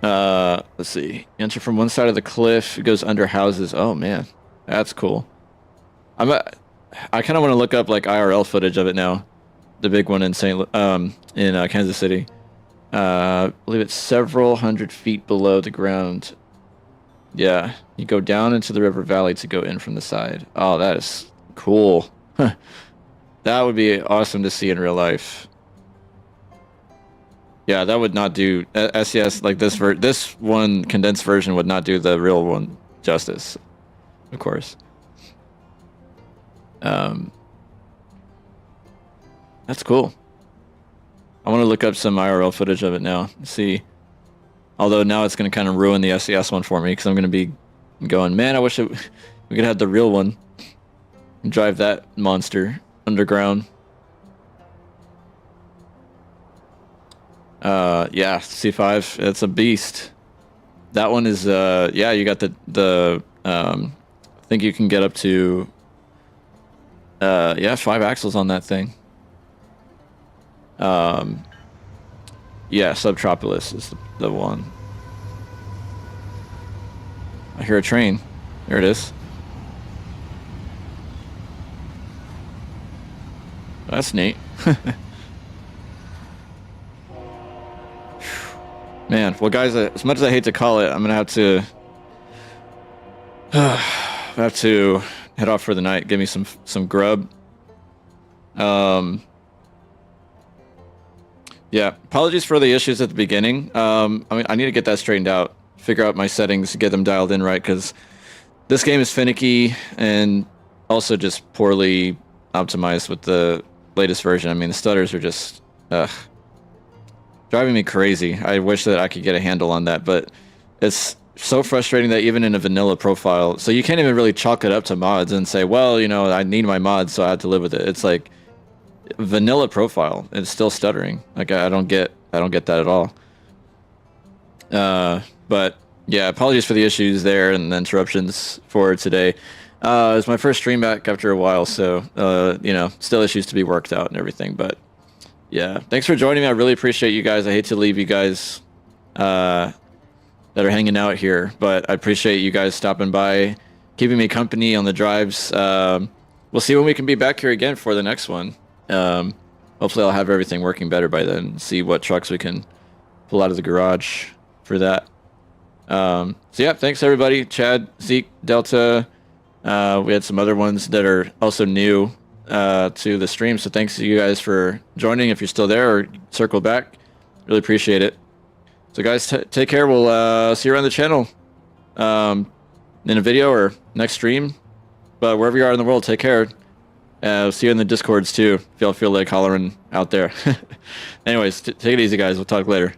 Let's see. Enter from one side of the cliff. It goes under houses. Oh man, that's cool. I kind of want to look up like IRL footage of it now. The big one in Kansas City. I believe it's several hundred feet below the ground. Yeah, you go down into the river valley to go in from the side. Oh, that is cool. That would be awesome to see in real life. Yeah, that would not do SCS like this one condensed version would not do the real one justice, of course. That's cool. I want to look up some IRL footage of it now. See. Although now it's going to kind of ruin the SES one for me because I'm going to be going, man, I wish we could have the real one and drive that monster underground. Yeah, C5, it's a beast. That one is, yeah, you got I think you can get up to, yeah, 5 axles on that thing. Yeah, Subtropolis is the one. I hear a train. There it is. That's neat. Man, well, guys, as much as I hate to call it, I'm gonna have to head off for the night. Give me some grub. Yeah, apologies for the issues at the beginning. I mean, I need to get that straightened out, figure out my settings, get them dialed in right, because this game is finicky and also just poorly optimized with the latest version. I mean, the stutters are just driving me crazy. I wish that I could get a handle on that, but it's so frustrating that even in a vanilla profile, so you can't even really chalk it up to mods and say, well, you know, I need my mods, so I have to live with it. It's like vanilla profile, it's still stuttering. Like I don't get that at all. But yeah, apologies for the issues there and the interruptions for today. It's my first stream back after a while, so you know, still issues to be worked out and everything. But yeah, thanks for joining me. I really appreciate you guys. I hate to leave you guys that are hanging out here, but I appreciate you guys stopping by, keeping me company on the drives. We'll see when we can be back here again for the next one. Hopefully I'll have everything working better by then. See what trucks we can pull out of the garage for that. So yeah, thanks everybody. Chad, Zeke, Delta. We had some other ones that are also new to the stream. So thanks to you guys for joining. If you're still there or circle back, really appreciate it. So guys, take care. We'll see you around the channel in a video or next stream. But wherever you are in the world, take care. See you in the Discords too, if y'all feel like hollering out there. Anyways, take it easy, guys. We'll talk later.